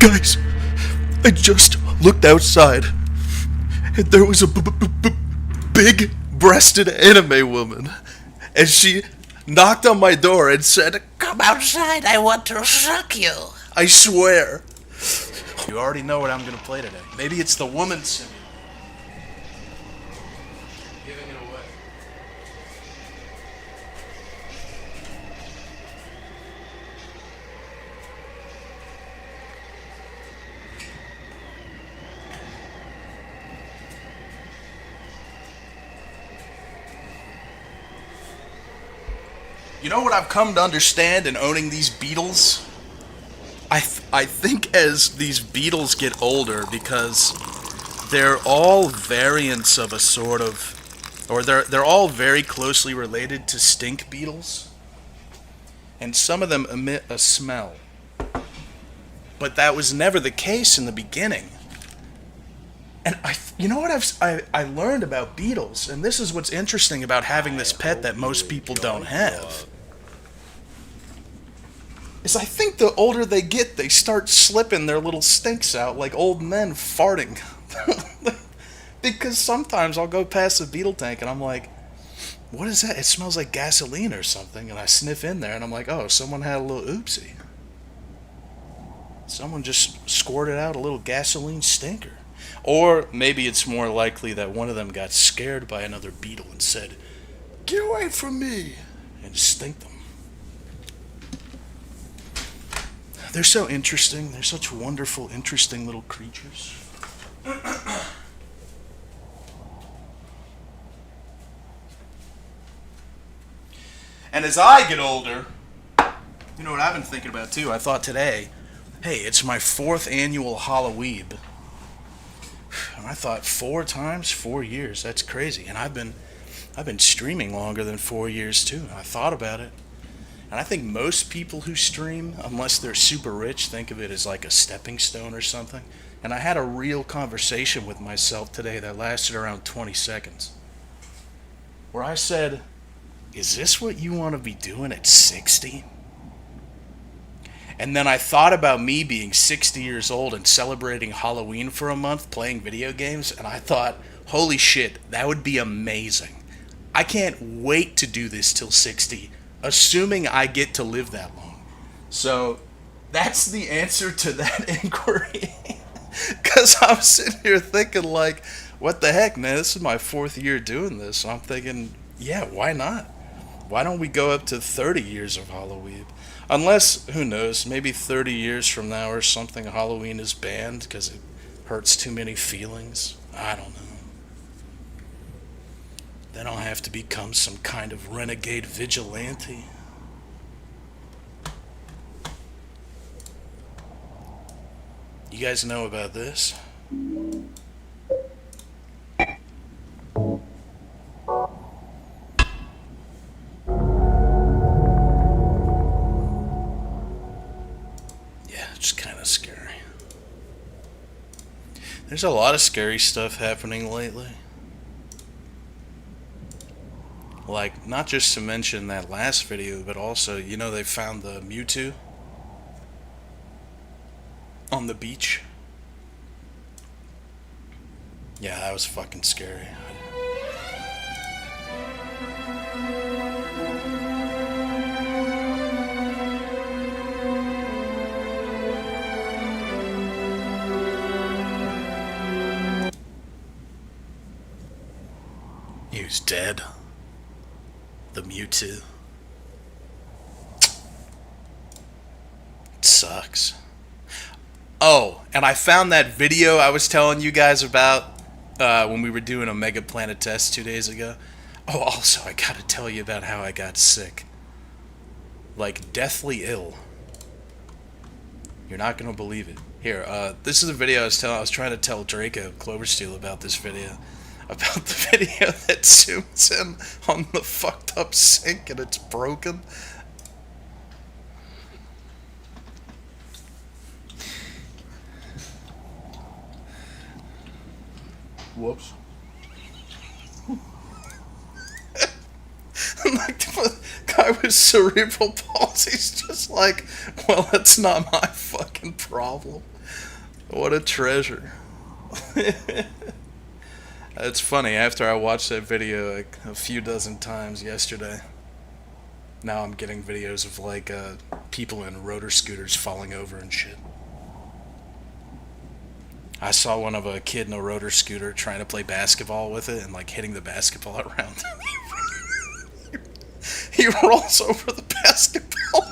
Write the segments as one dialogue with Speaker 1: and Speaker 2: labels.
Speaker 1: Guys, I just looked outside, and there was a big-breasted anime woman, and she knocked on my door and said,
Speaker 2: "Come outside, I want to suck you."
Speaker 1: I swear.
Speaker 3: You already know what I'm going to play today. Maybe it's the woman simulator. Giving it away. You know what I've come to understand in owning these Beetles? I think as these beetles get older, because they're all variants of a sort of, or they're all very closely related to stink beetles, and some of them emit a smell. But that was never the case in the beginning. And you know what I learned about beetles, and this is what's interesting about having this pet that most people don't have. Is I think the older they get, they start slipping their little stinks out like old men farting. Because sometimes I'll go past a beetle tank and I'm like, what is that? It smells like gasoline or something. And I sniff in there and I'm like, oh, someone had a little oopsie. Someone just squirted out a little gasoline stinker. Or maybe it's more likely that one of them got scared by another beetle and said, "Get away from me," and stinked them. They're so interesting. They're such wonderful, interesting little creatures. And as I get older, you know what I've been thinking about too? I thought today, hey, it's my 4th annual Halloweeb. And I thought 4 times, 4 years. That's crazy. And I've been streaming longer than 4 years too. I thought about it. And I think most people who stream, unless they're super rich, think of it as like a stepping stone or something. And I had a real conversation with myself today that lasted around 20 seconds. Where I said, is this what you want to be doing at 60? And then I thought about me being 60 years old and celebrating Halloween for a month playing video games. And I thought, holy shit, that would be amazing. I can't wait to do this till 60. Assuming I get to live that long. So, that's the answer to that inquiry. Because I'm sitting here thinking, like, what the heck, man? This is my 4th year doing this. So I'm thinking, yeah, why not? Why don't we go up to 30 years of Halloween? Unless, who knows, maybe 30 years from now or something, Halloween is banned because it hurts too many feelings. I don't know. Then I'll have to become some kind of renegade vigilante. You guys know about this? Yeah, it's kind of scary. There's a lot of scary stuff happening lately. Like, not just to mention that last video, but also, you know, they found the Mewtwo on the beach. Yeah, that was fucking scary. He was dead. The Mewtwo. It sucks. Oh, and I found that video I was telling you guys about when we were doing a Mega Planet test 2 days ago. Oh, also, I gotta tell you about how I got sick. Like, deathly ill. You're not gonna believe it. Here, this is a video I was trying to tell Draco Cloversteel about this video. About the video that zooms in on the fucked up sink and it's broken. Whoops. Like, the guy with cerebral palsy is just like, well, that's not my fucking problem.
Speaker 1: What a treasure. It's funny, after I watched that video like a few dozen times yesterday, now I'm getting videos of like people in rotor scooters falling over and shit. I saw one of a kid in a rotor scooter trying to play basketball with it and like hitting the basketball around. He rolls over the basketball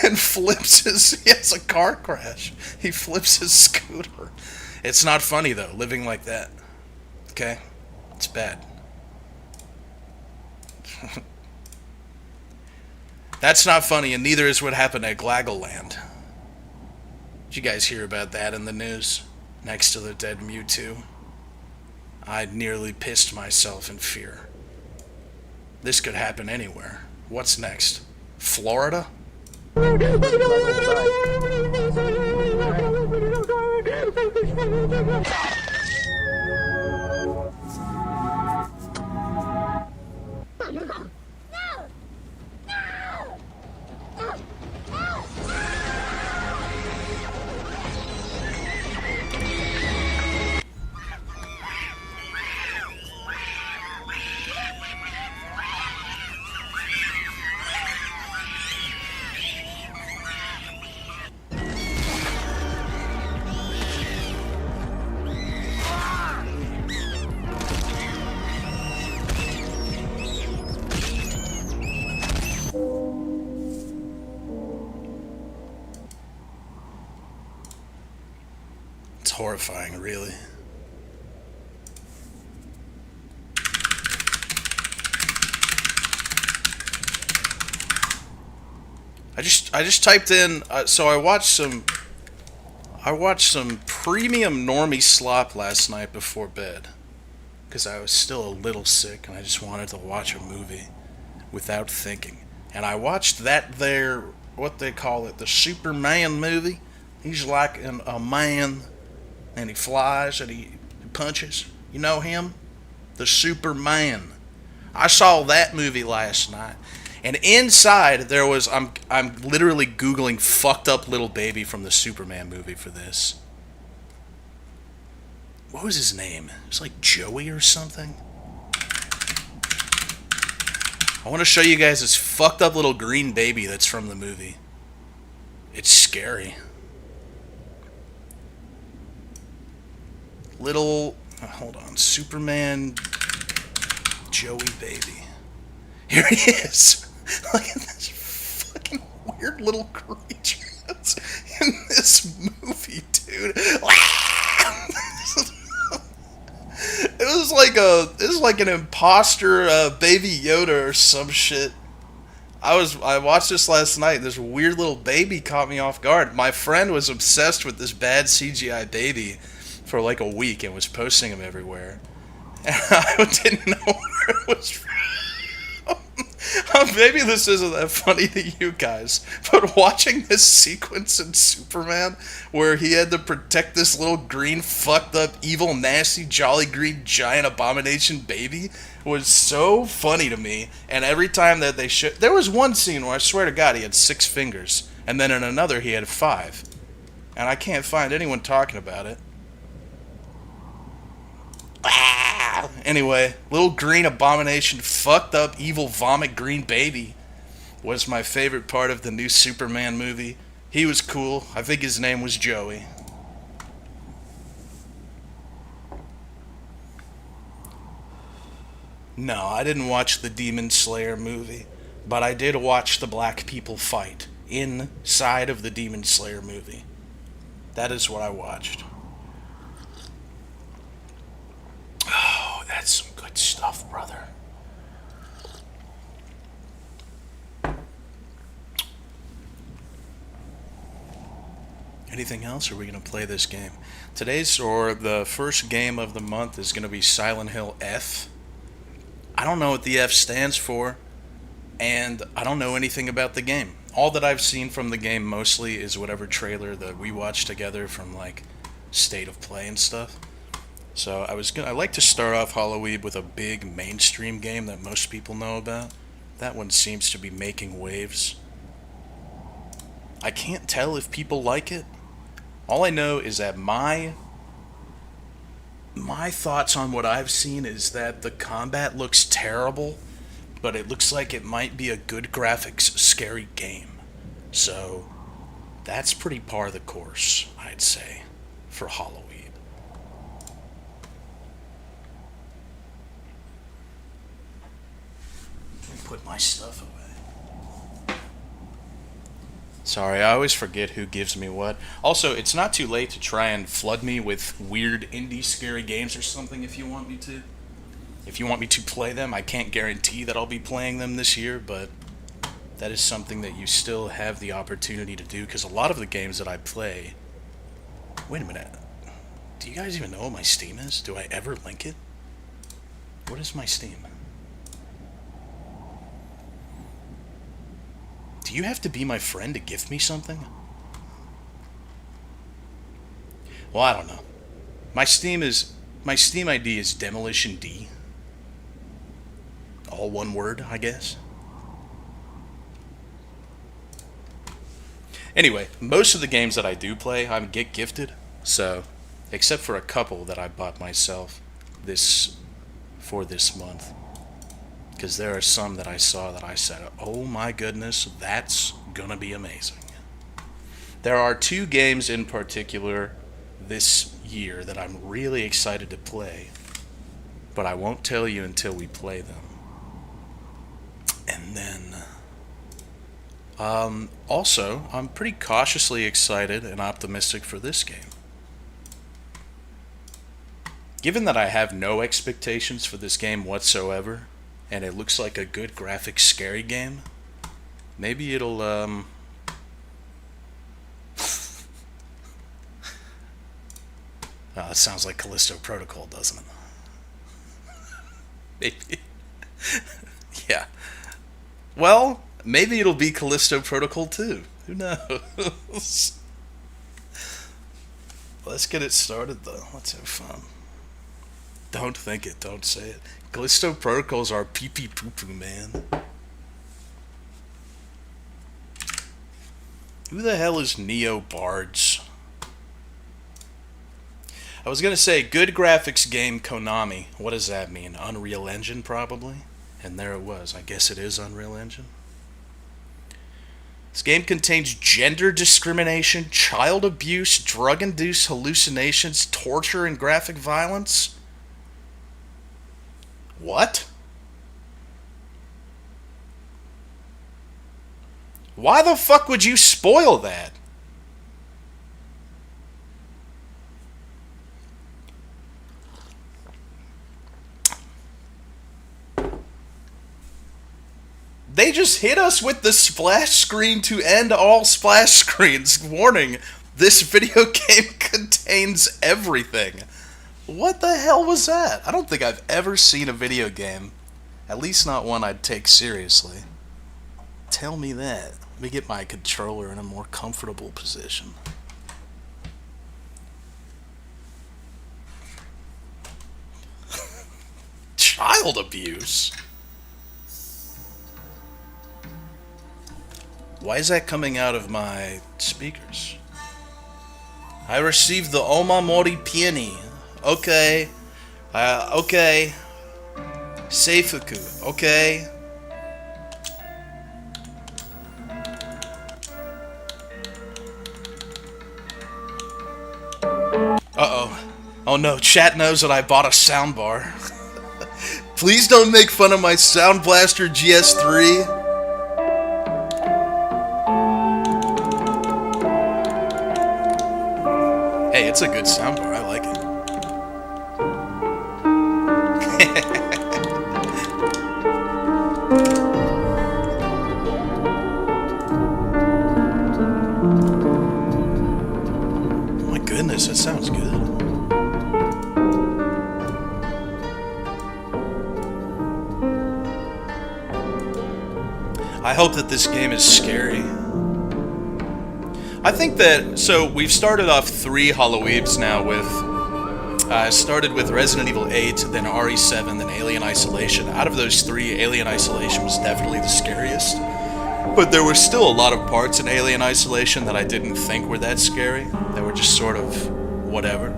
Speaker 1: and flips his... He has a car crash. He flips his scooter. It's not funny, though, living like that. Okay? It's bad. That's not funny, and neither is what happened at Glagoland. Did you guys hear about that in the news? Next to the dead Mewtwo. I nearly pissed myself in fear. This could happen anywhere. What's next? Florida? It's horrifying, really. I just typed in so I watched some premium normie slop last night before bed because I was still a little sick and I just wanted to watch a movie without thinking. And I watched that there, what they call it, the Superman movie. He's like a man and he flies and he punches. You know him? The Superman. I saw that movie last night. And inside there was, I'm literally Googling fucked up little baby from the Superman movie for this. What was his name? It was like Joey or something. I want to show you guys this fucked up little green baby that's from the movie. It's scary. Little, hold on, Superman Joey baby. Here he is. Look at this fucking weird little creature that's in this movie, dude. It was like an imposter baby Yoda or some shit. I watched this last night. This weird little baby caught me off guard. My friend was obsessed with this bad CGI baby for like a week and was posting him everywhere. And I didn't know where it was from. Maybe this isn't that funny to you guys, but watching this sequence in Superman where he had to protect this little green, fucked up, evil, nasty, jolly green, giant abomination baby was so funny to me. And every time that they there was one scene where I swear to God he had 6 fingers, and then in another he had 5. And I can't find anyone talking about it. Anyway, little green abomination, fucked up, evil, vomit green baby was my favorite part of the new Superman movie. He was cool. I think his name was Joey. No, I didn't watch the Demon Slayer movie, but I did watch the black people fight inside of the Demon Slayer movie. That is what I watched. Oh, that's some good stuff, brother. Anything else, or are we going to play this game? The first game of the month is going to be Silent Hill F. I don't know what the F stands for, and I don't know anything about the game. All that I've seen from the game mostly is whatever trailer that we watched together from, like, State of Play and stuff. So I like to start off Halloweeb with a big mainstream game that most people know about. That one seems to be making waves. I can't tell if people like it, All I know is that my thoughts on what I've seen is that the combat looks terrible, but it looks like it might be a good graphics, scary game. So that's pretty par the course, I'd say, for Halloweeb. Put my stuff away. Sorry, I always forget who gives me what. Also, it's not too late to try and flood me with weird indie scary games or something if you want me to. If you want me to play them, I can't guarantee that I'll be playing them this year, but that is something that you still have the opportunity to do, because a lot of the games that I play... Wait a minute. Do you guys even know what my Steam is? Do I ever link it? What is my Steam? Do you have to be my friend to gift me something? Well, I don't know. My Steam ID is Demolition D. All one word, I guess. Anyway, most of the games that I do play, I get gifted. So, except for a couple that I bought myself for this month. Because there are some that I saw that I said, oh my goodness, that's gonna be amazing. There are 2 games in particular this year that I'm really excited to play, but I won't tell you until we play them. And then, also, I'm pretty cautiously excited and optimistic for this game. Given that I have no expectations for this game whatsoever, and it looks like a good graphic scary game, maybe it'll, Oh, that sounds like Callisto Protocol, doesn't it? Maybe. Yeah. Well, maybe it'll be Callisto Protocol 2. Who knows? Let's get it started, though. Let's have fun. Don't think it, don't say it. Callisto Protocols are pee-pee poo-poo, man. Who the hell is Neo Bards? I was gonna say, good graphics game Konami. What does that mean? Unreal Engine, probably? And there it was. I guess it is Unreal Engine. This game contains gender discrimination, child abuse, drug-induced hallucinations, torture, and graphic violence. What? Why the fuck would you spoil that? They just hit us with the splash screen to end all splash screens. Warning, this video game contains everything. What the hell was that? I don't think I've ever seen a video game, at least not one I'd take seriously. Tell me that. Let me get my controller in a more comfortable position. Child abuse? Why is that coming out of my speakers? I received the Omamori Peony. Okay. Okay. Seifuku. Okay. Uh-oh. Oh no, chat knows that I bought a soundbar. Please don't make fun of my Sound Blaster GS3. Hey, it's a good soundbar. I like it. My goodness, that sounds good. I hope that this game is scary. I think that, so we've started off 3 Halloweebs now with, started with Resident Evil 8, then RE7, then Alien Isolation. Out of those 3, Alien Isolation was definitely the scariest. But there were still a lot of parts in Alien Isolation that I didn't think were that scary. They were just sort of whatever.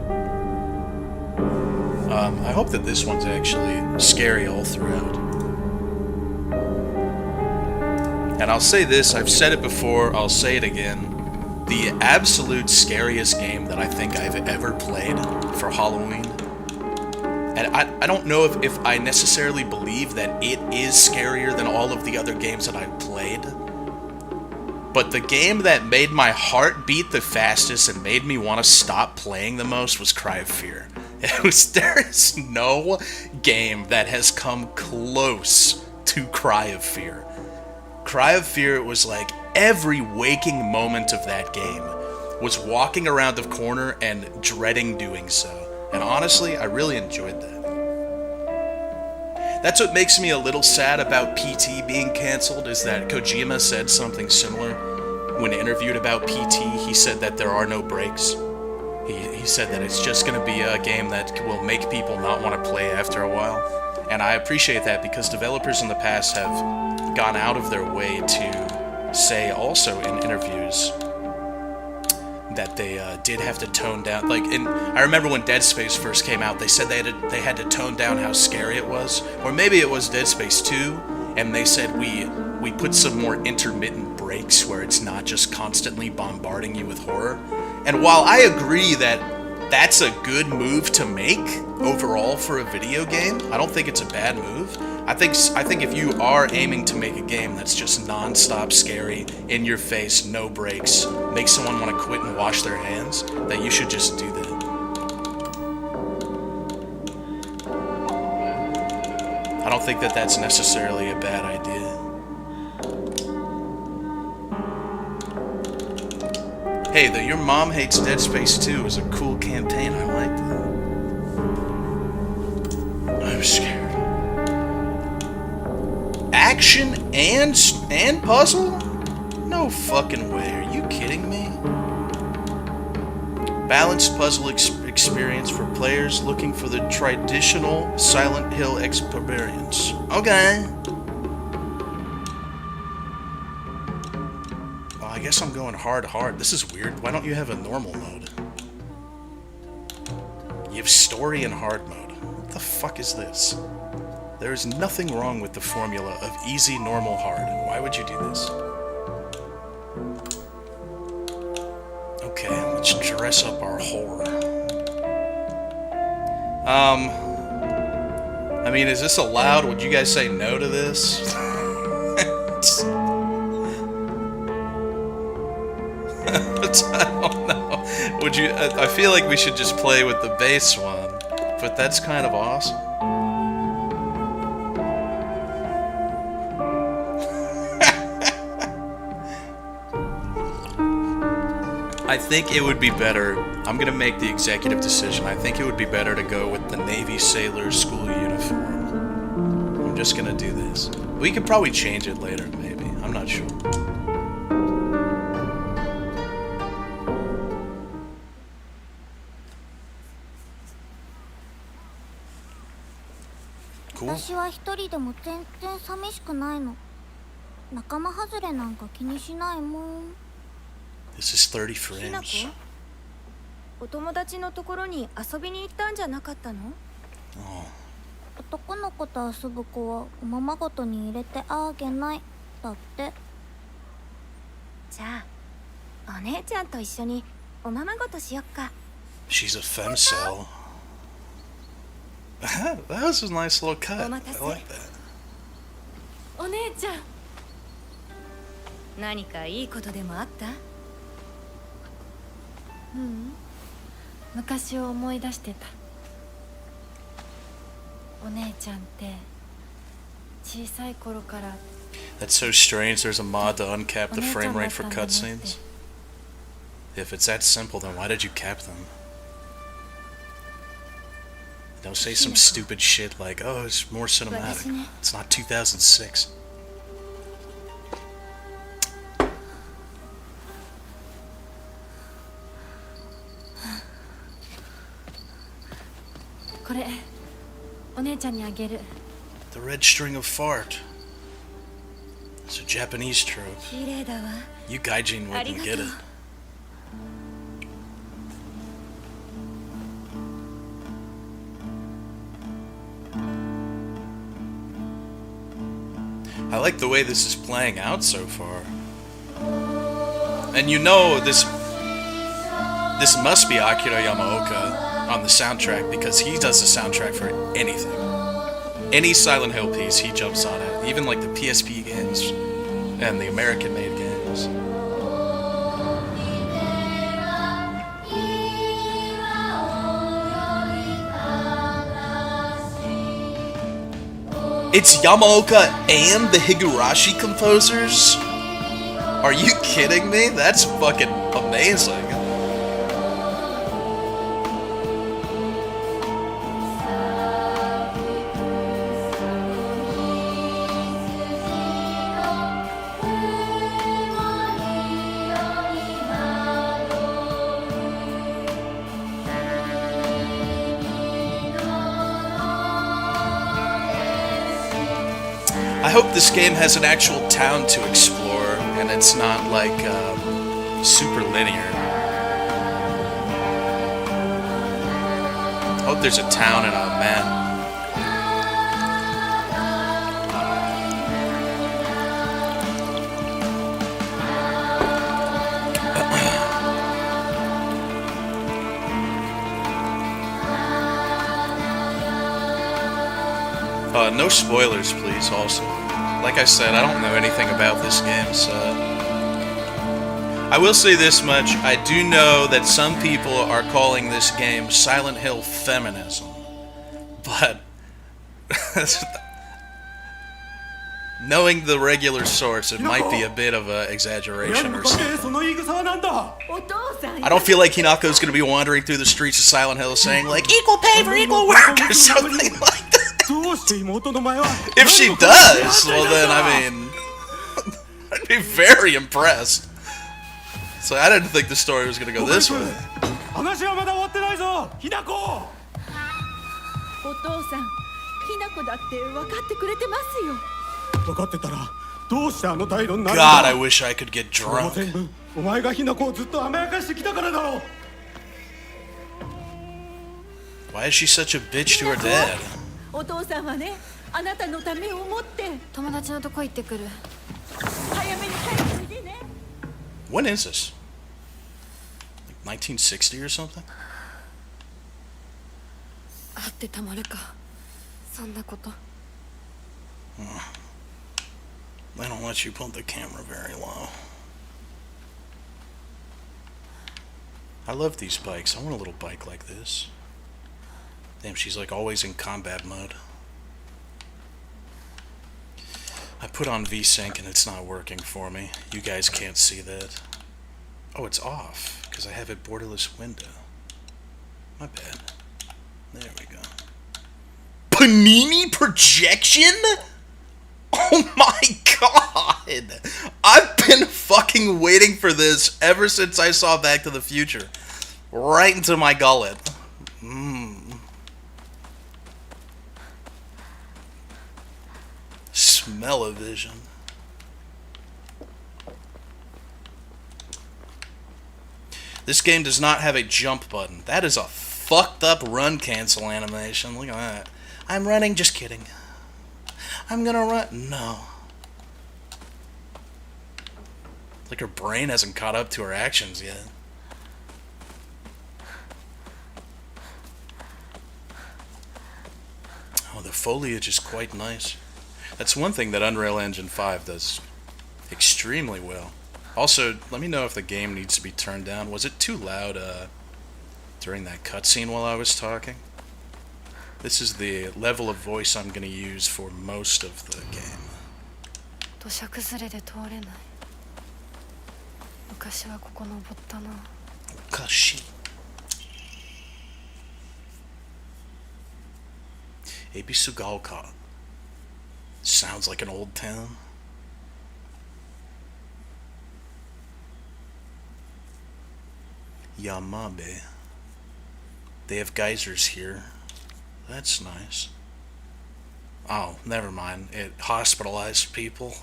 Speaker 1: I hope that this one's actually scary all throughout. And I'll say this, I've said it before, I'll say it again. The absolute scariest game that I think I've ever played for Halloween. And I don't know if I necessarily believe that it is scarier than all of the other games that I've played. But the game that made my heart beat the fastest and made me want to stop playing the most was Cry of Fear. There is no game that has come close to Cry of Fear. Cry of Fear was like every waking moment of that game was walking around the corner and dreading doing so. And honestly, I really enjoyed that. That's what makes me a little sad about PT being cancelled, is that Kojima said something similar. When interviewed about PT, he said that there are no breaks. He said that it's just going to be a game that will make people not want to play after a while. And I appreciate that, because developers in the past have gone out of their way to say also in interviews that they did have to tone down. I remember when Dead Space first came out, they said they had to tone down how scary it was. Or maybe it was Dead Space 2, and they said we put some more intermittent breaks where it's not just constantly bombarding you with horror. And while I agree that that's a good move to make overall for a video game, I don't think it's a bad move. I think if you are aiming to make a game that's just non-stop scary, in your face, no breaks, make someone want to quit and wash their hands, that you should just do that. I don't think that that's necessarily a bad idea. Hey, the Your Mom Hates Dead Space 2 is a cool campaign. I like that. I'm scared. Action and puzzle? No fucking way. Are you kidding me? Balanced puzzle experience for players looking for the traditional Silent Hill experience. Okay. Well, I guess I'm going hard. This is weird. Why don't you have a normal mode? You have story and hard mode. What the fuck is this? There is nothing wrong with the formula of easy, normal, hard. Why would you do this? Okay, let's dress up our horror. I mean, is this allowed? Would you guys say no to this? I don't know. Would you? I feel like we should just play with the base one, but that's kind of awesome. I think it would be better. I'm gonna make the executive decision. I think it would be better to go with the Navy Sailor school uniform. I'm just gonna do this. We could probably change it later, maybe. I'm not sure. Cool.
Speaker 4: 私は一人でも全然寂しくないの。仲間外れなんか気にしないもん。
Speaker 1: This is 30
Speaker 5: ひなこ
Speaker 1: frames.
Speaker 5: お友達のところに遊びに行ったんじゃなかったの？
Speaker 1: Oh.
Speaker 4: 男の子と遊ぶ子はおままごとに入れてあげないだって。
Speaker 5: じゃあお姉ちゃんと一緒におままごとしよっか。
Speaker 1: She's a femcel. That was a nice little cut. I like that.
Speaker 5: お姉ちゃん何かいいことでもあった？
Speaker 6: 昔を思い出してた。お姉ちゃんって小さい頃から。
Speaker 1: That's so strange. There's a mod to uncap the frame rate for cutscenes. If it's that simple, then why did you cap them? Don't say some stupid shit like, oh, it's more cinematic. It's not 2006.
Speaker 6: これお姉ちゃんにあげる。
Speaker 1: The red string of fart. It's a Japanese trope.
Speaker 5: 綺麗だわ。
Speaker 1: You gaijin wouldn't get it. I like the way this is playing out so far. And you know this must be Akira Yamaoka on the soundtrack because he does the soundtrack for anything. Any Silent Hill piece he jumps on it, even like the PSP games and the American-made games. It's Yamaoka and the Higurashi composers? Are you kidding me? That's fucking amazing. I hope this game has an actual town to explore, and it's not like super linear. I hope there's a town and a map. No spoilers, please, also. Like I said, I don't know anything about this game, so... I will say this much, I do know that some people are calling this game Silent Hill feminism. But... knowing the regular source, it might be a bit of an exaggeration or something. I don't feel like Hinako's gonna be wandering through the streets of Silent Hill saying, like, equal pay for equal work, or something like that. If she does, well then, I mean, I'd be very impressed. So I didn't think the story was going to go this way.
Speaker 5: お父さん、ひなこだって分かってくれてますよ。
Speaker 7: 分かってたらどうしてあの態度になるん
Speaker 1: God,
Speaker 7: だ
Speaker 1: I wish I could get
Speaker 7: その
Speaker 1: drunk.
Speaker 7: 全部お前がひなこをずっと甘やかしてきたからだろう
Speaker 1: Why is she such a bitch to her dad?
Speaker 5: お父さんはね、あなたのためを思って
Speaker 6: 友達のとこ行ってくる。
Speaker 5: 早めに帰っておいでね。
Speaker 1: When is this? Like 1960 or something?
Speaker 6: 会ってたまるか。そんなこと。
Speaker 1: They don't let you put the camera very low. I love these bikes. I want a little bike like this. Damn, she's like always in combat mode. I put on VSync and it's not working for me. You guys can't see that. Oh, it's off because I have it borderless window. My bad. There we go. Panini projection? Oh my god! I've been fucking waiting for this ever since I saw Back to the Future. Right into my gullet. Smell-o-vision. This game does not have a jump button. That is a fucked up run cancel animation. Look at that. I'm running, just kidding. I'm gonna run. No. Like her brain hasn't caught up to her actions yet. Oh, the foliage is quite nice. That's one thing that Unreal Engine 5 does extremely well. Also, let me know if the game needs to be turned down. Was it too loud during that cutscene while I was talking? This is the level of voice I'm going to use for most of the game.
Speaker 6: 土砂崩れで通れない。昔はここ登ったな。
Speaker 1: Okashi. Ebisugaoka. Sounds like an old town. Yamabe. They have geysers here. That's nice. Oh, never mind. It hospitalized people.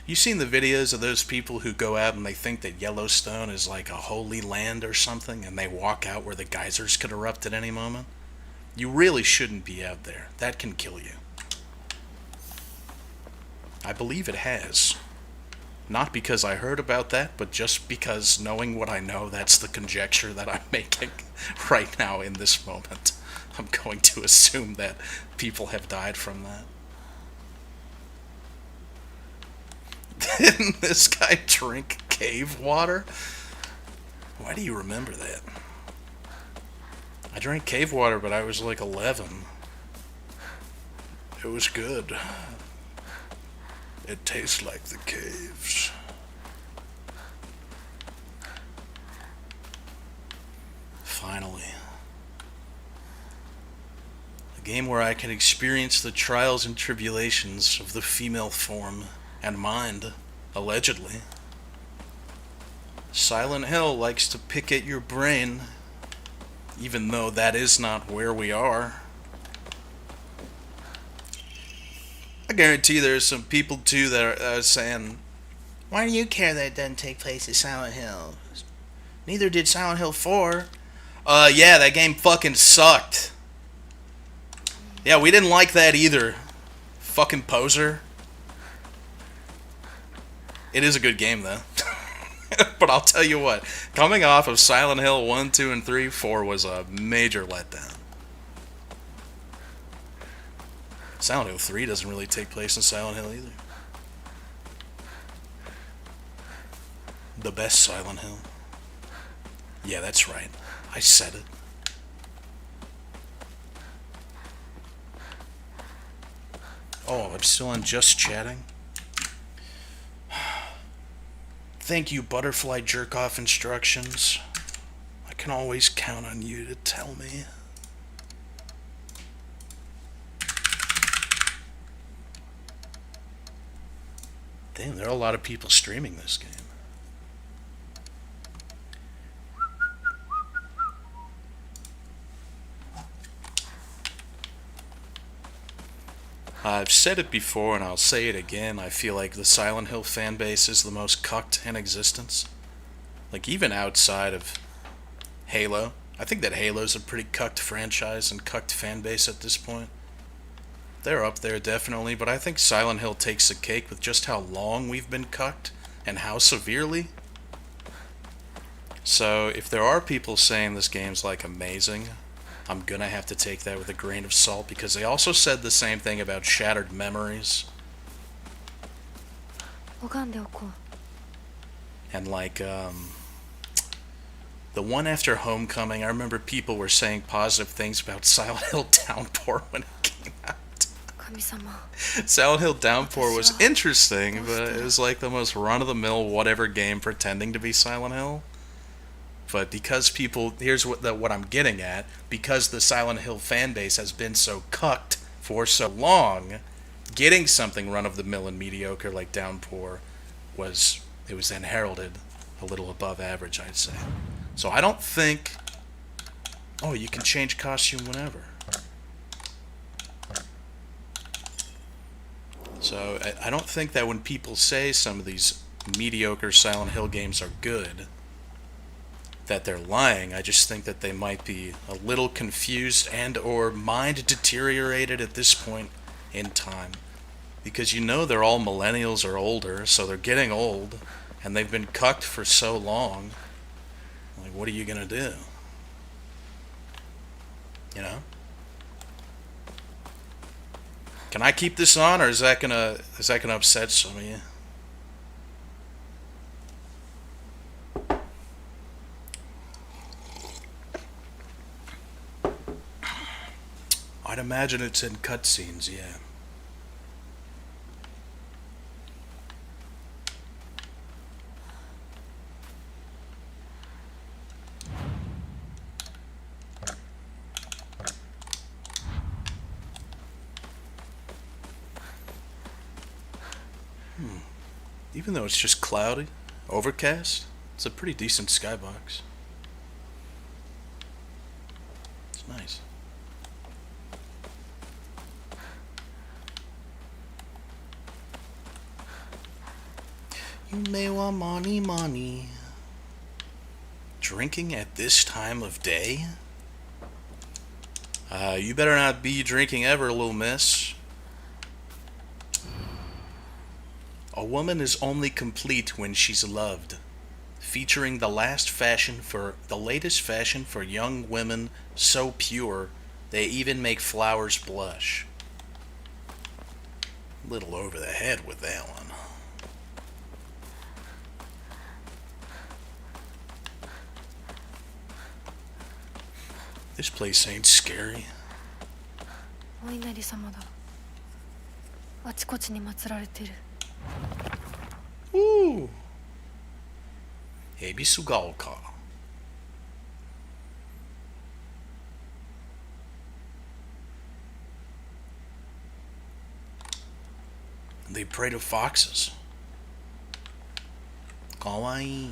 Speaker 1: You seen the videos of those people who go out and they think that Yellowstone is like a holy land or something, and they walk out where the geysers could erupt at any moment? You really shouldn't be out there. That can kill you. I believe it has. Not because I heard about that, but just because, knowing what I know, that's the conjecture that I'm making right now in this moment. I'm going to assume that people have died from that. Didn't this guy drink cave water? Why do you remember that? I drank cave water, but I was like 11. It was good. It tastes like the caves. Finally. A game where I can experience the trials and tribulations of the female form and mind, allegedly. Silent Hill likes to pick at your brain, even though that is not where we are. I guarantee there's some people too that are saying, why do you care that it doesn't take place at Silent Hill? Neither did Silent Hill 4. Yeah, that game fucking sucked. Yeah, we didn't like that either. Fucking poser. It is a good game though. But I'll tell you what, coming off of Silent Hill 1, 2, and 3, 4 was a major letdown. Silent Hill 3 doesn't really take place in Silent Hill either. The best Silent Hill. Yeah, that's right. I said it. Oh, I'm still on just chatting? Thank you, Butterfly Jerk-Off Instructions. I can always count on you to tell me. Damn, there are a lot of people streaming this game. I've said it before and I'll say it again. I feel like the Silent Hill fanbase is the most cucked in existence. Like, even outside of Halo. I think that Halo's a pretty cucked franchise and cucked fanbase at this point. They're up there, definitely, but I think Silent Hill takes the cake with just how long we've been cucked and how severely. So, if there are people saying this game's, like, amazing, I'm gonna have to take that with a grain of salt, because they also said the same thing about Shattered Memories. And, like, the one after Homecoming, I remember people were saying positive things about Silent Hill Downpour when it came out. Silent Hill Downpour was interesting, but it was like the most run-of-the-mill whatever game pretending to be Silent Hill. But because people, here's what I'm getting at, because the Silent Hill fanbase has been so cucked for so long, getting something run-of-the-mill and mediocre like Downpour was then heralded a little above average, I'd say. So I don't think, oh, you can change costume whenever. So I don't think that when people say some of these mediocre Silent Hill games are good, that they're lying. I just think that they might be a little confused and or mind deteriorated at this point in time. Because you know they're all millennials or older, so they're getting old, and they've been cucked for so long. Like, what are you gonna do? You know? Can I keep this on, or is that gonna upset some of you? I'd imagine it's in cutscenes, yeah. Even though it's just cloudy, overcast, it's a pretty decent skybox. It's nice. You may want money, money. Drinking at this time of day? You better not be drinking ever, little miss. A woman is only complete when she's loved. Featuring the latest fashion for young women so pure they even make flowers blush. Little over the head with that one. This place ain't scary.
Speaker 6: お稲荷様だ。あちこちに祀られてる。
Speaker 1: Ooh. Ebisugaoka. They pray to foxes. Kawaii.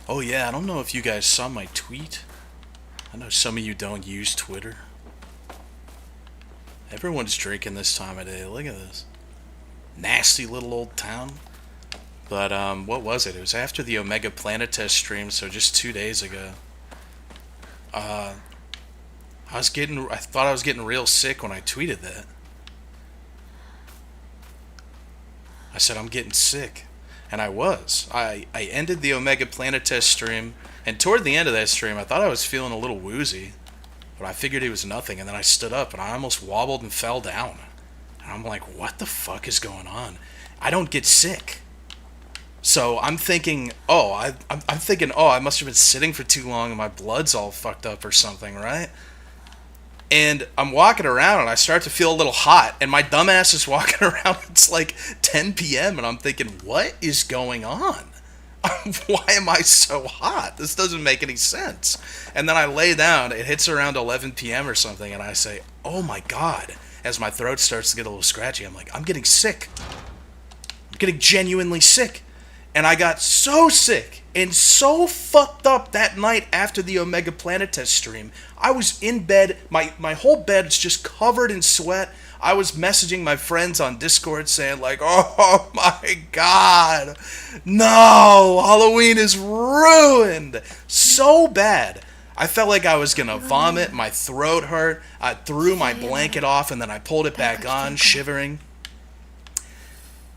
Speaker 1: Oh yeah, I don't know if you guys saw my tweet. I know some of you don't use Twitter. Everyone's drinking this time of day. Look at this. Nasty little old town. But, what was it? It was after the Omega Planet Test stream, so just 2 days ago. I thought I was getting real sick when I tweeted that. I said, I'm getting sick. And I was. I ended the Omega Planet Test stream, and toward the end of that stream, I thought I was feeling a little woozy. But I figured it was nothing, and then I stood up, and I almost wobbled and fell down. And I'm like, what the fuck is going on? I don't get sick. So I'm thinking, I must have been sitting for too long, and my blood's all fucked up or something, right? And I'm walking around, and I start to feel a little hot, and my dumbass is walking around. It's like 10 p.m., and I'm thinking, what is going on? Why am I so hot? This doesn't make any sense. And then I lay down. It hits around 11 p.m. or something, and I say, oh my God. As my throat starts to get a little scratchy, I'm like, I'm getting sick. I'm getting genuinely sick. And I got so sick and so fucked up that night after the Omega Planet Test stream. I was in bed. My whole bed's just covered in sweat. I was messaging my friends on Discord saying like, oh my God, no, Halloween is ruined. So bad. I felt like I was going to vomit. My throat hurt. I threw my blanket off and then I pulled it back on, shivering.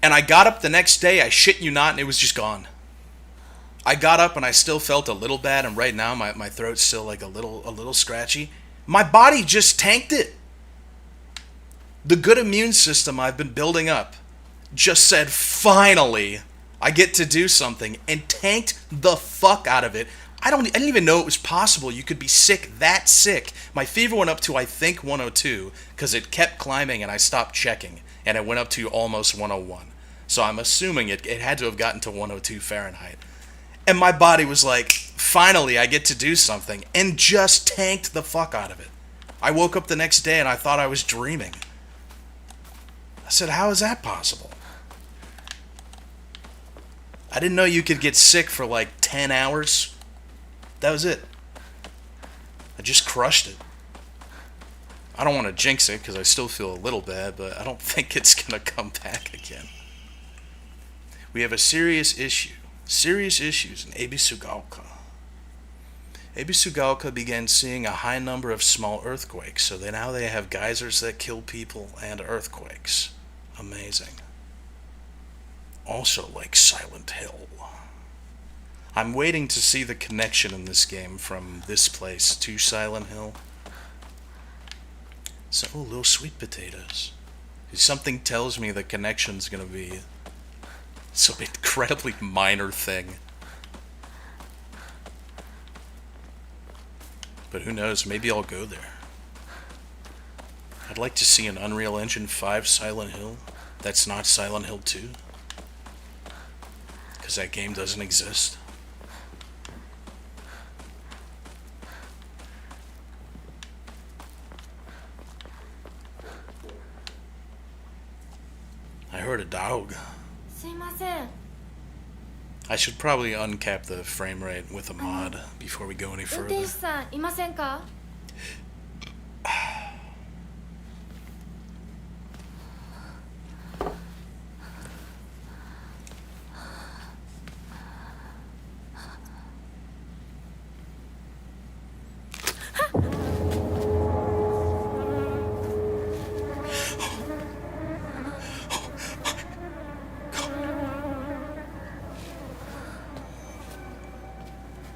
Speaker 1: And I got up the next day, I shit you not, and it was just gone. I got up and I still felt a little bad, and right now my throat's still like a little scratchy. My body just tanked it. The good immune system I've been building up just said, finally, I get to do something, and tanked the fuck out of it. I didn't even know it was possible you could be sick that sick. My fever went up to, I think, 102, because it kept climbing and I stopped checking, and it went up to almost 101. So I'm assuming it had to have gotten to 102 Fahrenheit. And my body was like, finally, I get to do something, and just tanked the fuck out of it. I woke up the next day and I thought I was dreaming. I said, how is that possible? I didn't know you could get sick for like 10 hours. That was it. I just crushed it. I don't want to jinx it because I still feel a little bad, but I don't think it's going to come back again. We have a serious issue. Serious issues in Ebisugaoka. Ebisugaoka began seeing a high number of small earthquakes, so now they have geysers that kill people and earthquakes. Amazing. Also like Silent Hill. I'm waiting to see the connection in this game from this place to Silent Hill. So, little sweet potatoes. Something tells me the connection's gonna be some incredibly minor thing. But who knows, maybe I'll go there. I'd like to see an Unreal Engine 5 Silent Hill that's not Silent Hill 2. Because that game doesn't exist. I heard a dog.
Speaker 6: すいません。
Speaker 1: I should probably uncap the frame rate with a mod before we go any
Speaker 6: 運転手
Speaker 1: further.
Speaker 6: さんいませんか？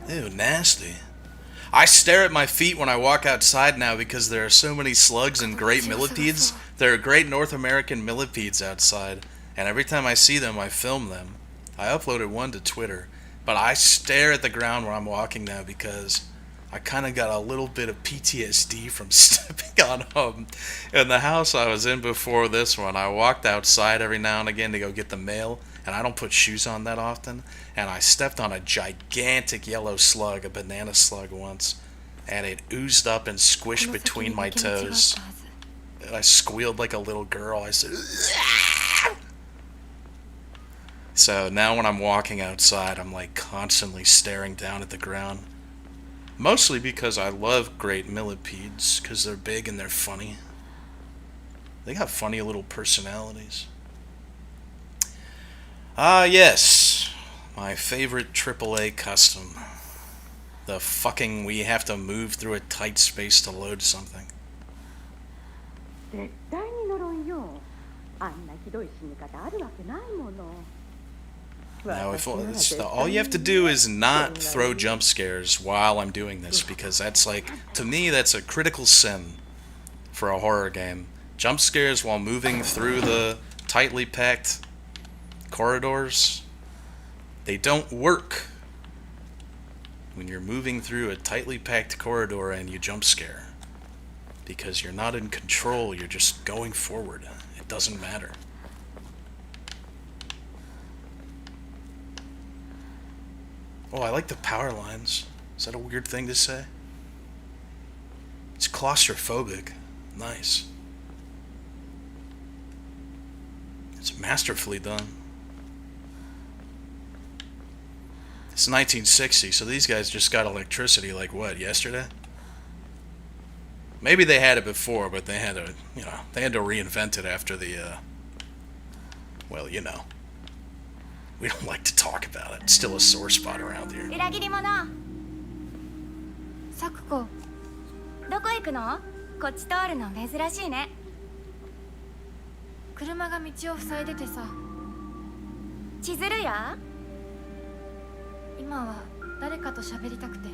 Speaker 1: Ew, nasty. I stare at my feet when I walk outside now because there are so many slugs and great millipedes. There are great North American millipedes outside, and every time I see them, I film them. I uploaded one to Twitter, but I stare at the ground where I'm walking now because I kind of got a little bit of PTSD from stepping on them. In the house I was in before this one, I walked outside every now and again to go get the mail, and I don't put shoes on that often, and I stepped on a gigantic yellow slug, a banana slug once, and it oozed up and squished between my toes. And I squealed like a little girl. I said, "Aah!" So now when I'm walking outside, I'm like constantly staring down at the ground. Mostly because I love great millipedes, because they're big and they're funny. They got funny little personalities. Ah, yes. My favorite AAA custom. The fucking we have to move through a tight space to load something.
Speaker 8: 絶対に呪いよ。あんなひどい死に方あるわけないもの。
Speaker 1: Now, if all you have to do is not throw jump scares while I'm doing this, because that's like, to me, that's a critical sin for a horror game. Jump scares while moving through the tightly packed corridors, they don't work when you're moving through a tightly packed corridor and you jump scare, because you're not in control, you're just going forward. It doesn't matter. Oh, I like the power lines. Is that a weird thing to say? It's claustrophobic. Nice. It's masterfully done. It's 1960, so these guys just got electricity like what, yesterday? Maybe they had it before, but they had to, they had to reinvent it after the, well, we don't like to talk about it. It's still a sore spot around here.
Speaker 5: 裏切り者
Speaker 6: サクコ、
Speaker 5: どこ行くの？こっち通るの珍しいね。
Speaker 6: 車が道を塞いでてさ。
Speaker 5: 千鶴や？
Speaker 6: 今は誰かと喋りたくて。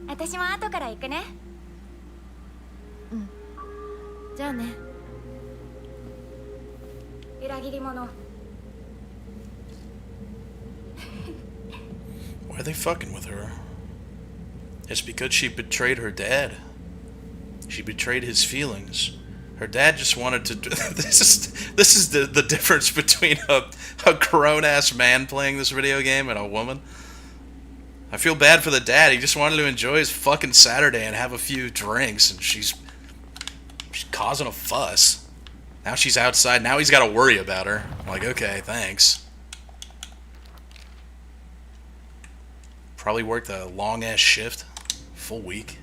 Speaker 5: 私も後から行くね。
Speaker 6: うん。じゃあね。
Speaker 5: 裏切り者。
Speaker 1: Why are they fucking with her? It's because she betrayed her dad. She betrayed his feelings. Her dad just wanted to. This is the difference between a grown-ass man playing this video game and a woman. I feel bad for the dad. He just wanted to enjoy his fucking Saturday and have a few drinks, and she's causing a fuss. Now she's outside. Now he's got to worry about her. I'm like, okay, thanks. Probably worked a long-ass shift. Full week.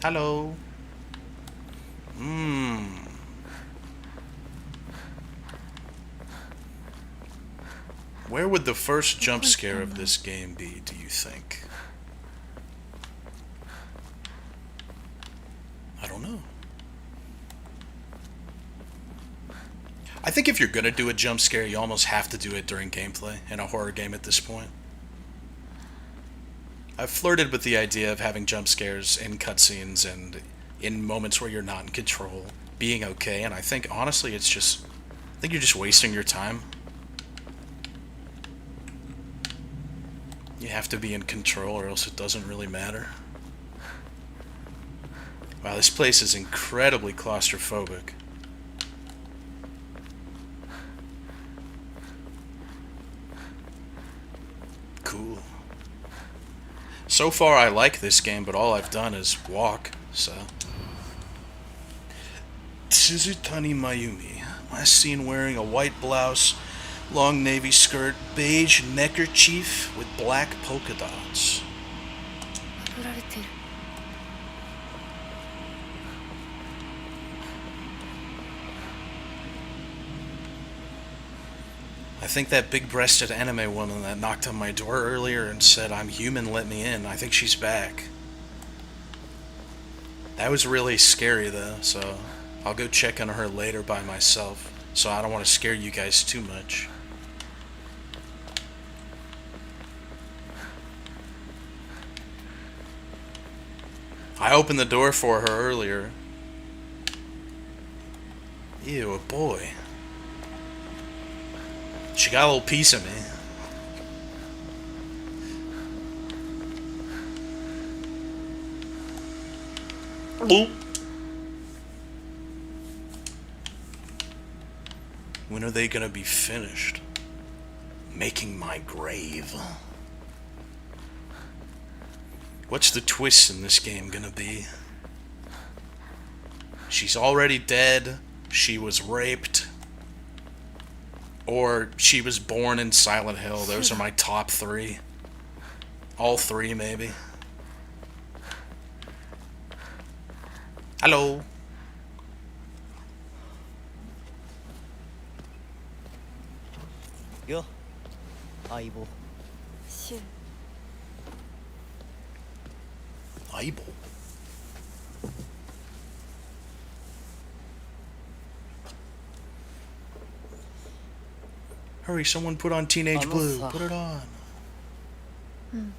Speaker 1: Hello. Where would the first jump scare of this game be, do you think? I don't know. I think if you're gonna do a jump scare, you almost have to do it during gameplay in a horror game at this point. I've flirted with the idea of having jump scares in cutscenes and in moments where you're not in control being okay, and I think honestly I think you're just wasting your time. You have to be in control or else it doesn't really matter. Wow, this place is incredibly claustrophobic. Cool. So far I like this game, but all I've done is walk, so. Tsuzutani Mayumi. Last seen wearing a white blouse Long navy skirt, beige neckerchief with black polka dots.
Speaker 6: 振られてる。
Speaker 1: I think that big-breasted anime woman that knocked on my door earlier and said, "I'm human, let me in," I think she's back. That was really scary though, so I'll go check on her later by myself, so I don't want to scare you guys too much. I opened the door for her earlier. Ew, a boy. She got a little piece of me. Boop. When are they gonna be finished making my grave? What's the twist in this game gonna be? She's already dead, she was raped, or she was born in Silent Hill. Those are my top three. All three, maybe. Hello.
Speaker 9: Yo, 相棒。
Speaker 6: シュウ。
Speaker 1: Bible. Hurry, someone put on Teenage Blue. Put it on.
Speaker 6: うん。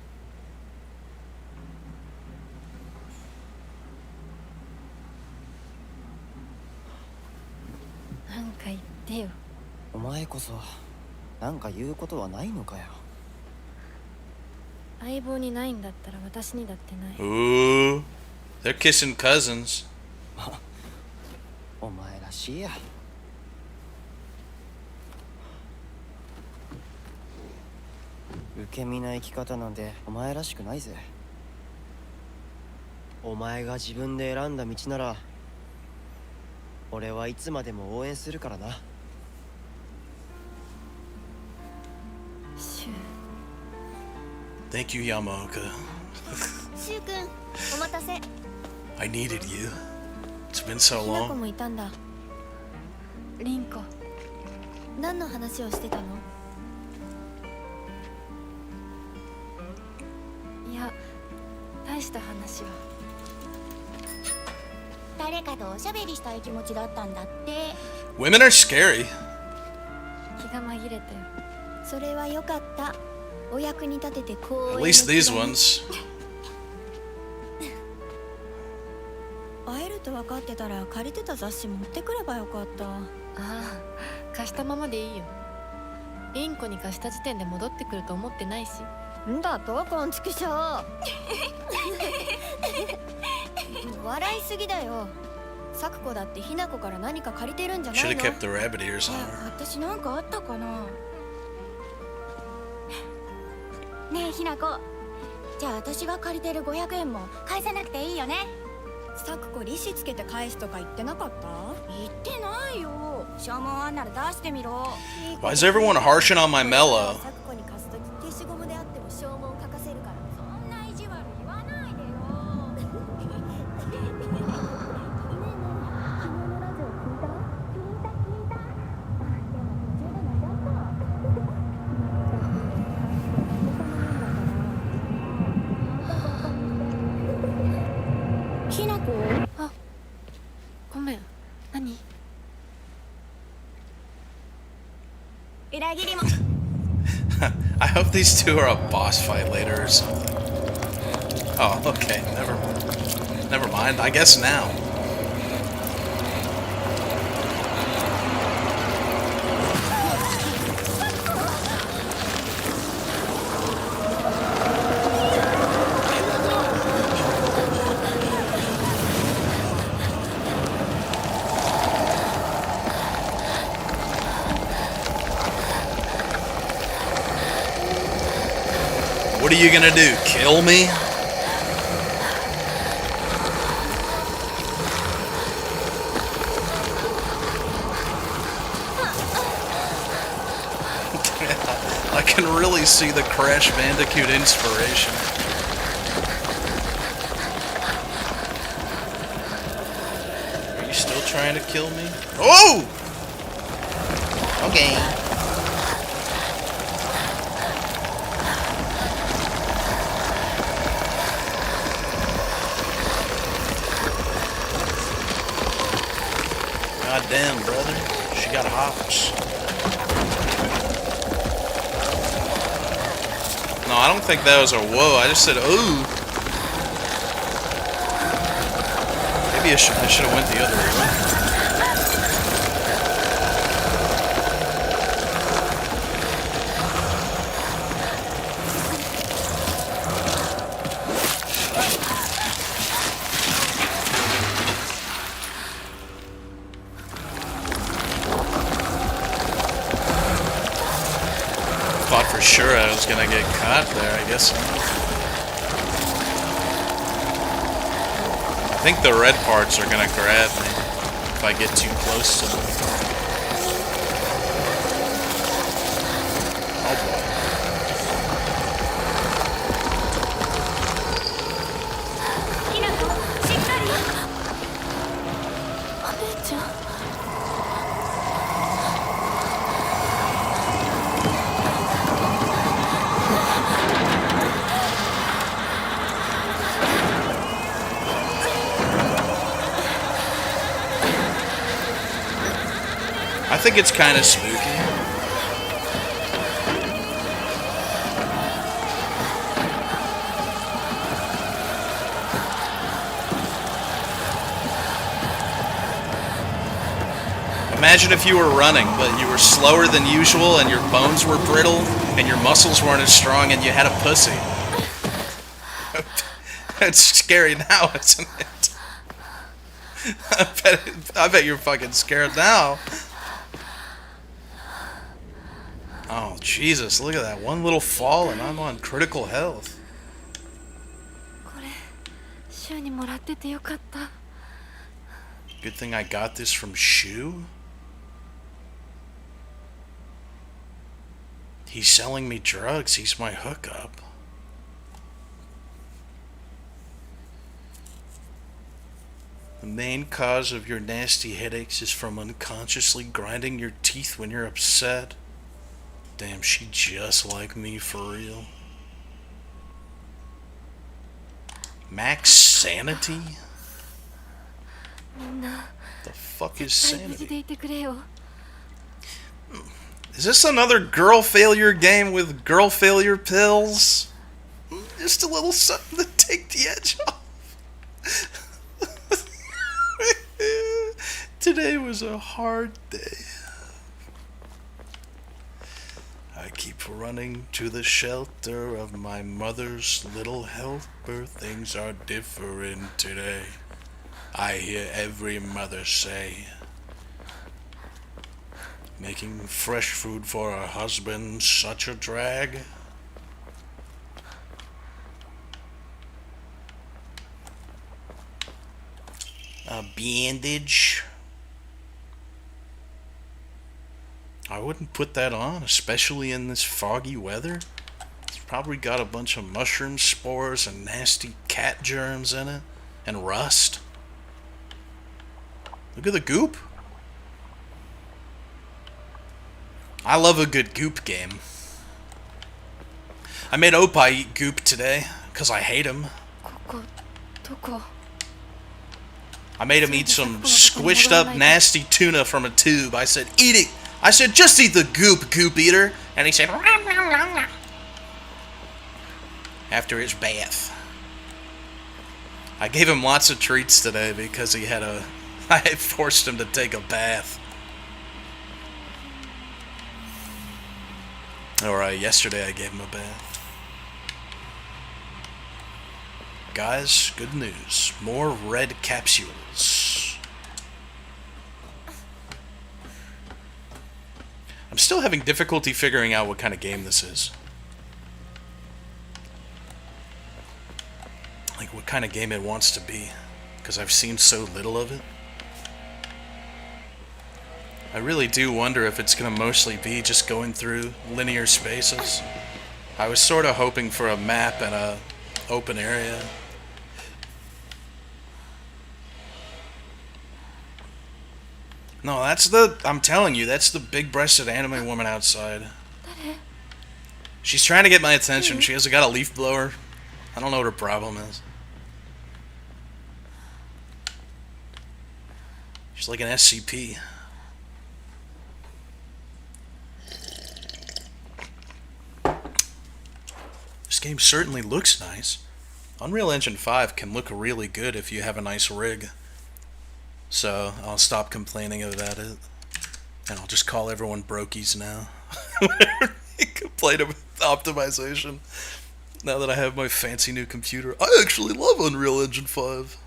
Speaker 6: なんか言ってよ。
Speaker 9: お前こそなんか言うことはないのかよ。
Speaker 6: 相棒にないんだったら私にだってない。
Speaker 1: Ooh, they're kissing cousins.
Speaker 9: お前らしいや。受け身な生き方なんてお前らしくないぜ。お前が自分で選んだ道なら俺はいつまでも応援するからな。
Speaker 6: シュウ。
Speaker 1: Thank you, Yamaoka.
Speaker 4: シュウ君、お待たせ。
Speaker 1: I needed you. It's been so
Speaker 6: ひなこ
Speaker 1: long.
Speaker 6: もいたんだ。リンコ。
Speaker 4: 何の話をしてたの？
Speaker 6: いや、大した話は。
Speaker 4: 誰かとおしゃべりしたい気持ちだったんだって。
Speaker 1: Women are scary.
Speaker 6: 気が紛れたよ。
Speaker 4: それはよかった。お役に立てて光栄
Speaker 1: At
Speaker 4: の
Speaker 1: least these
Speaker 4: 気だね。
Speaker 1: ones.
Speaker 4: 会えると分かってたら借りてた雑誌持ってくればよかった。
Speaker 6: ああ、貸したままでいいよ。リンコに貸した時点で戻ってくると思ってないし。
Speaker 4: んだとこんちくしょう。笑いすぎだよ。サクコだってひなこから何か借りてるんじゃない
Speaker 1: Should
Speaker 4: の？
Speaker 1: have kept the rabbit ears
Speaker 4: い
Speaker 1: on
Speaker 4: や
Speaker 1: her.
Speaker 4: 私なんかあったかな。ねえひなこ、じゃあ私が借りてる500円も返さなくていいよね。サクコ利子つけて返すとか言ってなかった？言ってないよ。消耗あんなら出してみろ。
Speaker 1: Why is everyone harshing on my mellow?
Speaker 4: サクコに貸すとき消しゴムであっても消耗を書かせるから。そんな意地悪言わないでよ。ひなこ、
Speaker 6: あ、ごめん。何？
Speaker 4: 裏切りも。
Speaker 1: I hope these two are a boss fight later or something. Oh, okay. Never mind. I guess now. What are you gonna do? Kill me? I can really see the Crash Bandicoot inspiration. Are you still trying to kill me? Oh! Okay. God damn, brother. She got hops. No, I don't think that was a whoa. I just said, ooh. Maybe I should have went the other way. Thought for sure I was gonna get caught there, I guess. I think the red parts are gonna grab me if I get too close to them. Oh boy. I think it's kind of spooky. Imagine if you were running, but you were slower than usual and your bones were brittle and your muscles weren't as strong and you had a pussy. It's scary now, isn't it? I bet you're fucking scared now. Oh, Jesus, look at that. One little fall and I'm on critical health. Good thing I got this from Shu. He's selling me drugs. He's my hookup. The main cause of your nasty headaches is from unconsciously grinding your teeth when you're upset. Damn, she just like me for real. Max sanity? The fuck is sanity? Is this another girl failure game with girl failure pills? Just a little something to take the edge off. Today was a hard day. I keep running to the shelter of my mother's little helper. Things are different today. I hear every mother say, making fresh food for her husband such a drag. A bandage. I wouldn't put that on, especially in this foggy weather. It's probably got a bunch of mushroom spores and nasty cat germs in it, and rust. Look at the goop. I love a good goop game. I made Oppa eat goop today, because I hate him. I made him eat some squished up nasty tuna from a tube. I said, eat it! I said, just eat the goop, goop eater. And he said, after his bath. I gave him lots of treats today because he had I forced him to take a bath. Alright, yesterday I gave him a bath. Guys, good news. More red capsules. I'm still having difficulty figuring out what kind of game this is. Like, what kind of game it wants to be. Because I've seen so little of it. I really do wonder if it's gonna mostly be just going through linear spaces. I was sort of hoping for a map and a open area. No, I'm telling you, that's the big-breasted anime woman outside. She's trying to get my attention. She hasn't got a leaf blower. I don't know what her problem is. She's like an SCP. This game certainly looks nice. Unreal Engine 5 can look really good if you have a nice rig. So I'll stop complaining about it. And I'll just call everyone brokies now. Complain about optimization. Now that I have my fancy new computer. I actually love Unreal Engine 5.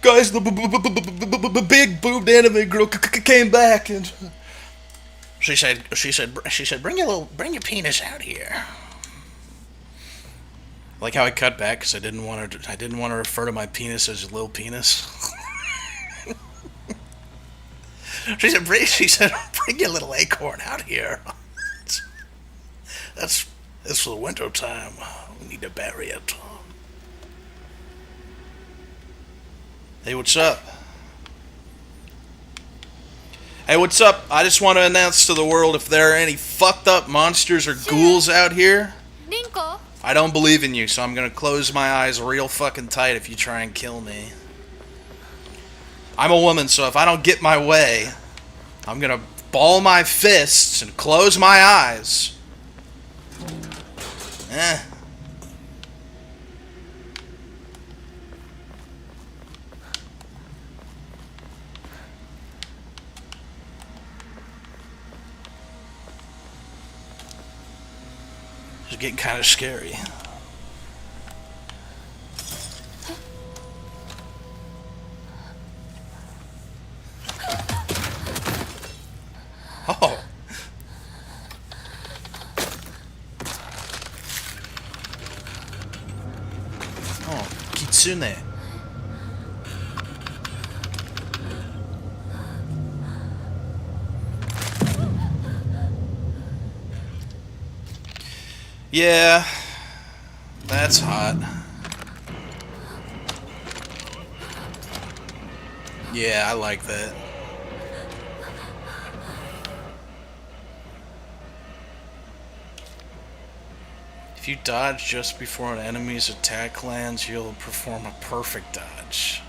Speaker 1: Guys, the big boobed anime girl came back and she said, bring your penis out here. Like how I cut back because I didn't want to refer to my penis as Lil Penis. She said, bring your little acorn out here. It's for the winter time. We need to bury it. Hey, what's up? Hey, what's up? I just want to announce to the world if there are any fucked up monsters or ghouls out here.
Speaker 6: Rinko?
Speaker 1: I don't believe in you, so I'm gonna close my eyes real fucking tight if you try and kill me. I'm a woman, so if I don't get my way, I'm gonna ball my fists and close my eyes. It's getting kind of scary. Oh. Oh, Kitsune. Yeah, that's hot. Yeah, I like that. If you dodge just before an enemy's attack lands, you'll perform a perfect dodge.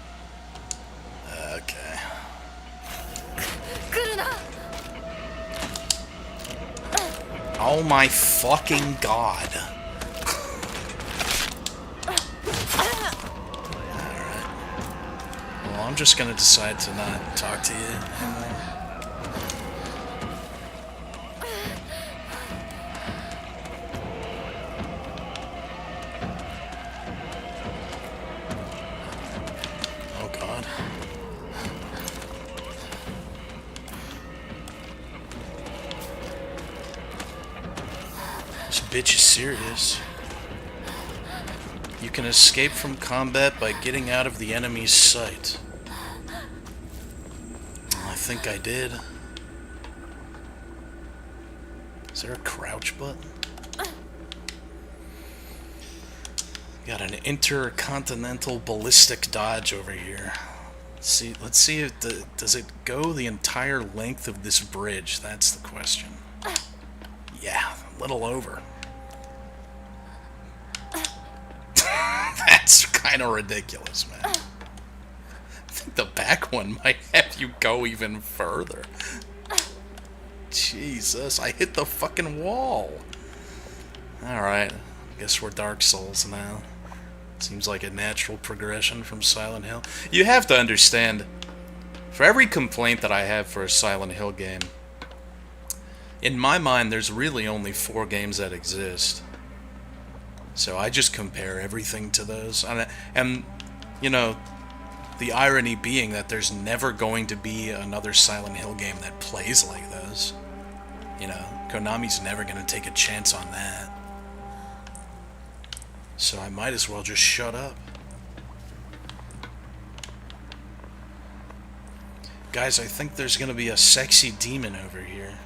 Speaker 1: Okay. Oh my fucking god. Alright. Well, I'm just gonna decide to not talk to you anymore. Oh god. This bitch is serious. You can escape from combat by getting out of the enemy's sight. I think I did. Is there a crouch button? Got an intercontinental ballistic dodge over here. Let's see if does it go the entire length of this bridge? That's the question. Yeah, a little over. That's kind of ridiculous, man. I think the back one might have you go even further. Jesus, I hit the fucking wall. Alright, guess we're Dark Souls now. Seems like a natural progression from Silent Hill. You have to understand, for every complaint that I have for a Silent Hill game, in my mind there's really only 4 games that exist. So I just compare everything to those. And you know, the irony being that there's never going to be another Silent Hill game that plays like those. You know, Konami's never going to take a chance on that. So I might as well just shut up. Guys, I think there's going to be a sexy demon over here.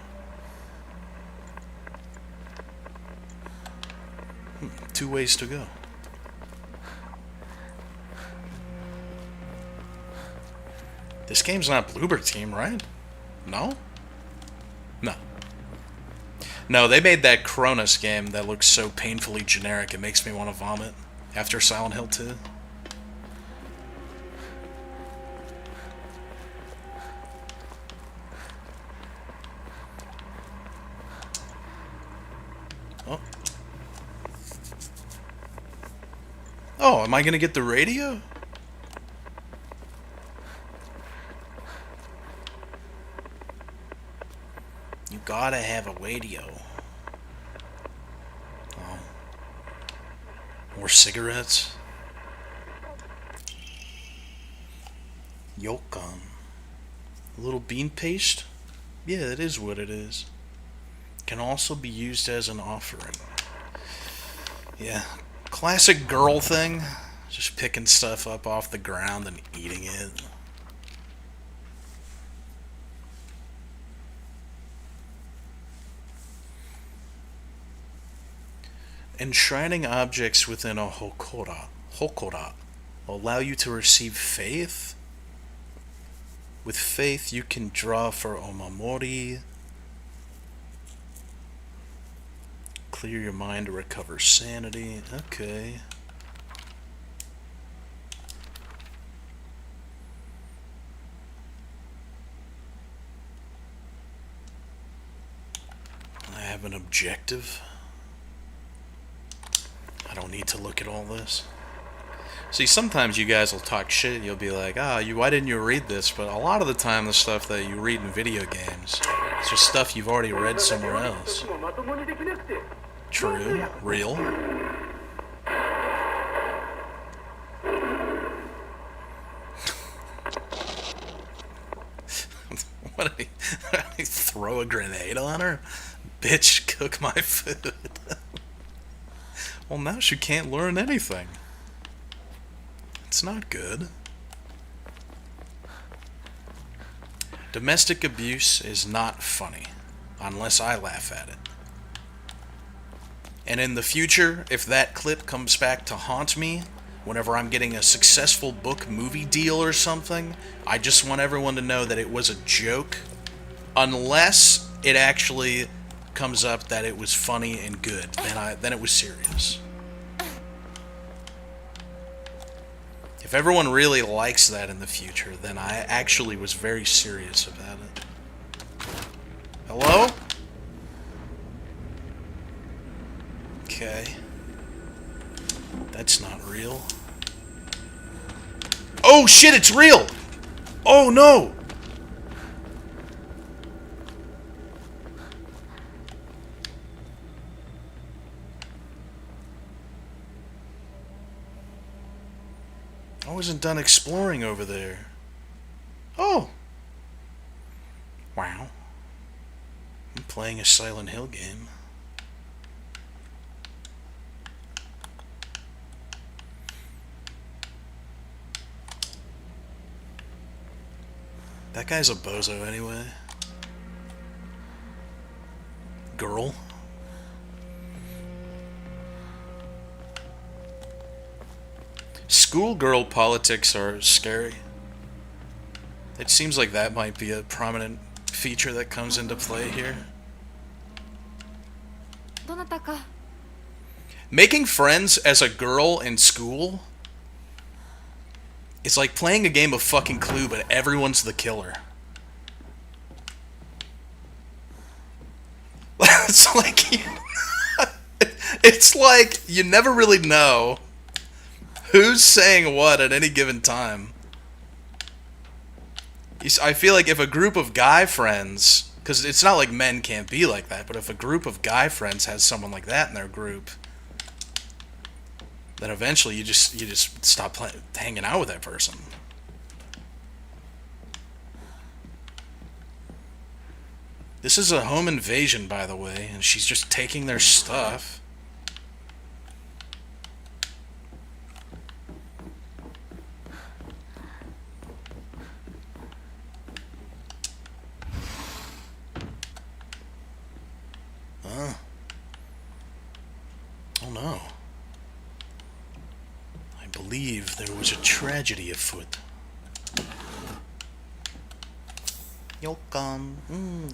Speaker 1: 2 ways to go. This game's not Bloober Team, right? No? No. No, they made that Cronus game that looks so painfully generic it makes me want to vomit after Silent Hill 2. Oh. Oh, am I gonna get the radio? You gotta have a radio. Oh. More cigarettes? Yokon. A little bean paste? Yeah, that is what it is. Can also be used as an offering. Yeah. Classic girl thing. Just picking stuff up off the ground and eating it. Enshrining objects within a hokora will allow you to receive faith. With faith, you can draw for omamori. Clear your mind to recover sanity. Okay. I have an objective. I don't need to look at all this. See, sometimes you guys will talk shit. You'll be like, why didn't you read this? But a lot of the time, the stuff that you read in video games, it's just stuff you've already read somewhere else. True. Real. What did I throw a grenade on her? Bitch, cook my food. Well, now she can't learn anything. It's not good. Domestic abuse is not funny, unless I laugh at it. And in the future, if that clip comes back to haunt me, whenever I'm getting a successful book movie deal or something, I just want everyone to know that it was a joke, unless it actually comes up that it was funny and good. Then it was serious. If everyone really likes that in the future, then I actually was very serious about it. Hello? Okay. That's not real. Oh shit, it's real! Oh no! I wasn't done exploring over there. Oh! Wow. I'm playing a Silent Hill game. That guy's a bozo anyway. girl. Schoolgirl politics are scary. It seems like that might be a prominent feature that comes into play here.
Speaker 6: どなたか
Speaker 1: Making friends as a girl in school is like playing a game of fucking Clue, but everyone's the killer. It's like it's like you never really know who's saying what at any given time. I feel like if a group of guy friends, because it's not like men can't be like that, but if a group of guy friends has someone like that in their group, then eventually you just stop hanging out with that person. This is a home invasion, by the way, and she's just taking their stuff. Oh no. I believe there was a tragedy afoot. Yokan.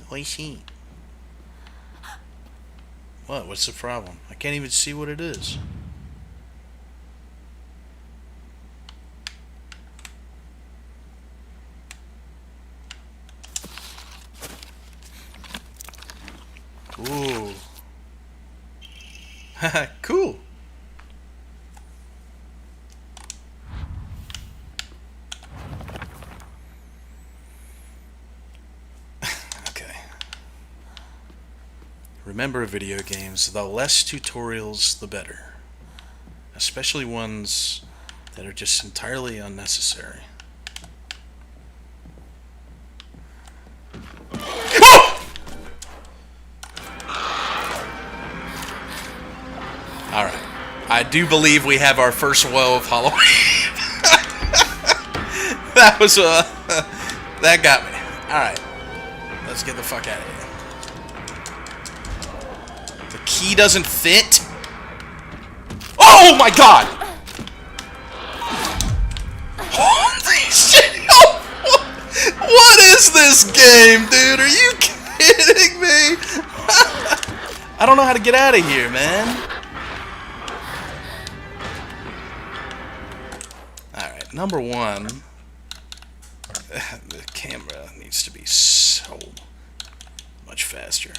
Speaker 1: Oishii. What? What's the problem? I can't even see what it is. Ooh. Haha, cool. Okay. Remember, video games, the less tutorials, the better. Especially ones that are just entirely unnecessary. Alright. I do believe we have our first woe of Halloween. That was, that got me. Alright. Let's get the fuck out of here. The key doesn't fit? Oh my god! Holy shit! What is this game, dude? Are you kidding me? I don't know how to get out of here, man. Alright, number one, the camera needs to be so much faster.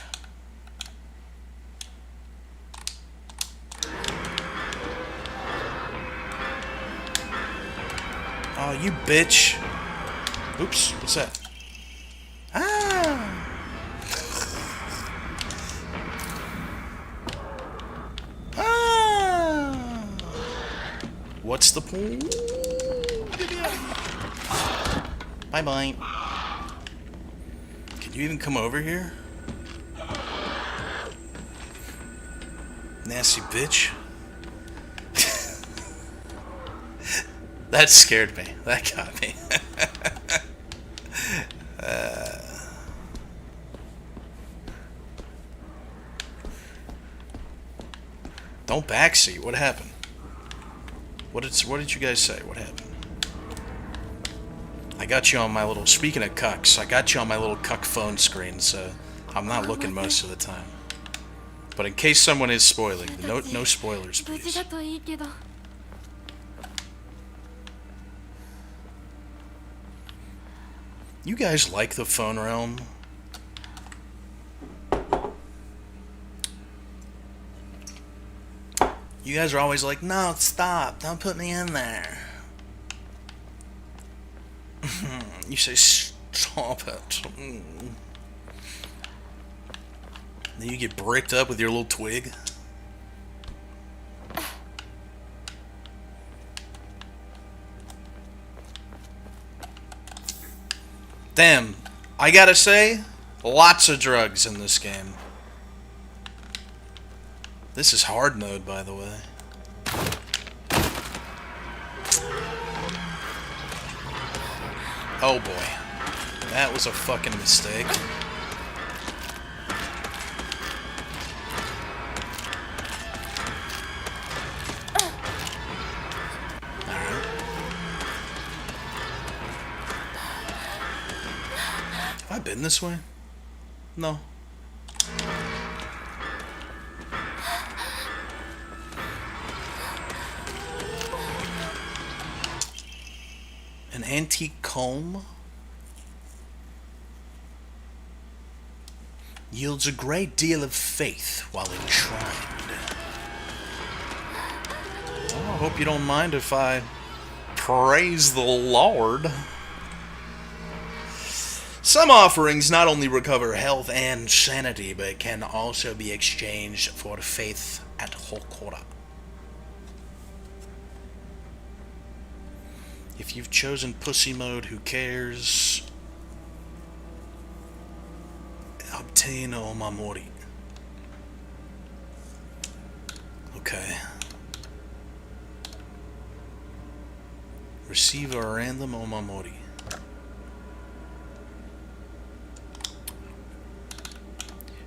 Speaker 1: Oh, you bitch. Oops, what's that? Ah! Ah! What's the point? Bye-bye. Can you even come over here? Nasty bitch. That scared me. That got me. Don't backseat. What happened? What did you guys say? What happened? I got you on my little... Speaking of cucks, I got you on my little cuck phone screen, so I'm not looking most of the time. But in case someone is spoiling, no spoilers, please. You guys like the phone realm? You guys are always like, no, stop, don't put me in there. You say, stop it. Then you get bricked up with your little twig. Damn, I gotta say, lots of drugs in this game. This is hard mode, by the way. Oh boy. That was a fucking mistake. I been this way? No. An antique comb yields a great deal of faith while enshrined. Well, I hope you don't mind if I praise the Lord. Some offerings not only recover health and sanity, but can also be exchanged for faith at Hokora. If you've chosen pussy mode, who cares? Obtain Omamori. Okay. Receive a random Omamori.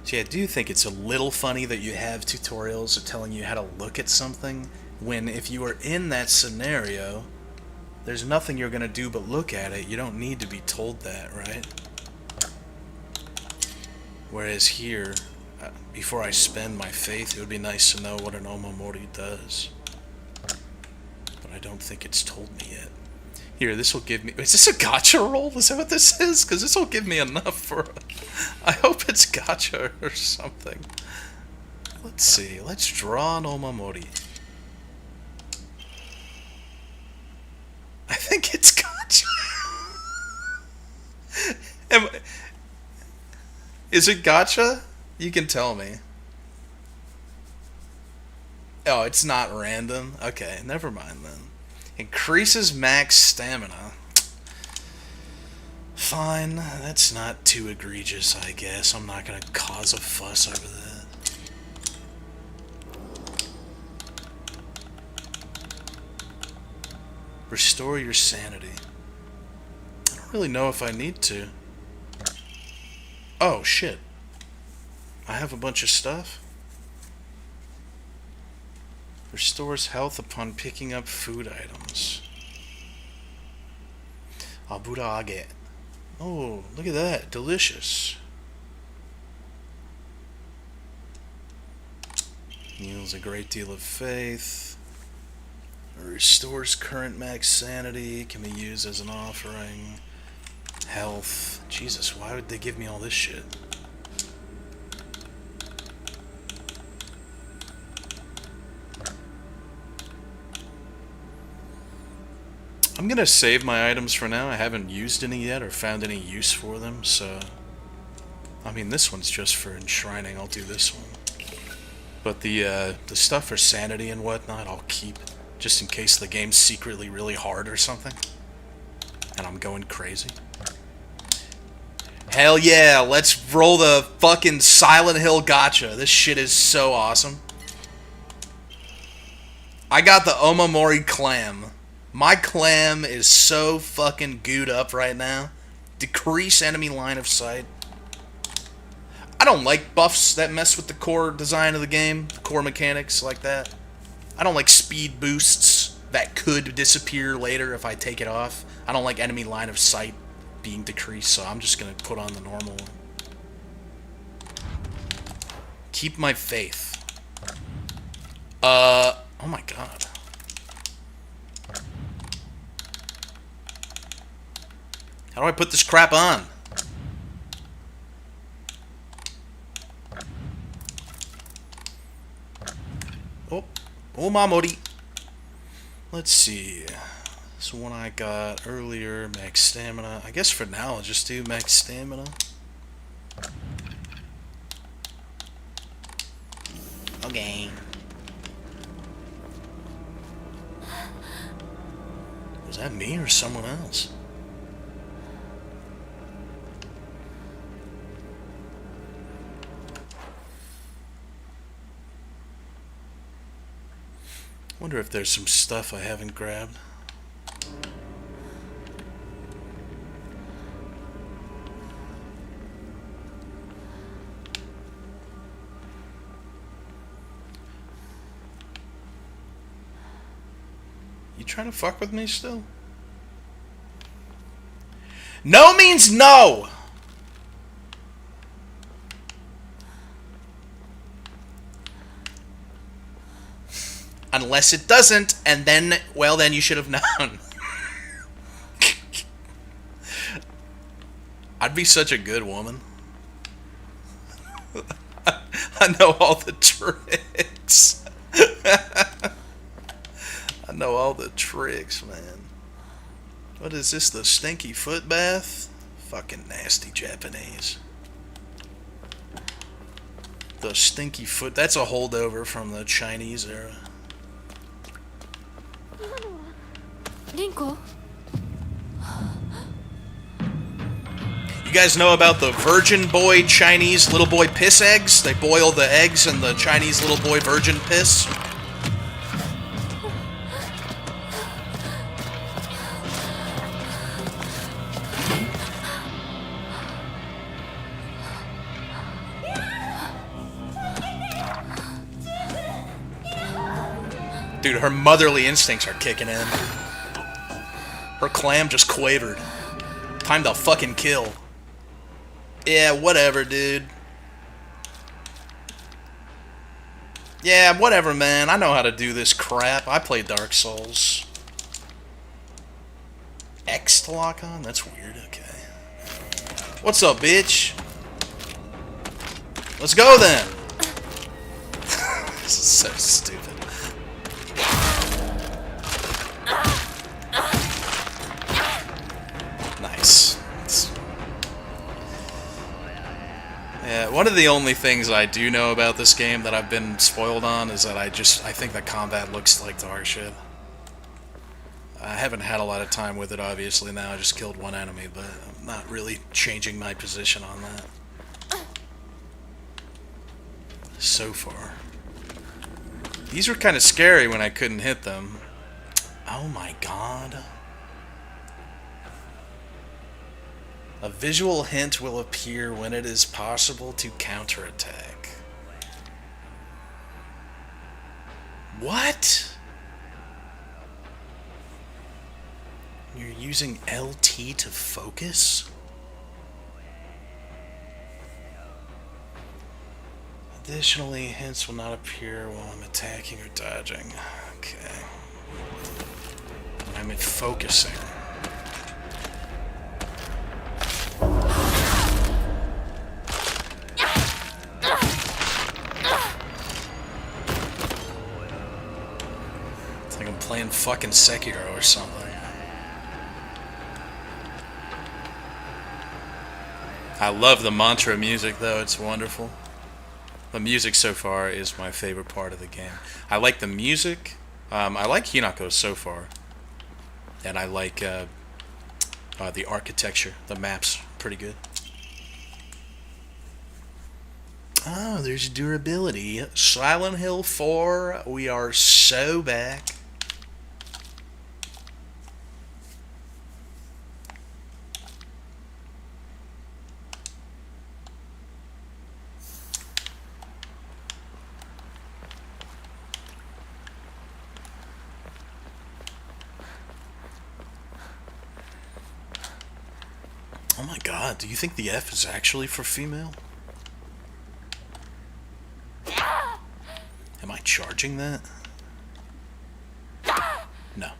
Speaker 1: See, I do think it's a little funny that you have tutorials telling you how to look at something, when if you are in that scenario, there's nothing you're going to do but look at it. You don't need to be told that, right? Whereas here, before I spend my faith, it would be nice to know what an Omamori does. But I don't think it's told me yet. Here, this will give me... Is this a gacha roll? Is that what this is? Because this will give me enough for... I hope it's gacha or something. Let's see. Let's draw an Omamori. I think it's gacha. Is it gacha? You can tell me. Oh, it's not random? Okay, never mind then. Increases max stamina. Fine, that's not too egregious, I guess. I'm not gonna cause a fuss over that. Restore your sanity. I don't really know if I need to. Oh, shit. I have a bunch of stuff. Restores health upon picking up food items. Aburage. Oh, look at that. Delicious. Yields a great deal of faith. Restores current max sanity. Can be used as an offering. Health. Jesus, why would they give me all this shit? I'm gonna save my items for now. I haven't used any yet or found any use for them, so... I mean, this one's just for enshrining. I'll do this one. But the stuff for sanity and whatnot, I'll keep. Just in case the game's secretly really hard or something. And I'm going crazy. Hell yeah, let's roll the fucking Silent Hill gacha. This shit is so awesome. I got the Omamori clam. My clam is so fucking gooed up right now. Decrease enemy line of sight. I don't like buffs that mess with the core design of the game, the core mechanics like that. I don't like speed boosts that could disappear later if I take it off. I don't like enemy line of sight being decreased, so I'm just gonna put on the normal one. Keep my faith. Oh my god. How do I put this crap on? Oh, Omamori. Let's see. This one I got earlier, max stamina. I guess for now I'll just do max stamina. Okay. Was that me or someone else? Wonder if there's some stuff I haven't grabbed. You trying to fuck with me still? No means no! Unless it doesn't, and then, well, then you should have known. I'd be such a good woman. I know all the tricks. I know all the tricks, man. What is this, the stinky foot bath? Fucking nasty Japanese. The stinky foot, that's a holdover from the Chinese era.
Speaker 6: リンコ
Speaker 1: You guys know about the virgin boy Chinese little boy piss eggs? They boil the eggs in the Chinese little boy virgin piss. Dude, her motherly instincts are kicking in. Her clam just quavered. Time to fucking kill. Yeah, whatever, dude. Yeah, whatever, man. I know how to do this crap. I play Dark Souls. X to lock on? That's weird. Okay. What's up, bitch? Let's go, then. This is so stupid. Nice. Yeah, one of the only things I do know about this game that I've been spoiled on is that I think the combat looks like dog shit. I haven't had a lot of time with it, obviously. Now I just killed one enemy, but I'm not really changing my position on that. So far. These were kind of scary when I couldn't hit them. Oh my god. A visual hint will appear when it is possible to counterattack. What? You're using LT to focus? Additionally, hints will not appear while I'm attacking or dodging. Okay. I'm focusing. It's like I'm playing fucking Sekiro or something. I love the mantra music, though. It's wonderful. The music so far is my favorite part of the game. I like the music. I like Hinako so far. And I like the architecture. The maps, pretty good. Oh, there's durability. Silent Hill 4, we are so back. Oh my god, do you think the F is actually for female? Am I charging that? No.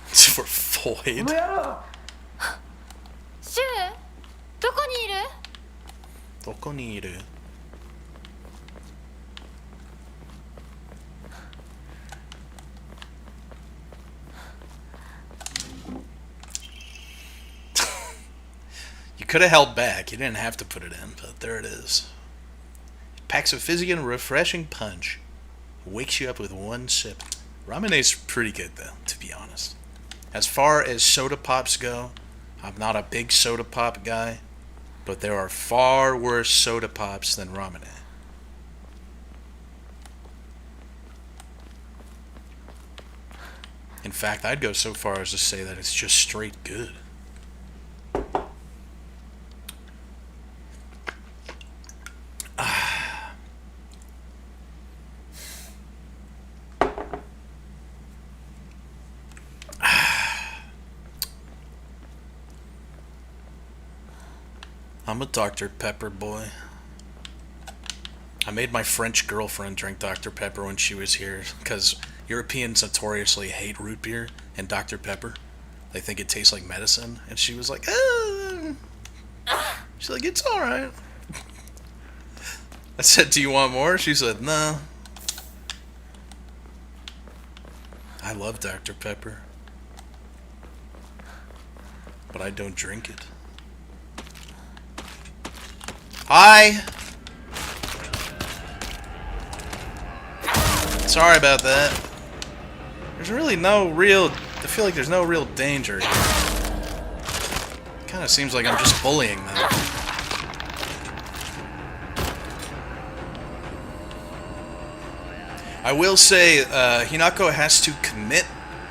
Speaker 1: It's for Floyd.
Speaker 6: シュウどこにいる？
Speaker 1: どこにいる? You could have held back. You didn't have to put it in, but there it is. Packs a fizzy and refreshing punch. Wakes you up with one sip. Ramene's pretty good, though, to be honest. As far as soda pops go, I'm not a big soda pop guy, but there are far worse soda pops than ramene. In fact, I'd go so far as to say that it's just straight good. I'm a Dr. Pepper boy. I made my French girlfriend drink Dr. Pepper when she was here, because Europeans notoriously hate root beer and Dr. Pepper. They think it tastes like medicine, and she was like, she's like, it's alright. I said, do you want more? She said, no. I love Dr. Pepper, but I don't drink it. Hi! Sorry about that. There's really no real... I feel like there's no real danger here. Kinda seems like I'm just bullying them. I will say, Hinako has to commit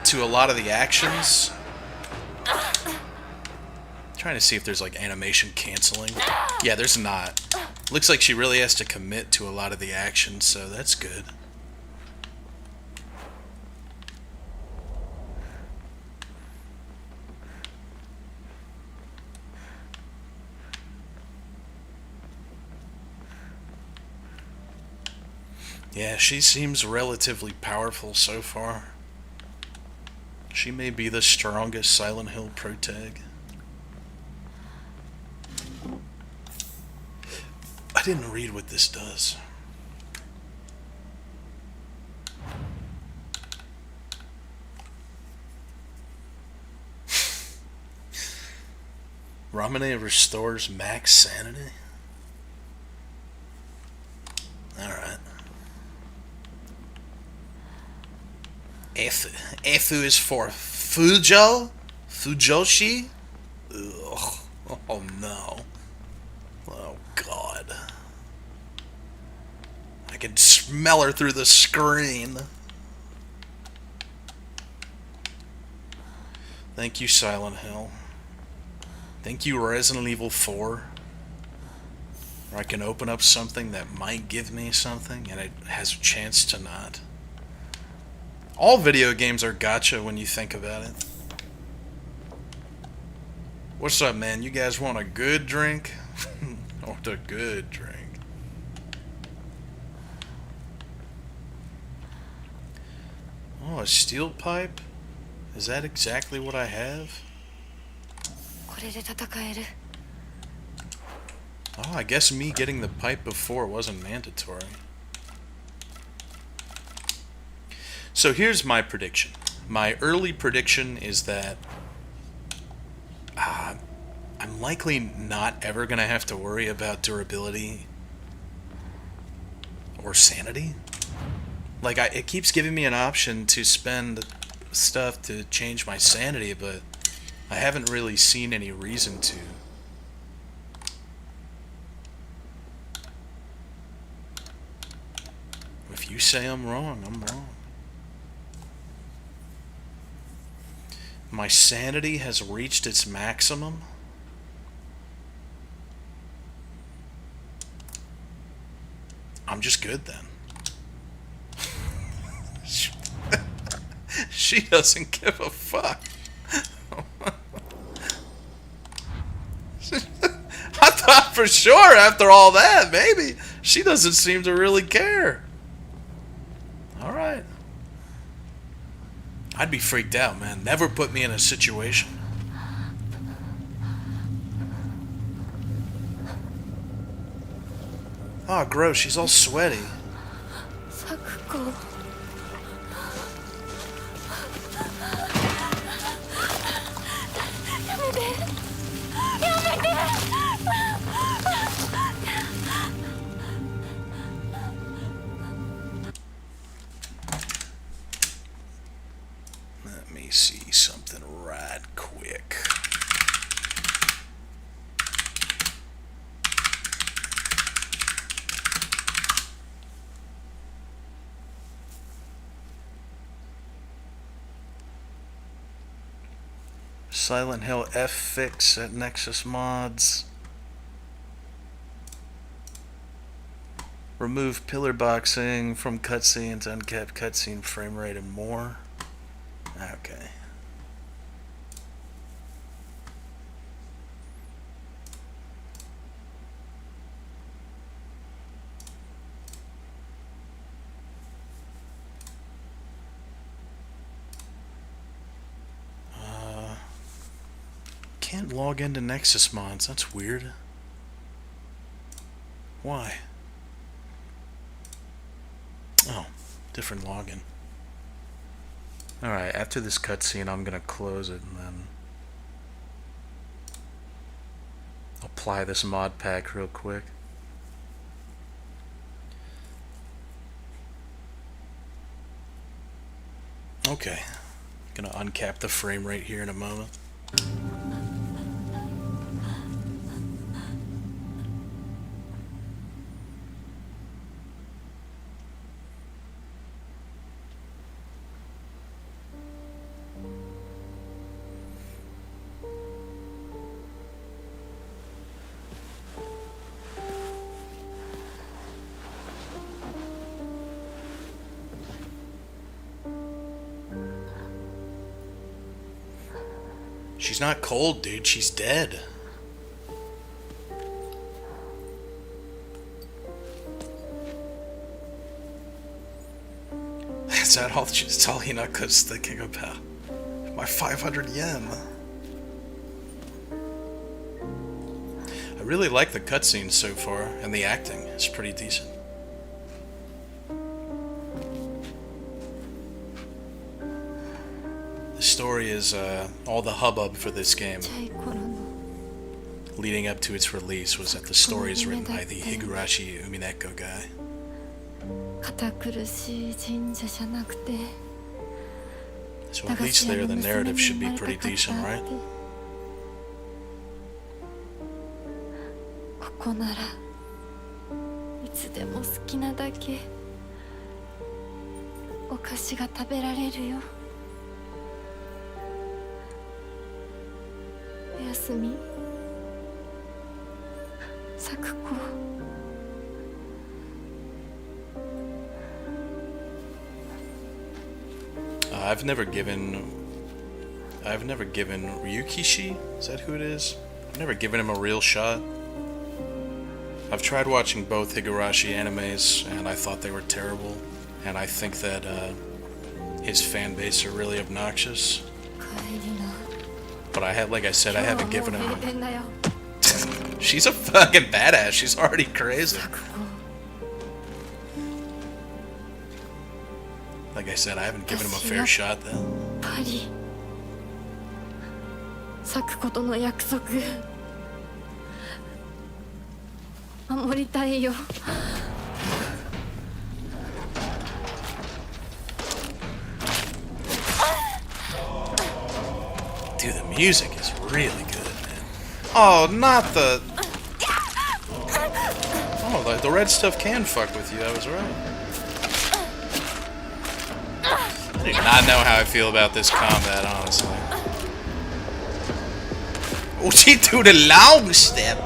Speaker 1: to a lot of the actions. Trying to see if there's like animation canceling. Yeah, there's not. Looks like she really has to commit to a lot of the actions, so that's good. Yeah, she seems relatively powerful so far. She may be the strongest Silent Hill protag. I didn't read what this does. Ramune restores max sanity? Alright. F is for Fujo? Fujoshi? Ugh. Oh no. Oh god. I can smell her through the screen. Thank you, Silent Hill. Thank you, Resident Evil 4. Where I can open up something that might give me something, and it has a chance to not. All video games are gacha when you think about it. What's up, man? You guys want a good drink? I want a good drink. Oh, a steel pipe? Is that exactly what I have? Oh, I guess me getting the pipe before wasn't mandatory. So here's my prediction. My early prediction is that I'm likely not ever going to have to worry about durability or sanity. Like, it keeps giving me an option to spend stuff to change my sanity, but I haven't really seen any reason to. If you say I'm wrong, I'm wrong. My sanity has reached its maximum. I'm just good then. She doesn't give a fuck. I thought for sure after all that, maybe. She doesn't seem to really care. Alright. I'd be freaked out, man. Never put me in a situation. Oh, gross. She's all sweaty.
Speaker 6: Sakuko.
Speaker 1: Let me see something right quick. Silent Hill F fix at Nexus Mods. Remove pillar boxing from cutscenes, uncapped cutscene frame rate, and more. Okay. can't log into Nexus mods. That's weird. Why? Oh, different login. Alright, after this cutscene, I'm gonna close it and then apply this mod pack real quick. Okay, gonna uncap the frame rate here in a moment. She's not cold, dude. She's dead. Is that all Hinaka's thinking about? My 500 yen. I really like the cutscenes so far, and the acting is pretty decent. The story is all the hubbub for this game leading up to its release was that the story is written by the Higurashi Umineko guy. So at least there the narrative should be pretty decent, right?
Speaker 6: ここならいつでも好きなだけお菓子が食べられるよ。おやすみ、咲子。
Speaker 1: I've never given Ryukishi, is that who it is? I've never given him a real shot. I've tried watching both Higurashi animes, and I thought they were terrible. And I think that his fan base are really obnoxious. But like I said, I haven't given him. She's a fucking badass. She's already crazy. Like I said, I haven't given him a fair shot though.
Speaker 6: 咲子との約束守りたいよ。
Speaker 1: Dude, the music is really good, man. Oh, not the... Oh, the red stuff can fuck with you, I was right. I do not know how I feel about this combat, honestly. Oh, she threw the long step.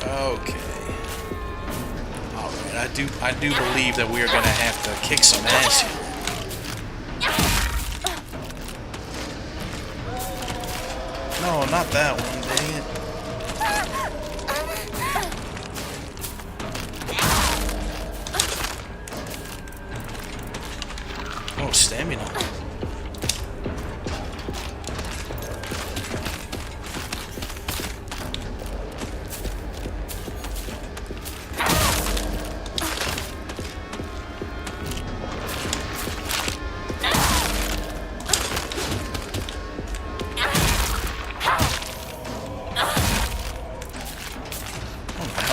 Speaker 1: Okay. Alright, I do believe that we are gonna have to kick some ass here. No, not that one, dang it. Oh, stamina.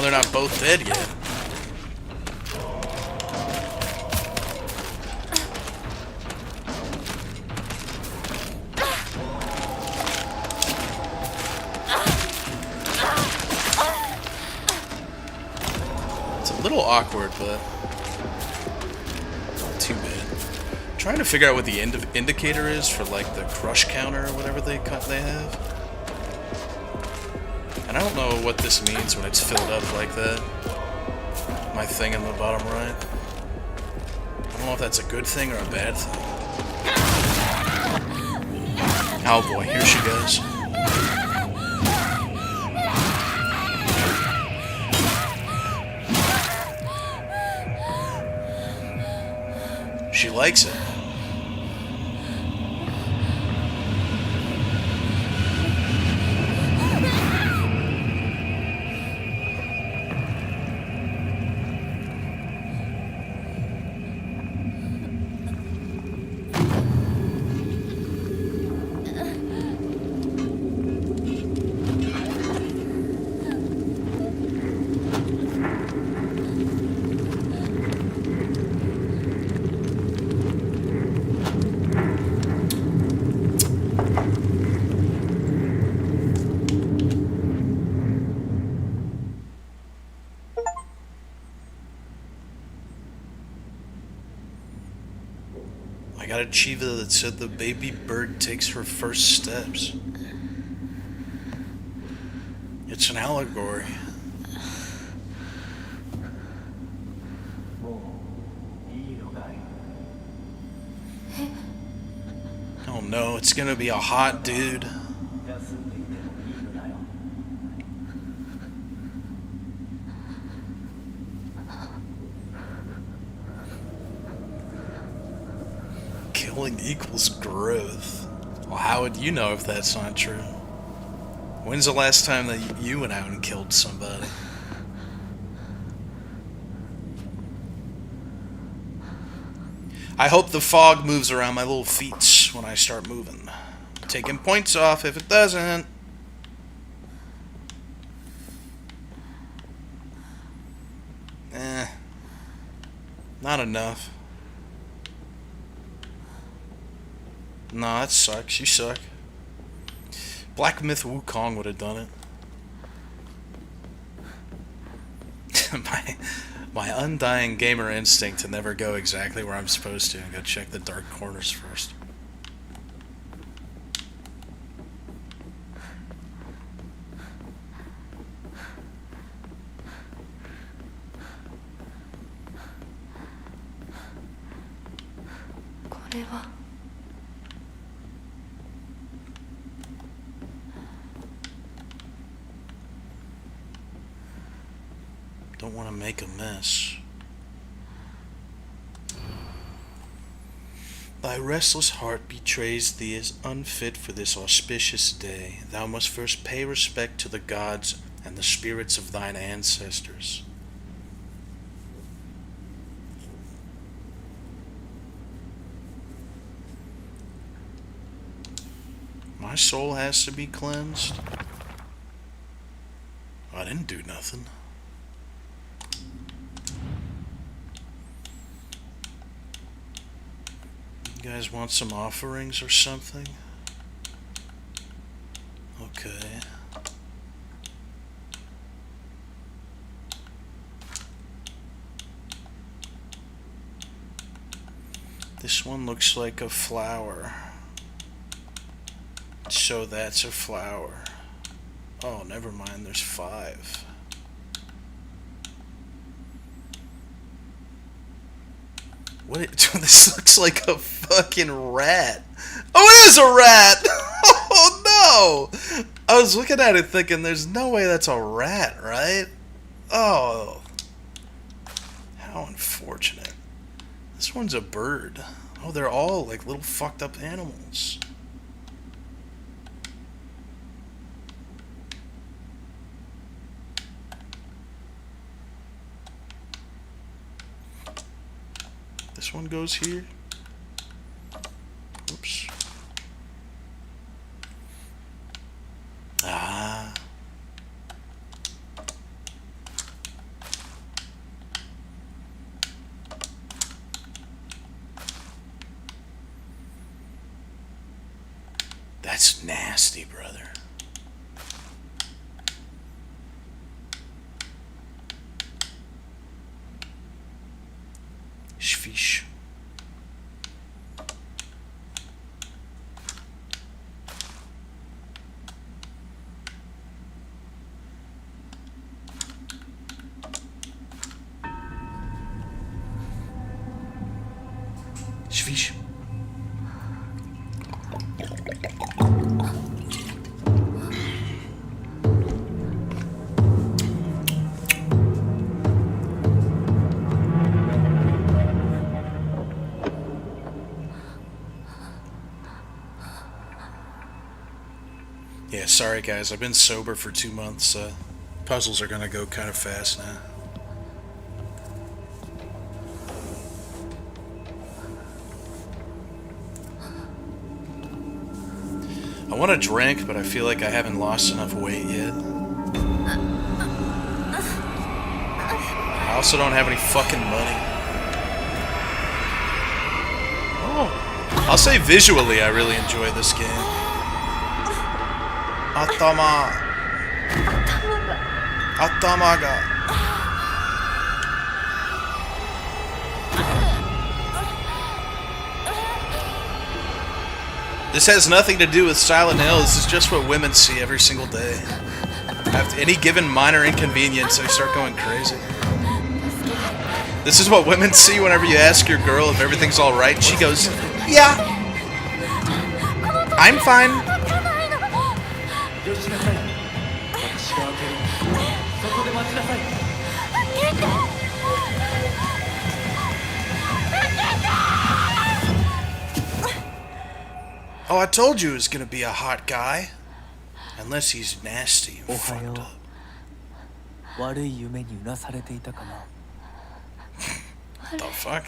Speaker 1: They're not both dead yet. It's a little awkward, but not too bad. I'm trying to figure out what the indicator is for like the crush counter or whatever they have. And I don't know what this means when it's filled up like that. My thing in the bottom right. I don't know if that's a good thing or a bad thing. Oh boy, here she goes. She likes it. I got a chiva that said the baby bird takes her first steps. It's an allegory. Oh no, it's gonna be a hot dude. Killing equals growth. Well, how would you know if that's not true? When's the last time that you went out and killed somebody? I hope the fog moves around my little feet when I start moving. Taking points off if it doesn't. Not enough. Nah, that sucks. You suck. Black Myth Wukong would have done it. my undying gamer instinct to never go exactly where I'm supposed to and go check the dark corners first. Don't want to make a mess. Thy restless heart betrays thee as unfit for this auspicious day. Thou must first pay respect to the gods and the spirits of thine ancestors. My soul has to be cleansed? I didn't do nothing. You guys want some offerings or something? Okay. This one looks like a flower. So that's a flower. Oh, never mind, there's 5. What? This looks like a fucking rat. Oh, it is a rat! Oh no! I was looking at it thinking, there's no way that's a rat, right? Oh. How unfortunate. This one's a bird. Oh, they're all like little fucked up animals. This one goes here. Oops. Ah. That's nasty, brother. Fish. Fish. Yeah, sorry guys, I've been sober for 2 months. Puzzles are gonna go kind of fast now. I want a drink, but I feel like I haven't lost enough weight yet. I also don't have any fucking money. Oh, I'll say visually I really enjoy this game. Atamaga. This has nothing to do with Silent Hill. This is just what women see every single day. After any given minor inconvenience, they start going crazy. This is what women see whenever you ask your girl if everything's alright. She goes, yeah, I'm fine. Oh, I told you he was gonna be a hot guy. Unless he's nasty and fucked up.
Speaker 10: 悪い夢にうなされていたかな。
Speaker 1: What the fuck?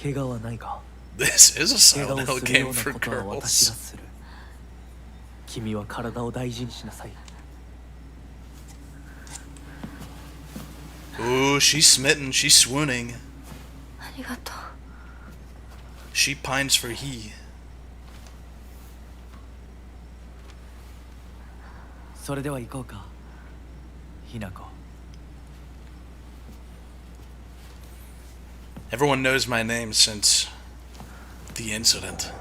Speaker 10: 怪我はないか。
Speaker 1: This is a
Speaker 10: 怪我
Speaker 1: Silent
Speaker 10: を
Speaker 1: Hill
Speaker 10: するよ
Speaker 1: game
Speaker 10: うな
Speaker 1: for
Speaker 10: ことは私
Speaker 1: girls.
Speaker 10: がする。君は体を大事にしなさい。
Speaker 1: Ooh, she's smitten, she's swooning.
Speaker 6: ありがとう。
Speaker 1: She pines for he.
Speaker 10: それでは行こうか。ひなこ。
Speaker 1: Everyone knows my name since the incident.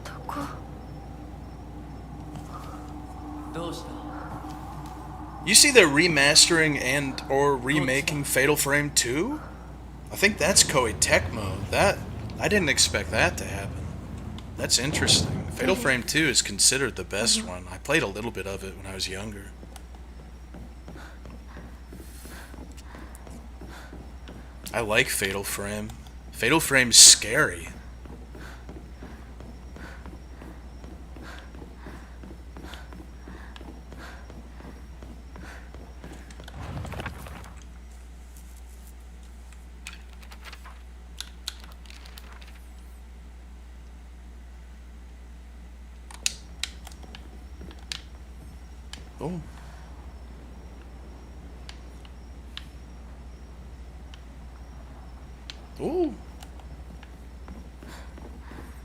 Speaker 6: どこ？
Speaker 10: どうした？
Speaker 1: You see they're remastering and or remaking Fatal Frame 2? I think that's Koei Tecmo. I didn't expect that to happen. That's interesting. Fatal Frame 2 is considered the best one. I played a little bit of it when I was younger. I like Fatal Frame. Fatal Frame's scary. Oh. Ooh.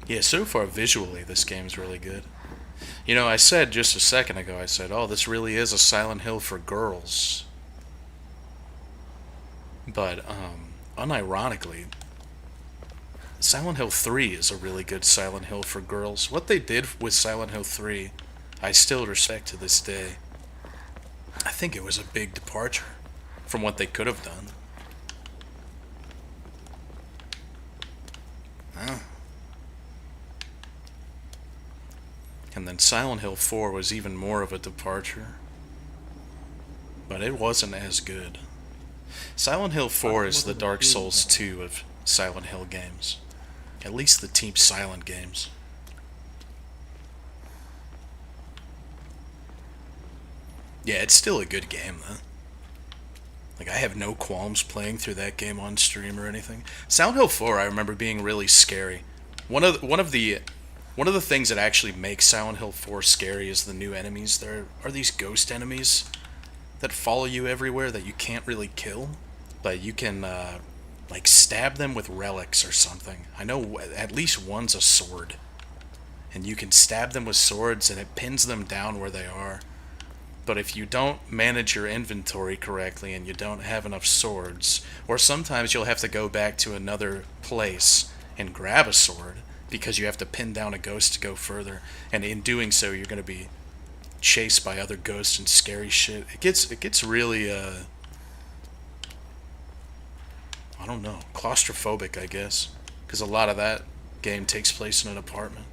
Speaker 1: Yeah, so far visually this game's really good. You know, I said just a second ago, I said, oh, this really is a Silent Hill for girls. But, unironically, Silent Hill 3 is a really good Silent Hill for girls. What they did with Silent Hill 3, I still respect to this day. I think it was a big departure from what they could have done. And then Silent Hill 4 was even more of a departure. But it wasn't as good. Silent Hill 4 is the Dark Souls 2 of Silent Hill games. At least the Team Silent games. Yeah, it's still a good game, though. Like, I have no qualms playing through that game on stream or anything. Silent Hill 4, I remember being really scary. One of the things that actually makes Silent Hill 4 scary is the new enemies. There are these ghost enemies that follow you everywhere that you can't really kill, but you can like stab them with relics or something. I know at least one's a sword, and you can stab them with swords and it pins them down where they are. But if you don't manage your inventory correctly and you don't have enough swords, or sometimes you'll have to go back to another place and grab a sword because you have to pin down a ghost to go further, and in doing so you're going to be chased by other ghosts and scary shit. It gets really I don't know, claustrophobic, I guess, because a lot of that game takes place in an apartment.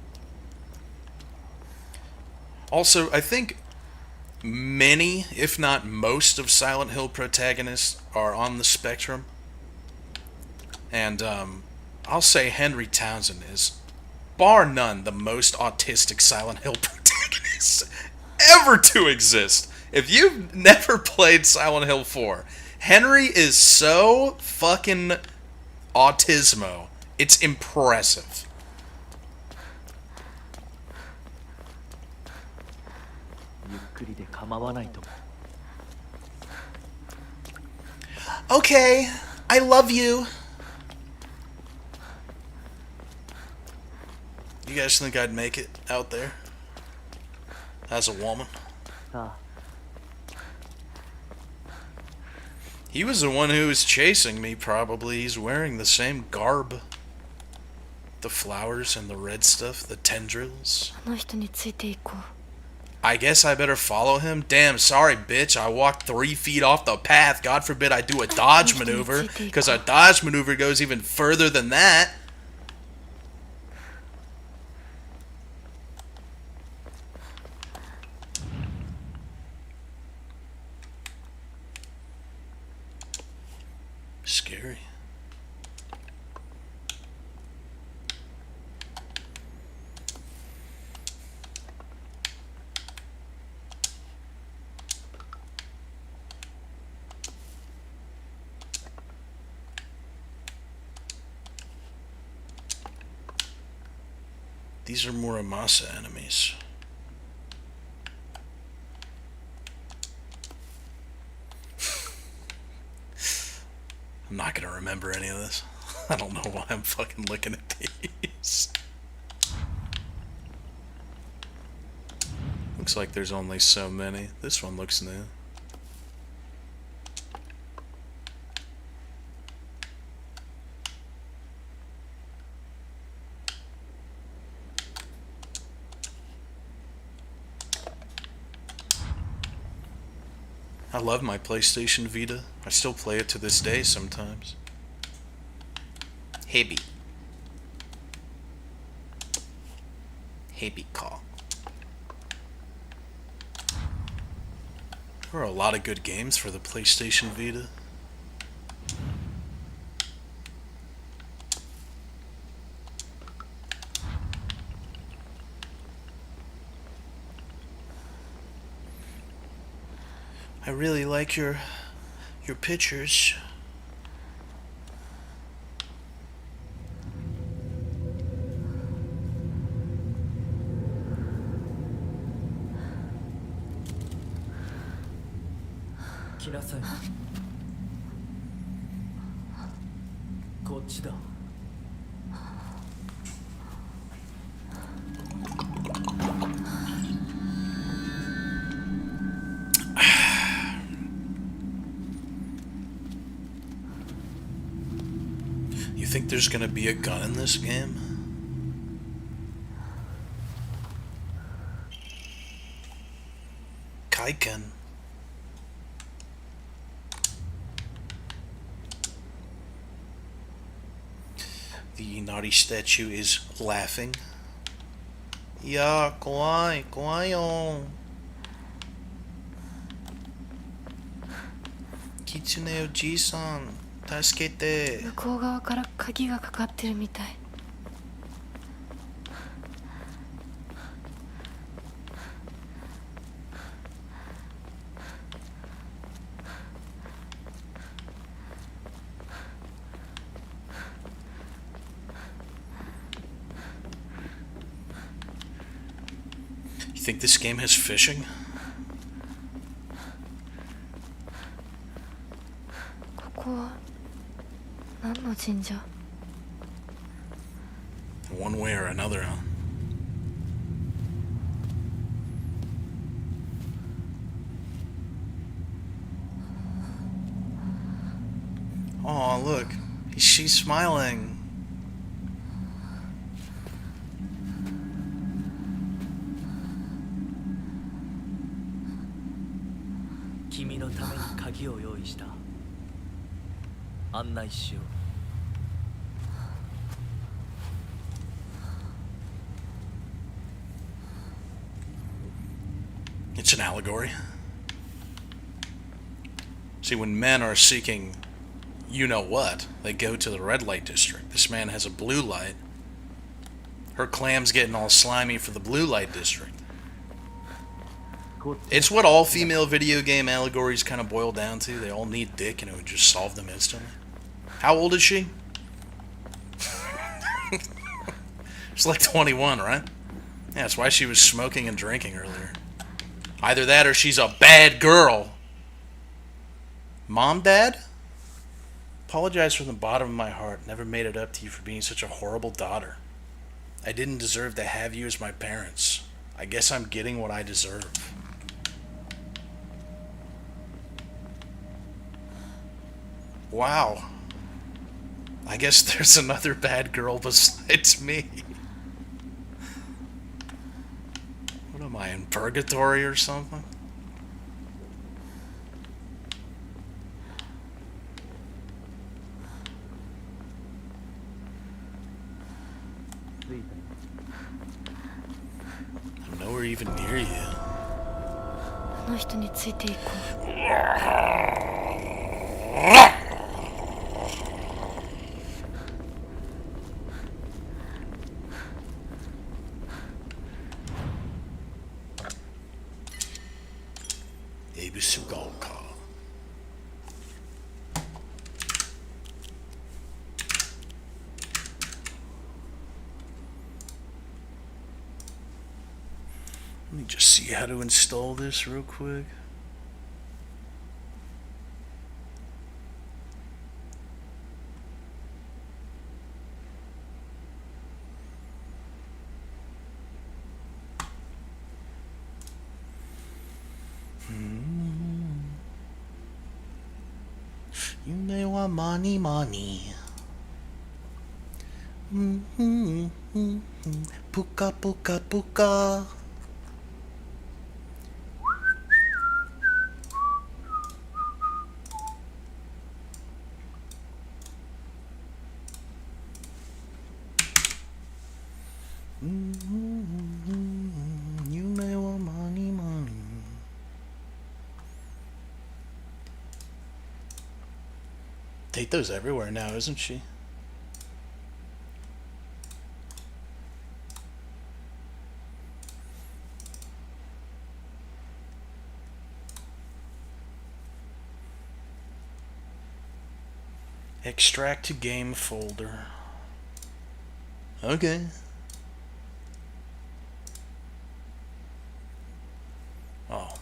Speaker 1: Also, I think many, if not most, of Silent Hill protagonists are on the spectrum. And I'll say Henry Townsend is bar none, the most autistic Silent Hill protagonist ever to exist. If you've never played Silent Hill 4, Henry is so fucking autismo. It's impressive. Okay, I love you. You guys think I'd make it out there as a woman? He was the one who was chasing me, probably. He's wearing the same garb. The flowers and the red stuff, the tendrils.
Speaker 6: あの人についていこう。
Speaker 1: I guess I better follow him? Damn, sorry, bitch. I walked 3 feet off the path. God forbid I do a dodge maneuver, because a dodge maneuver goes even further than that. Scary. These are Muramasa enemies. I'm not gonna remember any of this. I don't know why I'm fucking looking at these. Looks like there's only so many. This one looks new. I love my PlayStation Vita. I still play it to this day sometimes. Heavy. Heavy call. There are a lot of good games for the PlayStation Vita. I really like your pictures. You think there's gonna be a gun in this game? Kaiken. The naughty statue is laughing. Yeah, kawaii, kawaii yo. Kitsune Oji-san, tasukete.
Speaker 6: 向こう側から鍵がかかってるみたい。
Speaker 1: You think this game has fishing?
Speaker 6: ここは何の神社？
Speaker 1: One way or another, huh? Oh, look. She's smiling. It's an allegory. See, when men are seeking you know what, they go to the red light district. This man has a blue light. Her clam's getting all slimy for the blue light district. It's what all female video game allegories kind of boil down to. They all need dick and it would just solve them instantly. How old is she? She's like 21, right? Yeah, that's why she was smoking and drinking earlier. Either that or she's a bad girl. Mom, Dad? Apologize from the bottom of my heart. Never made it up to you for being such a horrible daughter. I didn't deserve to have you as my parents. I guess I'm getting what I deserve. Wow. I guess there's another bad girl besides me. What am I, in purgatory or something? I'm nowhere even near you.
Speaker 6: あの人についていこう。
Speaker 1: Ebisugaoka. Let me just see how to install this real quick. Yume wa mani mani. Puka puka puka. Yume wa mani mani. Tato's everywhere now, isn't she? Extract to game folder. Okay. Oh.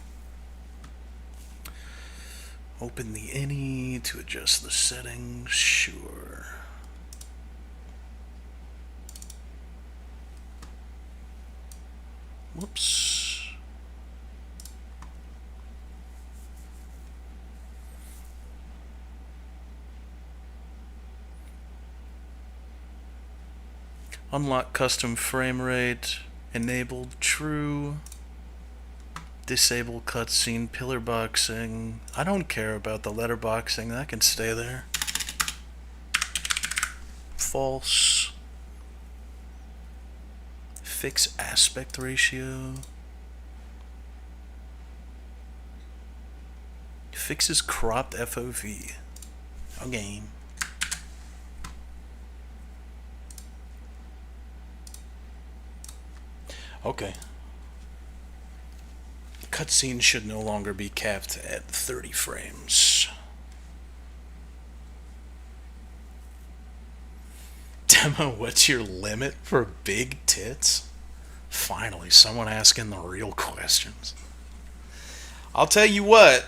Speaker 1: Open the any to adjust the settings. Sure. Whoops. Unlock custom frame rate. Enabled true. Disable cutscene, pillar boxing. I don't care about the letterboxing, that can stay there. False. Fix aspect ratio. Fixes cropped FOV. Okay. Okay. Cutscene should no longer be capped at 30 frames. Demo, what's your limit for big tits? Finally, someone asking the real questions. I'll tell you what.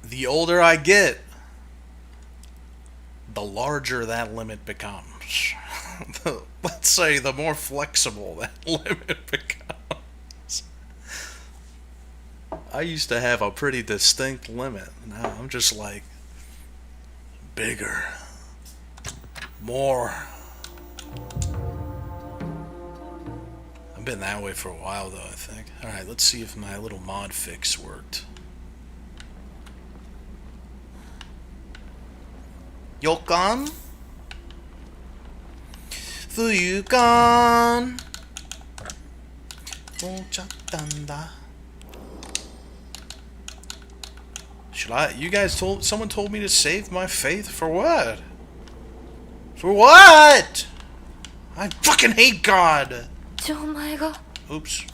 Speaker 1: The older I get, the larger that limit becomes. Let's say the more flexible that limit becomes. I used to have a pretty distinct limit. Now I'm just like bigger, more. I've been that way for a while though, I think. Alright, let's see if my little mod fix worked. Yokan? Fuyukan? Mochattanda. Should I? You guys told. Someone told me to save my faith for what? For what? I fucking hate God!
Speaker 6: 一応お前が
Speaker 1: Oops.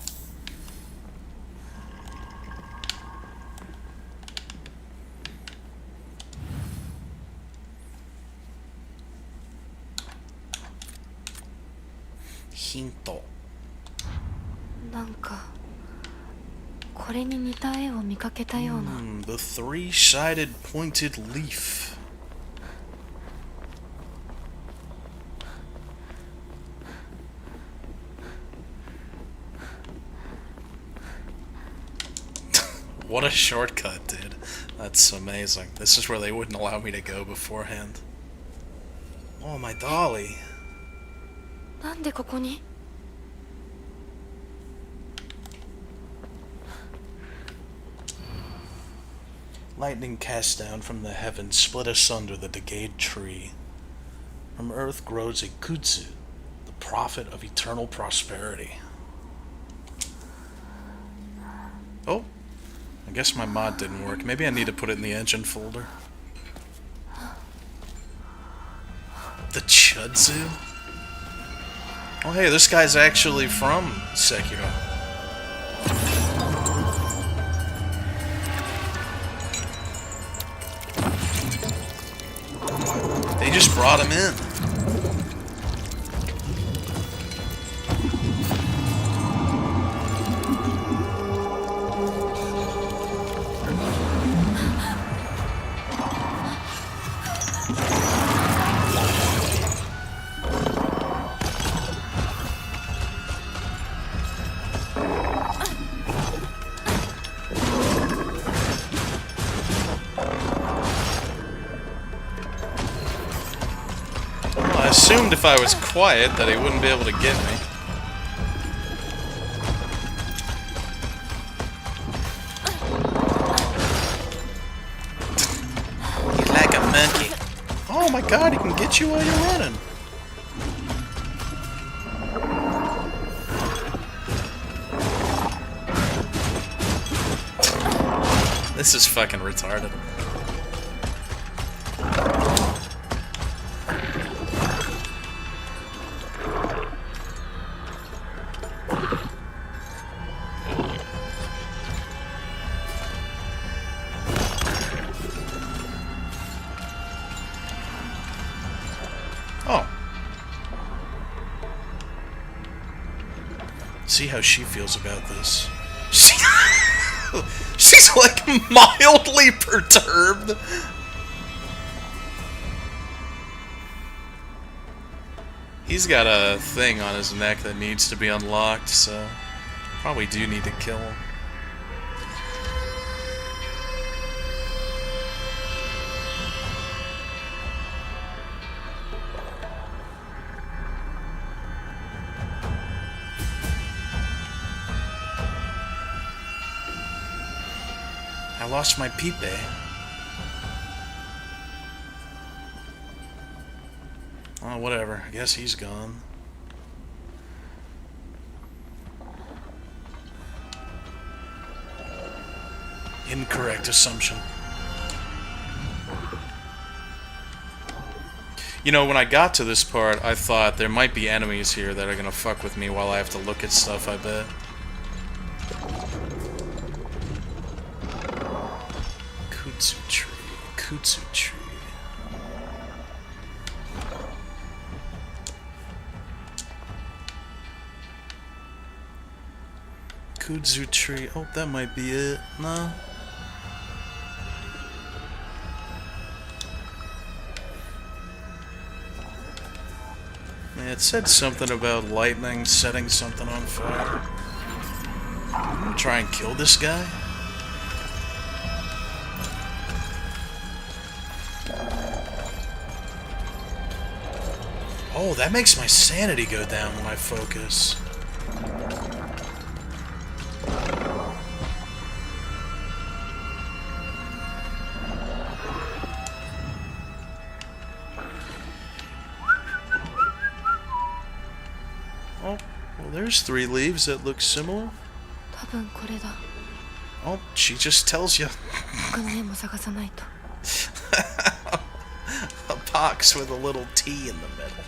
Speaker 1: Hinto.
Speaker 6: なんかこれに似た絵を見かけたような。
Speaker 1: The three-sided pointed leaf. What a shortcut, dude. That's amazing. This is where they wouldn't allow me to go beforehand. Oh, my dolly.
Speaker 6: なんでここに？
Speaker 1: Lightning cast down from the heavens split asunder the decayed tree. From earth grows a kudzu, the prophet of eternal prosperity. Oh, I guess my mod didn't work. Maybe I need to put it in the engine folder. The Chudzu? Oh hey, this guy's actually from Sekiro. They just brought him in. I assumed if I was quiet that he wouldn't be able to get me. You're like a monkey. Oh my god, he can get you while you're running. This is fucking retarded. Oh. See how she feels about this. She's like mildly perturbed. He's got a thing on his neck that needs to be unlocked, so probably do need to kill him. I lost my peepe. Oh, whatever. I guess he's gone. Incorrect assumption. You know, when I got to this part, I thought there might be enemies here that are gonna fuck with me while I have to look at stuff, I bet. Kudzu tree, kudzu tree. Kudzu tree. Oh, that might be it. No. Yeah, it said something about lightning setting something on fire. I'm gonna try and kill this guy. Oh, that makes my sanity go down when I focus. Oh, well, there's 3 leaves that look similar.
Speaker 6: 多分これだ。
Speaker 1: Oh, she just tells you.
Speaker 6: 他の絵も探さないと。
Speaker 1: box with a little T in the middle.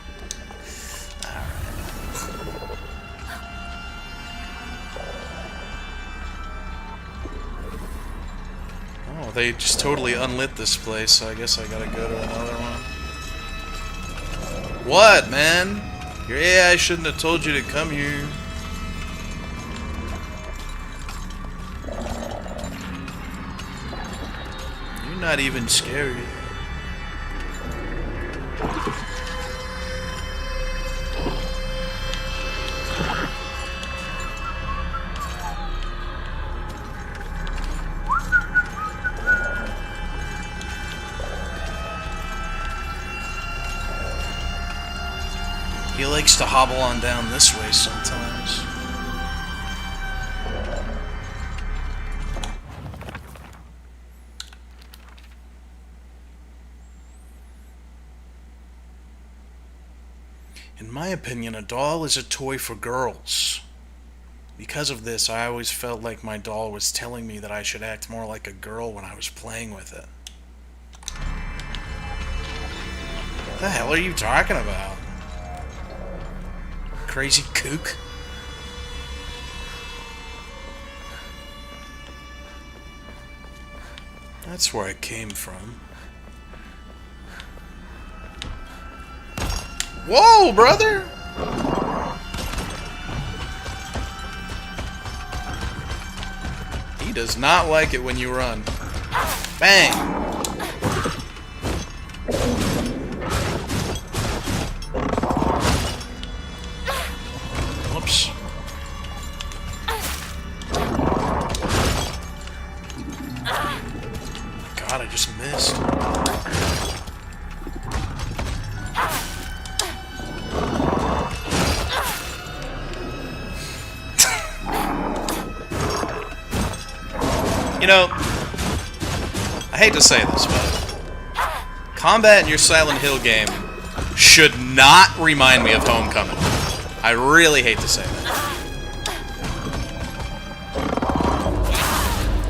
Speaker 1: Oh, they just totally unlit this place, so I guess I gotta go to another one. What, man? Your AI shouldn't have told you to come here. You're not even scary. He likes to hobble on down this way sometimes. In my opinion, a doll is a toy for girls. Because of this, I always felt like my doll was telling me that I should act more like a girl when I was playing with it. What the hell are you talking about? Crazy kook? That's where I came from. Whoa, brother! He does not like it when you run. Bang! Whoops. God, I just missed. You know, I hate to say this, but combat in your Silent Hill game should not remind me of Homecoming. I really hate to say that.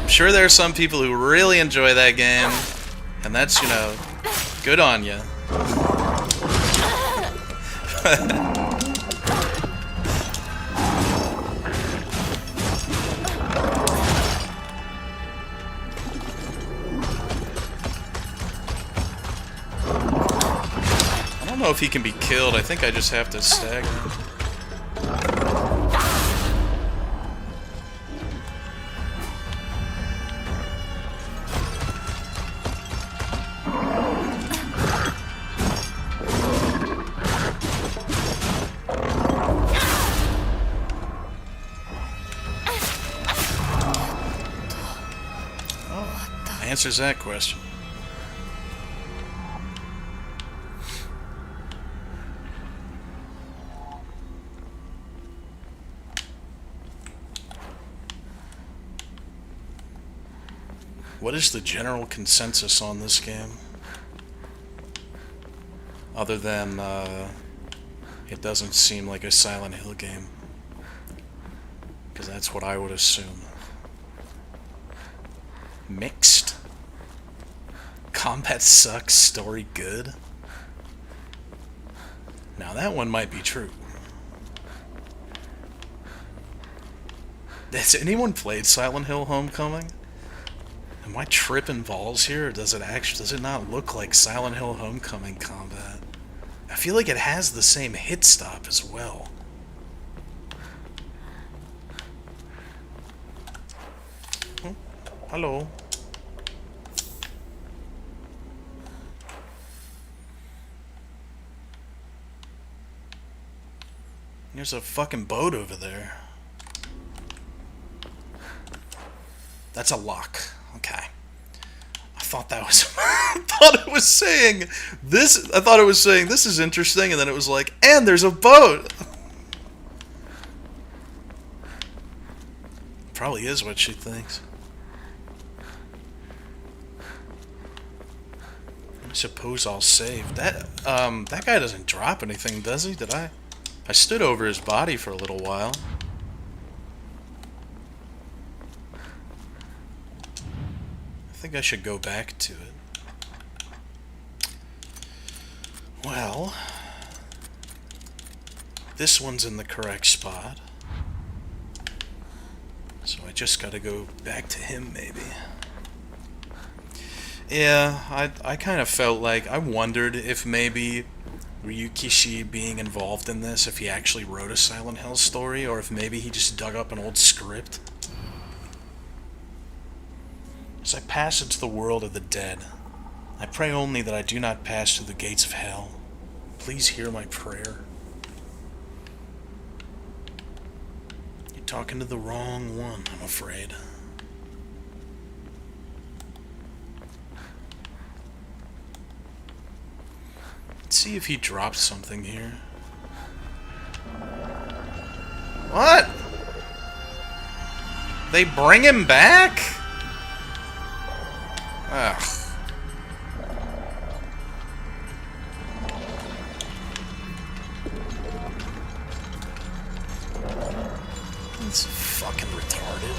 Speaker 1: I'm sure there are some people who really enjoy that game, and that's, you know, good on you. I don't know if he can be killed. I think I just have to stagger him. Oh, answers that question. What is the general consensus on this game? Other than, it doesn't seem like a Silent Hill game. Because that's what I would assume. Mixed? Combat sucks, story good? Now that one might be true. Has anyone played Silent Hill Homecoming? Am I tripping balls here, or does it not look like Silent Hill Homecoming combat? I feel like it has the same hit stop as well. Oh, hello. There's a fucking boat over there. That's a lock. Okay. I thought that was I thought it was saying this is interesting, and then it was like, and there's a boat. Probably is what she thinks. I suppose I'll save. That guy doesn't drop anything, does he? Did I? I stood over his body for a little while. I think I should go back to it. Well, this one's in the correct spot. So I just gotta go back to him, maybe. Yeah, I kind of felt like, I wondered if maybe Ryukishi being involved in this, if he actually wrote a Silent Hill story, or if maybe he just dug up an old script. As I pass into the world of the dead, I pray only that I do not pass through the gates of hell. Please hear my prayer. You're talking to the wrong one, I'm afraid. Let's see if he dropped something here. What? They bring him back? Ugh. It's fucking retarded.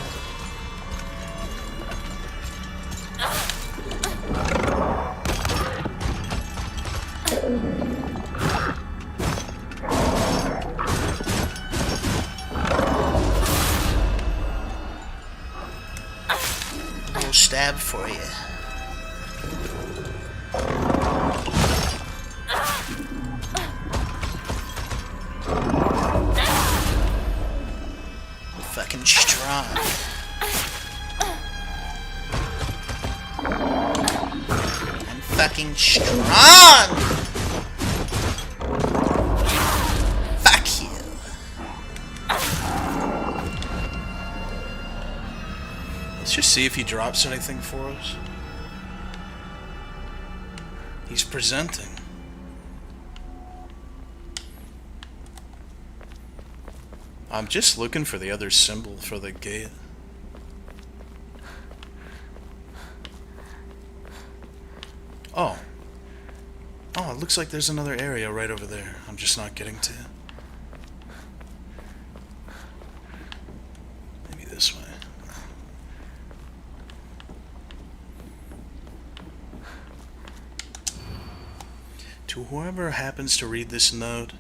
Speaker 2: Little stab for you. Fucking strong. I'm fucking strong! Fuck you.
Speaker 1: Let's just see if he drops anything for us. He's presenting. I'm just looking for the other symbol for the gate. Oh. Oh, it looks like there's another area right over there. I'm just not getting to. Maybe this way. To whoever happens to read this note,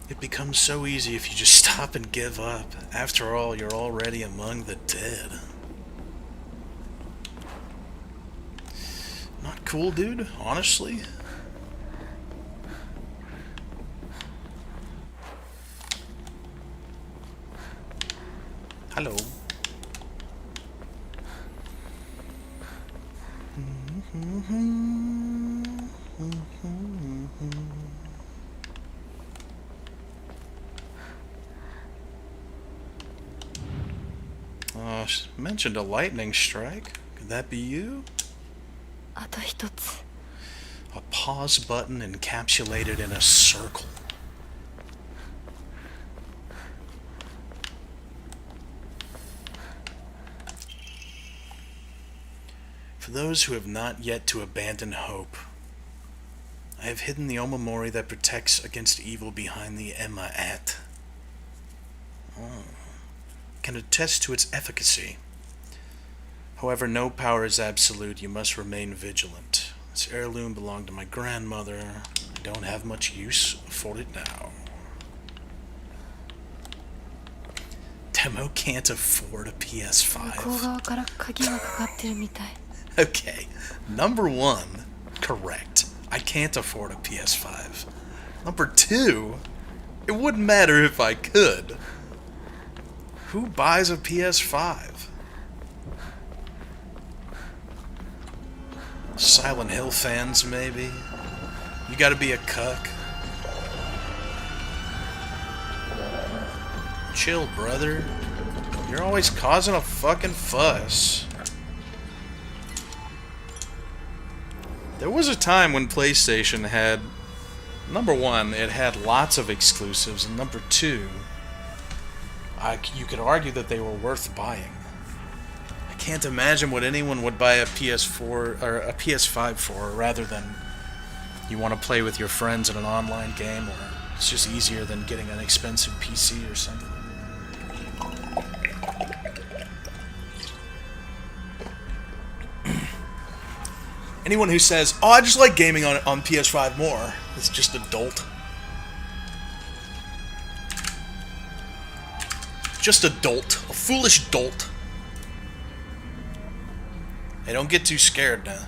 Speaker 1: it becomes so easy if you just stop and give up. After all, you're already among the dead. Not cool, dude, honestly. Hello. Mentioned a lightning strike. Could that be you?
Speaker 6: あと一つ
Speaker 1: A pause button encapsulated in a circle. For those who have not yet to abandon hope, I have hidden the omamori that protects against evil behind the Emma-at. Can attest to its efficacy. However, no power is absolute. You must remain vigilant. This heirloom belonged to my grandmother. I don't have much use for it now. Demo can't afford a
Speaker 6: 向こう
Speaker 1: PS5.
Speaker 6: 側から鍵がかかってるみたい
Speaker 1: Okay, number one, correct. I can't afford a PS5. Number two, it wouldn't matter if I could. Who buys a PS5? Silent Hill fans, maybe? You gotta be a cuck. Chill, brother. You're always causing a fucking fuss. There was a time when PlayStation had... Number one, it had lots of exclusives, and number two, you could argue that they were worth buying. I can't imagine what anyone would buy a PS4 or a PS5 for, rather than you want to play with your friends in an online game, or it's just easier than getting an expensive PC or something. Anyone who says, "Oh, I just like gaming on PS5 more," It's just a dolt. Just a dolt. A foolish dolt. Hey, don't get too scared now.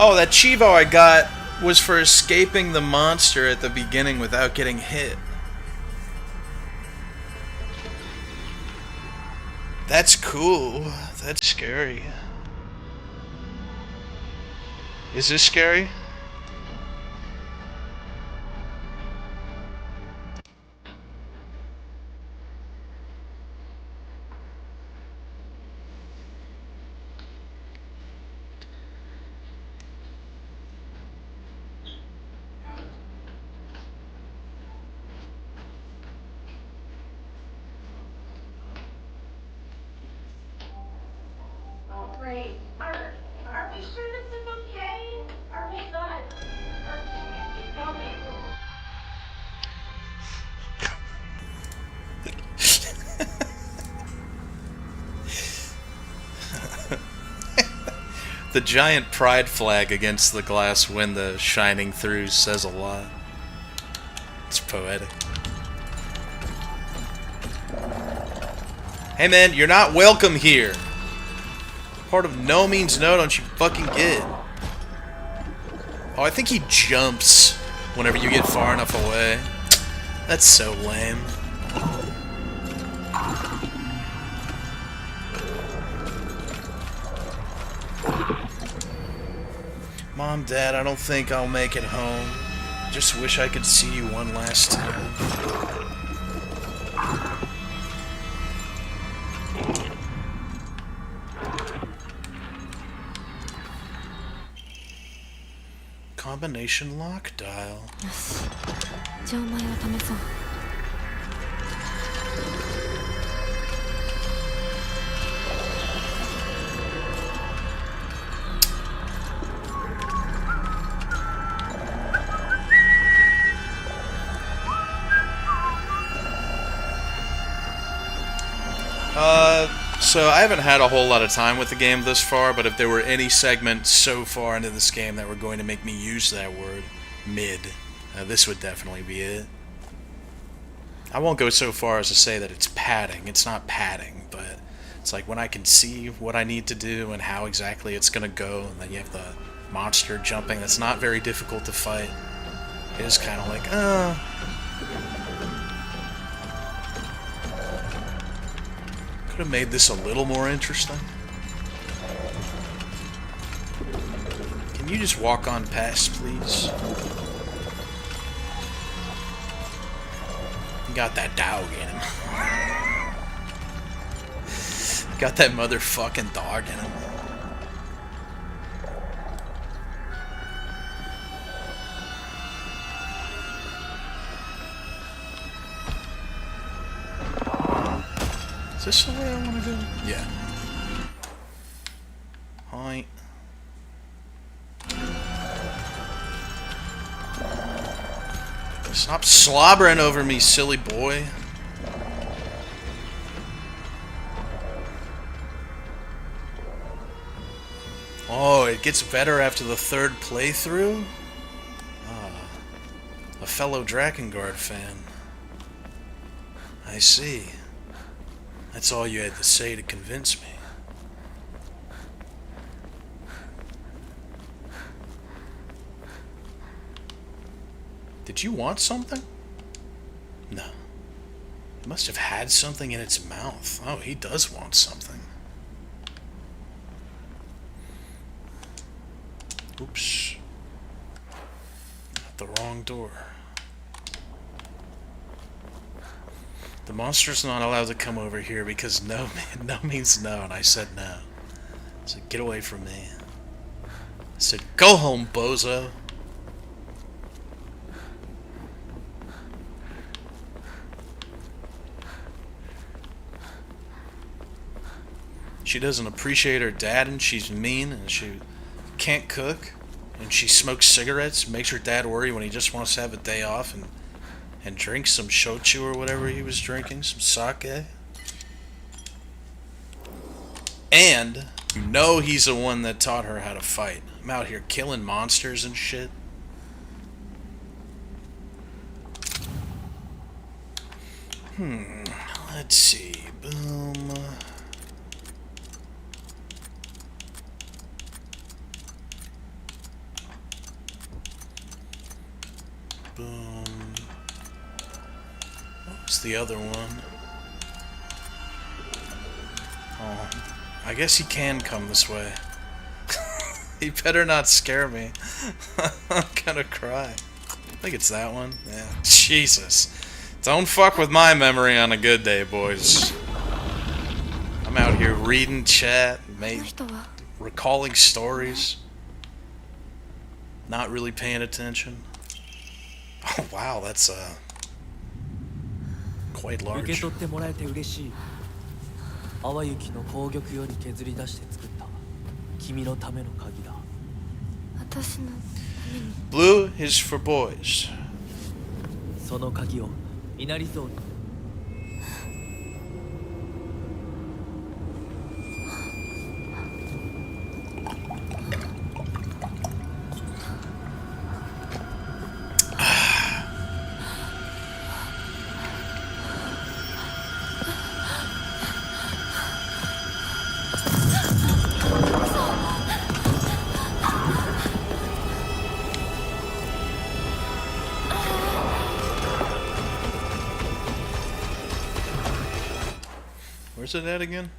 Speaker 1: Oh, that Chivo I got was for escaping the monster at the beginning without getting hit. That's cool. That's scary. Is this scary?
Speaker 8: Great. Are we sure this is okay? Are we not? Tell me.
Speaker 1: The giant pride flag against the glass window shining through says a lot. It's poetic. Hey man, you're not welcome here. Part of no means no, don't you fucking get. Oh, I think he jumps whenever you get far enough away. That's so lame. Mom, Dad, I don't think I'll make it home. Just wish I could see you one last time. Combination lock dial.
Speaker 6: よしじゃあお前は試そう
Speaker 1: So I haven't had a whole lot of time with the game this far, but if there were any segments so far into this game that were going to make me use that word, mid, this would definitely be it. I won't go so far as to say that it's padding. It's not padding, but it's like when I can see what I need to do and how exactly it's going to go, and then you have the monster jumping that's not very difficult to fight. It is kind of like, could have made this a little more interesting. Can you just walk on past, please? You got that dog in him. Got that motherfucking dog in him. Is this the way I want to go? Yeah. Hi. Stop slobbering over me, silly boy. Oh, it gets better after the third playthrough? Ah, a fellow Drakengard fan. I see. That's all you had to say to convince me. Did you want something? No. It must have had something in its mouth. Oh, he does want something. Oops. At the wrong door. The monster's not allowed to come over here because no, man, no means no, and I said no. I said, get away from me. I said, go home, bozo. She doesn't appreciate her dad, and she's mean, and she can't cook, and she smokes cigarettes, makes her dad worry when he just wants to have a day off and drink some shochu or whatever he was drinking, some sake. And you know he's the one that taught her how to fight. I'm out here killing monsters and shit. Let's see. Boom. Boom. What was the other one? Oh, I guess he can come this way. He better not scare me. I'm gonna cry. I think it's that one. Yeah. Jesus. Don't fuck with my memory on a good day, boys. I'm out here reading chat, recalling stories, not really paying attention. Oh wow, that's quite large.
Speaker 10: 受け取ってもらえて嬉しい。淡雪の紅玉より削り出して作った君のための鍵だ。
Speaker 6: 私のために。
Speaker 1: Blue is for boys.
Speaker 10: その鍵を稲荷像に。
Speaker 1: Where's it at again?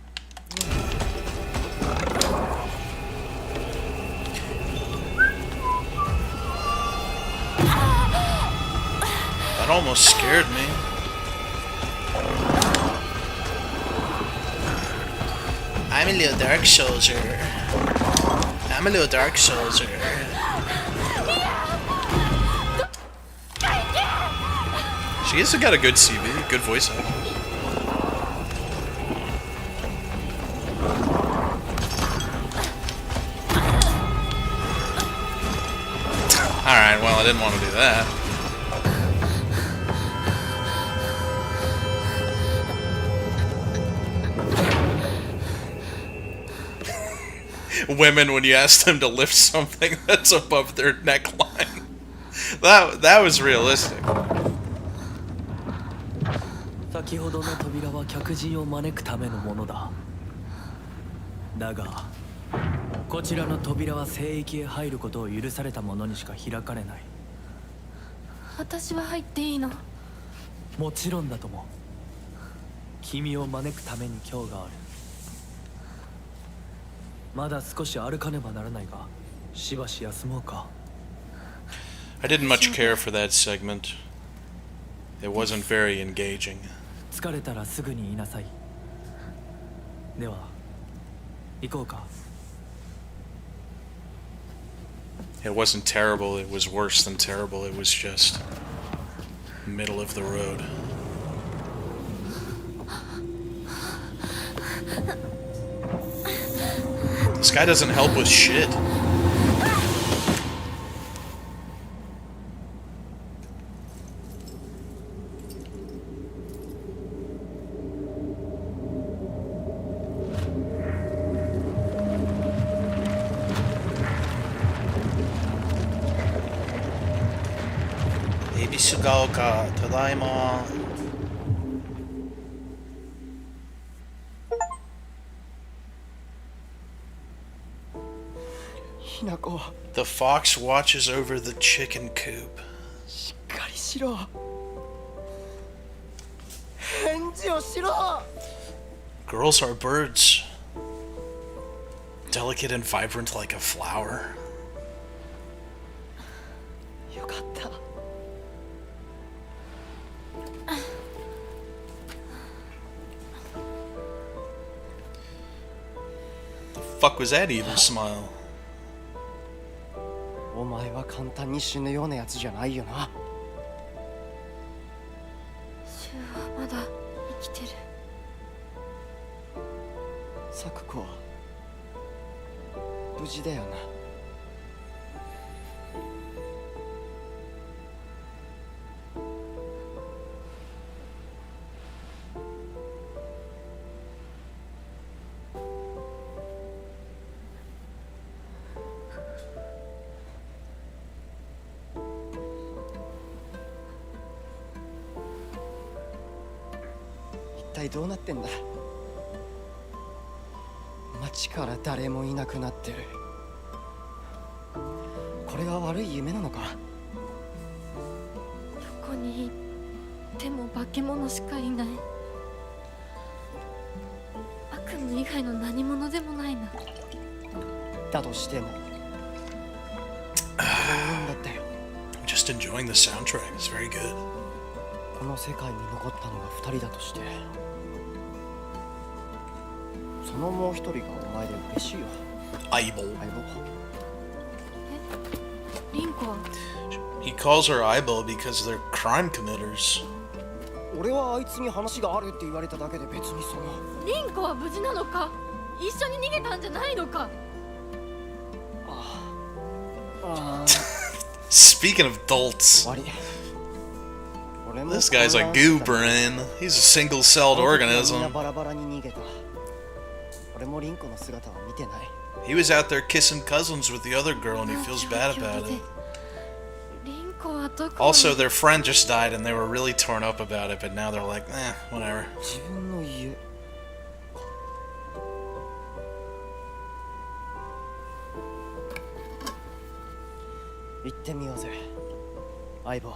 Speaker 1: That almost scared me.
Speaker 2: I'm a little dark soldier. I'm a little dark soldier.
Speaker 1: She has got a good CV, good voice acting. Alright, well, I didn't want to do that. Women, when you ask them to lift something that's above their neckline. That was realistic.
Speaker 10: 先ほどの扉は客人を招くためのものだ。だがこちらの扉は聖域へ入ることを許された者にしか開かれない。
Speaker 6: 私は入っていいの？
Speaker 10: もちろんだとも。君を招くために今日がある。まだ少し歩かねばならないが、しばし休もうか。
Speaker 1: I didn't much care for that segment. It wasn't very engaging.
Speaker 10: 疲れたらすぐに言いなさい。では行こうか。
Speaker 1: It wasn't terrible, it was worse than terrible, it was just middle of the road. This guy doesn't help with shit.
Speaker 2: Ebisugaoka, tadaima.
Speaker 9: ひなこ
Speaker 1: The fox watches over the chicken coop.
Speaker 9: しっかりしろ返事をしろ
Speaker 1: Girls are birds. Delicate and vibrant like a flower.
Speaker 9: よかった
Speaker 1: Fuck was that evil smile?
Speaker 9: お前は簡単に死ぬようなやつじゃないよな
Speaker 6: シュウはまだ生きてる。
Speaker 9: サクコは無事だよな一体どうなってんだ街から誰もいなくなってるこれが悪い夢なのか
Speaker 6: どこに行っても化け物しかいない。悪夢以外の何者でもないな。
Speaker 9: だとしてもこれを読んだったよ
Speaker 1: I'm just enjoying the soundtrack. It's very good.
Speaker 9: この世界に残ったのが2人だとしてそのもう一人がお前で嬉しいよ
Speaker 1: Eyeball.
Speaker 9: 相棒
Speaker 6: リンコは
Speaker 1: He calls her eyeball because they're crime committers.
Speaker 9: 俺はあいつに話があるって言われただけで別にその
Speaker 6: リンコは無事なのか。一緒に逃げたんじゃないのか。
Speaker 9: あ
Speaker 1: Speaking of dolts,
Speaker 9: 悪い俺も
Speaker 1: this guy's a goo brain. He's a single-celled
Speaker 9: みんな
Speaker 1: organism.
Speaker 9: バラバラに逃げた俺もリンコの姿は見てない
Speaker 1: He was out there kissing cousins with the other girl and he feels bad about it.
Speaker 6: リンコはどこに
Speaker 1: Also, their friend just died and they were really torn up about it, but now they're like, eh, whatever.
Speaker 9: 自分の家行ってみようぜ相棒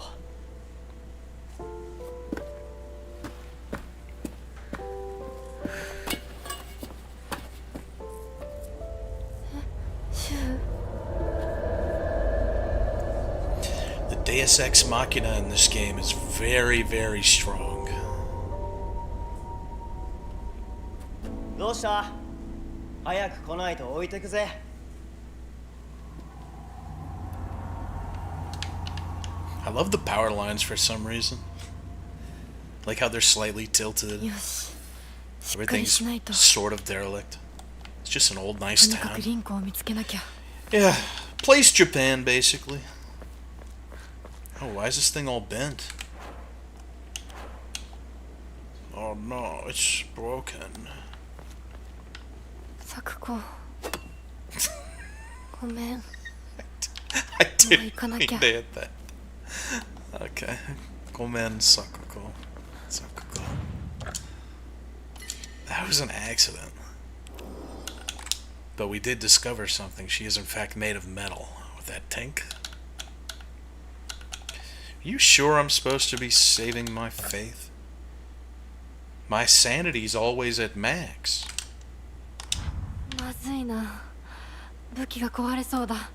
Speaker 6: シュウ
Speaker 1: The Deus Ex Machina in this game is very, very strong.
Speaker 9: どうした早く来ないと置いてくぜ
Speaker 1: I love the power lines for some reason. Like how they're slightly tilted.
Speaker 6: よししっかり
Speaker 1: Everything's
Speaker 6: しないと。
Speaker 1: sort of derelict. It's just an old, nice
Speaker 6: とにかく
Speaker 1: town.
Speaker 6: リンコを見つけなきゃ。
Speaker 1: Yeah, place Japan, basically. Oh, why is this thing all bent? Oh no, it's broken.
Speaker 6: サクコごめん。
Speaker 1: I didn't
Speaker 6: Ay,
Speaker 1: mean to hit that. Okay. Gomen Sakuko. Sakuko. That was an accident. But we did discover something. She is in fact made of metal. With that tank. Are you sure I'm supposed to be saving my faith? My sanity's always at max.
Speaker 6: まずいな。武器が壊れそうだ。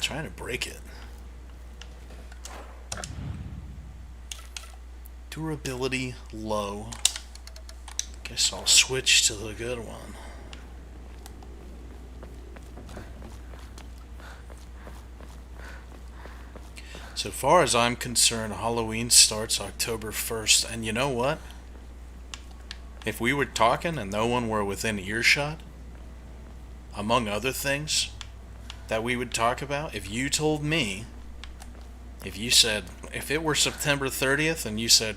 Speaker 1: Trying to break it. Durability low. Guess I'll switch to the good one. So far as I'm concerned, Halloween starts October 1st, and you know what? If we were talking and no one were within earshot, among other things that we would talk about, if you told me, if you said, if it were September 30th and you said,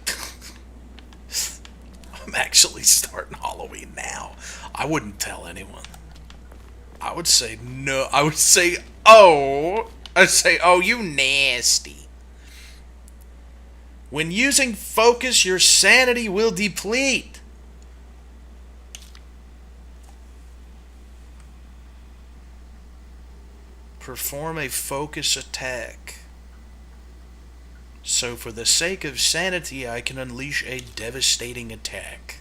Speaker 1: I'm actually starting Halloween now, I wouldn't tell anyone. I would say no. I would say, oh, I'd say, oh, you nasty. When using focus, your sanity will deplete. Perform a focus attack. So for the sake of sanity, I can unleash a devastating attack.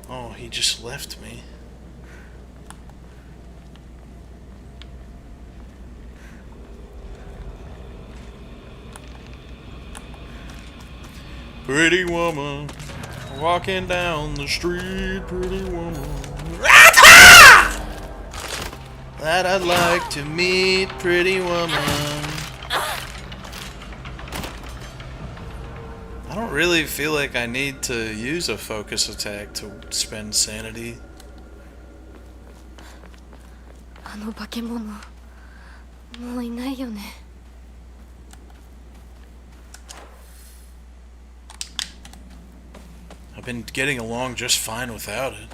Speaker 1: Oh, he just left me. Pretty woman, walking down the street, pretty woman. That I'd like to meet, pretty woman. I don't really feel like I need to use a focus attack to spend sanity.
Speaker 6: あの化け物もういないよね。
Speaker 1: I've been getting along just fine without it.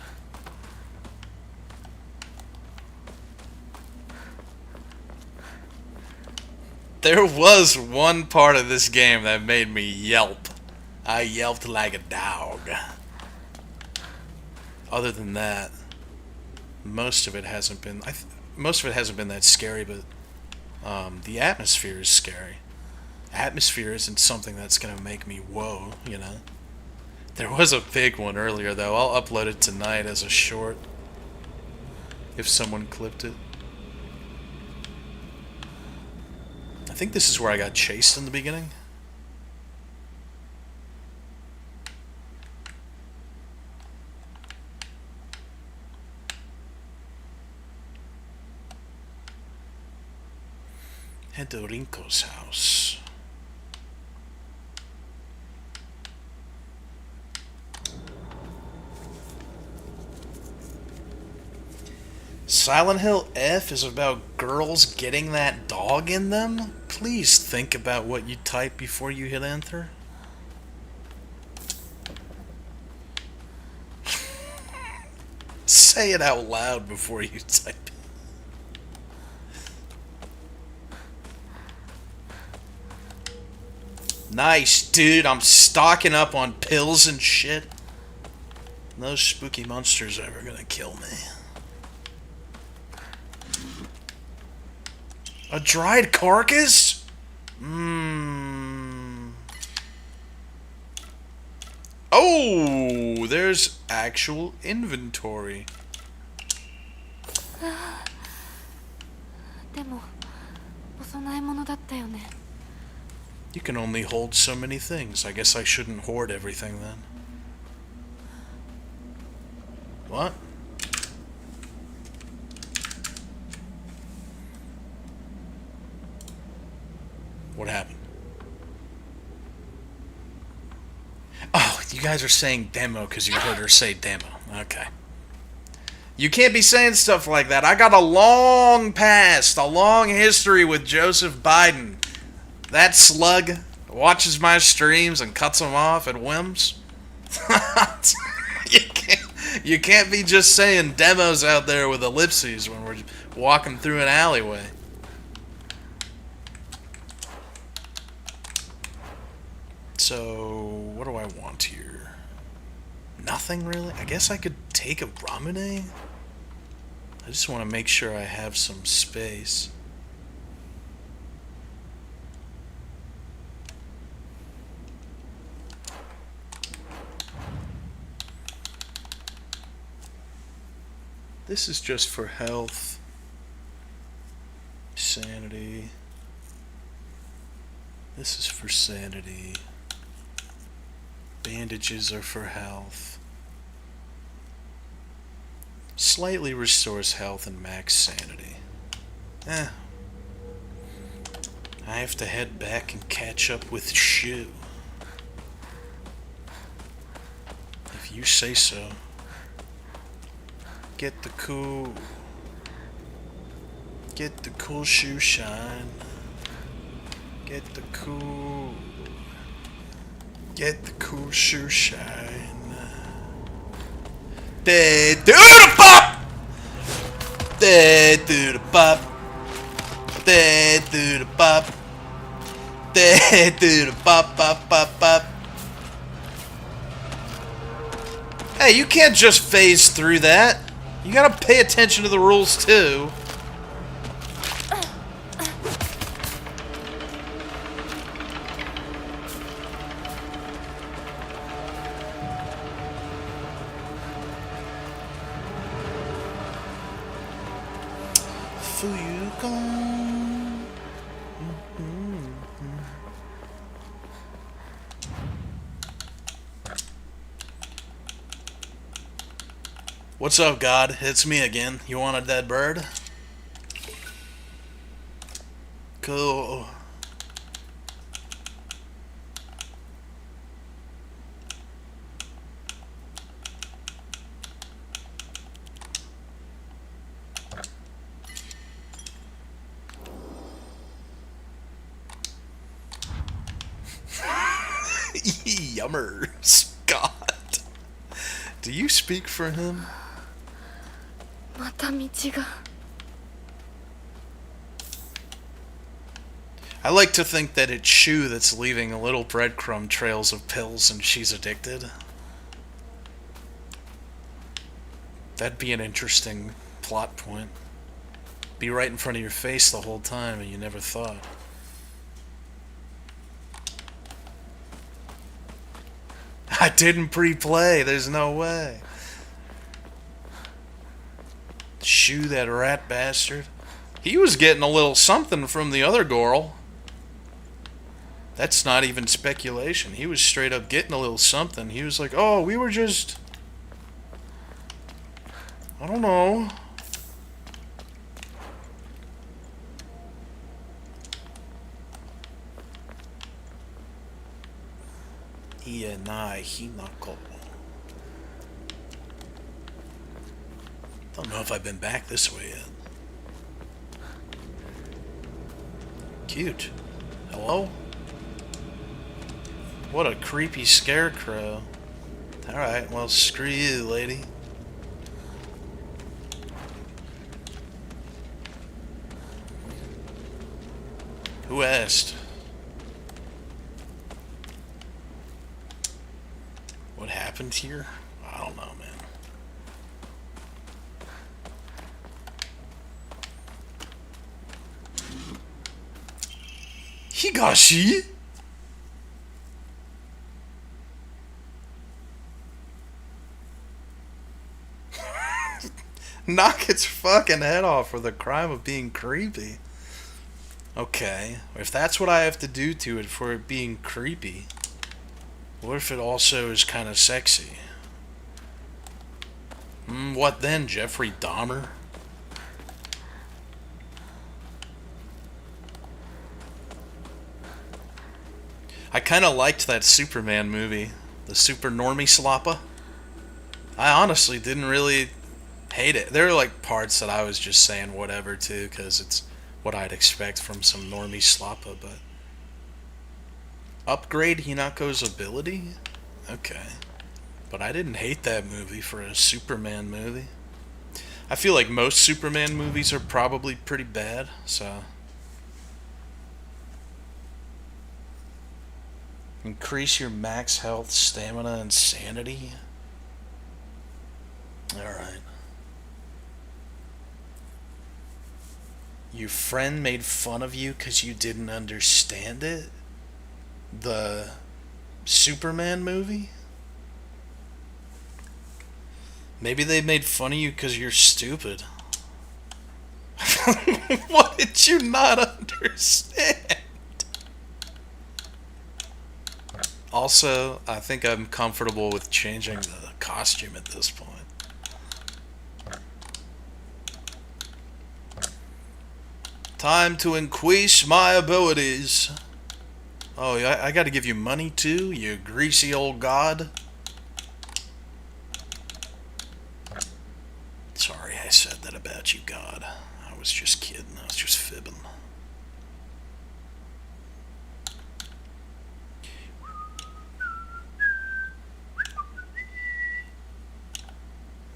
Speaker 1: There was one part of this game that made me yelp. I yelped like a dog. Other than that, most of it hasn't been. Most of it hasn't been that scary, but the atmosphere is scary. Atmosphere isn't something that's gonna make me whoa, you know. There was a big one earlier, though. I'll upload it tonight as a short. If someone clipped it. I think this is where I got chased in the beginning. Head to Rinko's house. Silent Hill F is about girls getting that dog in them? Please think about what you type before you hit enter. Say it out loud before you type it. Nice, dude. I'm stocking up on pills and shit. No spooky monster's ever gonna kill me. A dried carcass? Oh, there's actual inventory.
Speaker 6: でもお供え物だったよね。
Speaker 1: You can only hold so many things. I guess I shouldn't hoard everything then. What? What happened? Oh, you guys are saying demo because you heard her say demo. Okay. You can't be saying stuff like that. I got a long past, a long history with Joseph Biden. That slug watches my streams and cuts them off at whims. You can't be just saying demos out there with ellipses when we're walking through an alleyway. So, what do I want here? Nothing really? I guess I could take a Ramune? I just want to make sure I have some space. This is just for health, sanity. This is for sanity. Bandages are for health. Slightly restores health and max sanity. I have to head back and catch up with Shu. If you say so. Get the cool shoe shine. Get the cool shoe shine. Pop! Day to the pop. Day to the pop. Day to the pop, pop, pop, pop. Hey, you can't just phase through that. You gotta pay attention to the rules too. What's up, God? It's me again. You want a dead bird? Cool. Yummer, Scott. Do you speak for him?
Speaker 6: また道が
Speaker 1: I like to think that it's Shu that's leaving little breadcrumb trails of pills and she's addicted. That'd be an interesting plot point. Be right in front of your face the whole time and you never thought. I didn't pre-play, there's no way. Shoo, that rat bastard. He was getting a little something from the other girl. That's not even speculation. He was straight up getting a little something. He was like, oh, we were just... I don't know. Ienai Hinako. Don't know if I've been back this way yet. Cute. Hello? What a creepy scarecrow. Alright, well, screw you, lady. Who asked? What happened here? I don't know, man. Higashi? Knock its fucking head off for the crime of being creepy. Okay, if that's what I have to do to it for it being creepy, what if it also is kind of sexy? What then, Jeffrey Dahmer? I kind of liked that Superman movie, the Super Normie Slappa. I honestly didn't really hate it. There were like parts that I was just saying whatever to, because it's what I'd expect from some Normie Slappa, but... Upgrade Hinako's ability? Okay. But I didn't hate that movie for a Superman movie. I feel like most Superman movies are probably pretty bad, so... Increase your max health, stamina, and sanity? Alright. Your friend made fun of you because you didn't understand it? The Superman movie? Maybe they made fun of you because you're stupid. What did you not understand? Also, I think I'm comfortable with changing the costume at this point. Time to increase my abilities. Oh, I gotta give you money too, you greasy old god? Sorry I said that about you, God. I was just kidding. I was just fibbing.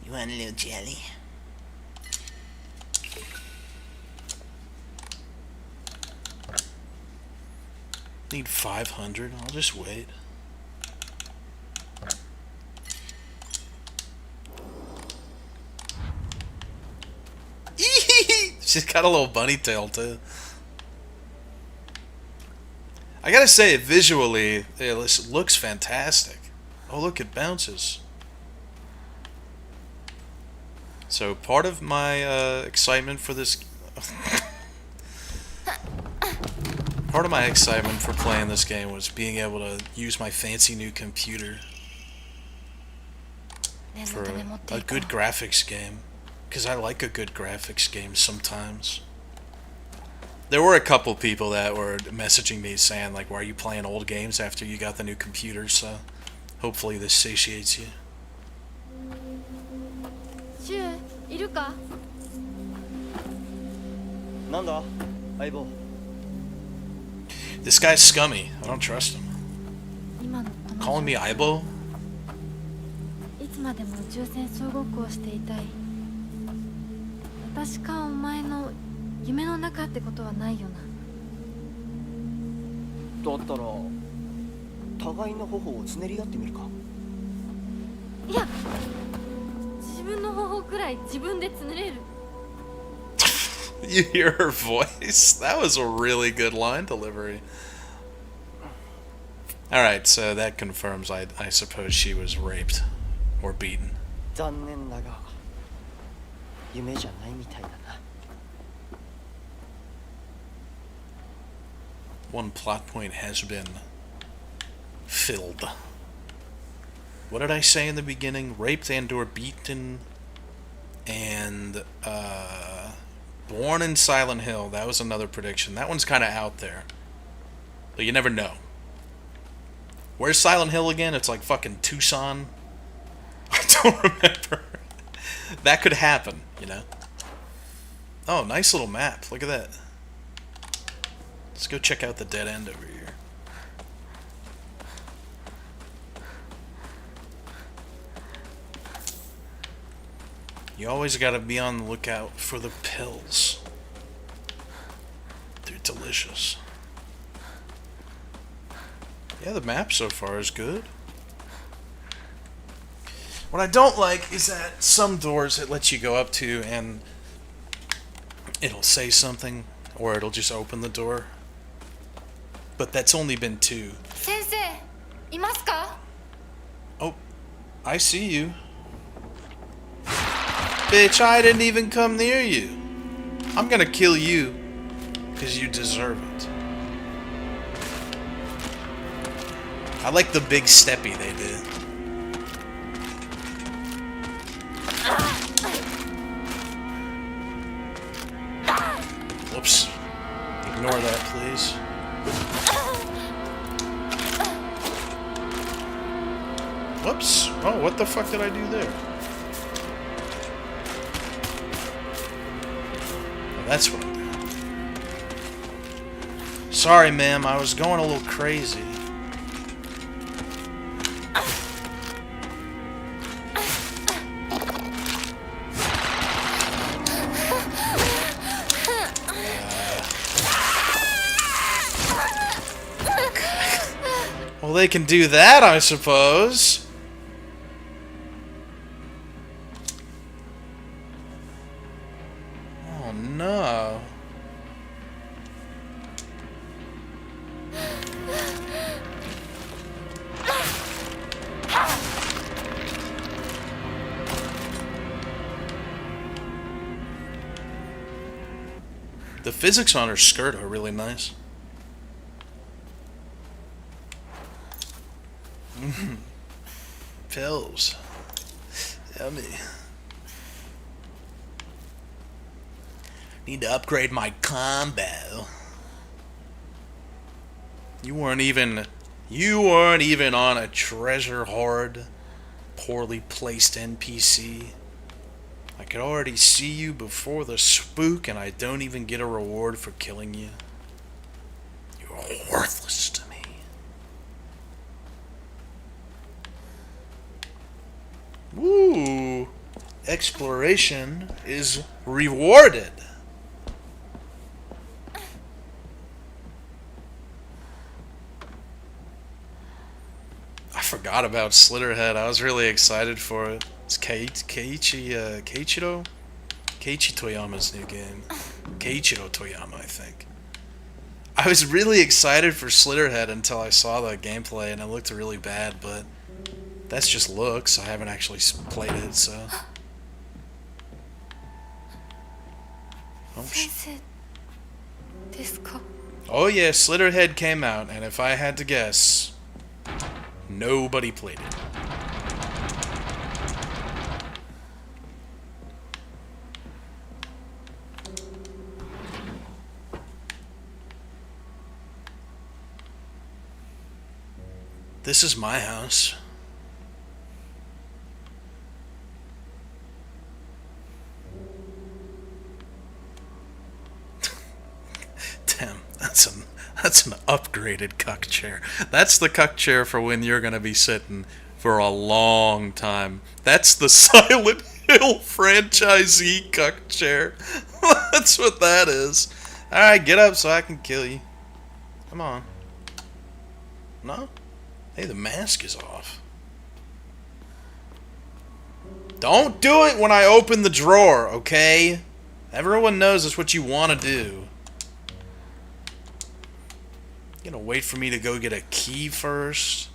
Speaker 2: You want a little jelly?
Speaker 1: Need 500. I'll just wait. She's got a little bunny tail too. I gotta say, visually, it looks fantastic. Oh, look, it bounces. So part of my excitement for this... part of my excitement for playing this game was being able to use my fancy new computer for a good graphics game. Because I like a good graphics game sometimes. There were a couple people that were messaging me saying, like, why are you playing old games after you got the new computer? So hopefully this satiates you.
Speaker 6: シュウいるか？
Speaker 9: なんだ相棒。
Speaker 1: This guy's scummy. I don't trust him.
Speaker 6: 今の友
Speaker 1: Calling me Aibo?
Speaker 6: いつまでも宇宙船小ごっこをしていたい。私かお前の夢の中ってことはないよな。
Speaker 9: だったら互いの頬をつねり合ってみるか。
Speaker 6: いや、自分の方法くらい自分でつねれる。
Speaker 1: You hear her voice? That was a really good line delivery. Alright, so that confirms I suppose she was raped or beaten.
Speaker 9: 残念だが夢じゃないみたいだな。
Speaker 1: One plot point has been filled. What did I say in the beginning? Raped and or beaten and born in Silent Hill. That was another prediction. That one's kind of out there. But you never know. Where's Silent Hill again? It's like fucking Tucson. I don't remember. That could happen, you know. Oh, nice little map. Look at that. Let's go check out the dead end over here. You always gotta be on the lookout for the pills. They're delicious. Yeah, the map so far is good. What I don't like is that some doors it lets you go up to and it'll say something, or it'll just open the door. But that's only been 2.
Speaker 6: 先生、いますか？
Speaker 1: Oh, I see you. Bitch, I didn't even come near you. I'm gonna kill you, because you deserve it. I like the big steppy they did. Whoops. Ignore that, please. Whoops. Oh, what the fuck did I do there? Oh, that's what I did. Sorry, ma'am. I was going a little crazy. Well, they can do that, I suppose. Oh, no. The physics on her skirt are really nice. Pills. Yummy. Need to upgrade my combo. You weren't even on a treasure hoard, poorly placed NPC. I could already see you before the spook, and I don't even get a reward for killing you. You're worthless to me. Woo! Exploration is rewarded. forgot about Slitterhead. I was really excited for it. It's Keiichi Toyama's new game. Keiichiro Toyama, I think. I was really excited for Slitterhead until I saw the gameplay, and it looked really bad, but that's just looks. I haven't actually played it, so... Oh yeah, Slitterhead came out, and if I had to guess, nobody played it. This is my house. Damn, that's an upgraded cuck chair. That's the cuck chair for when you're gonna be sitting for a long time. That's the Silent Hill franchisee cuck chair. That's what that is. Alright, get up so I can kill you. Come on. No? Hey, the mask is off. Don't do it when I open the drawer, okay? Everyone knows that's what you want to do. You gonna wait for me to go get a key first?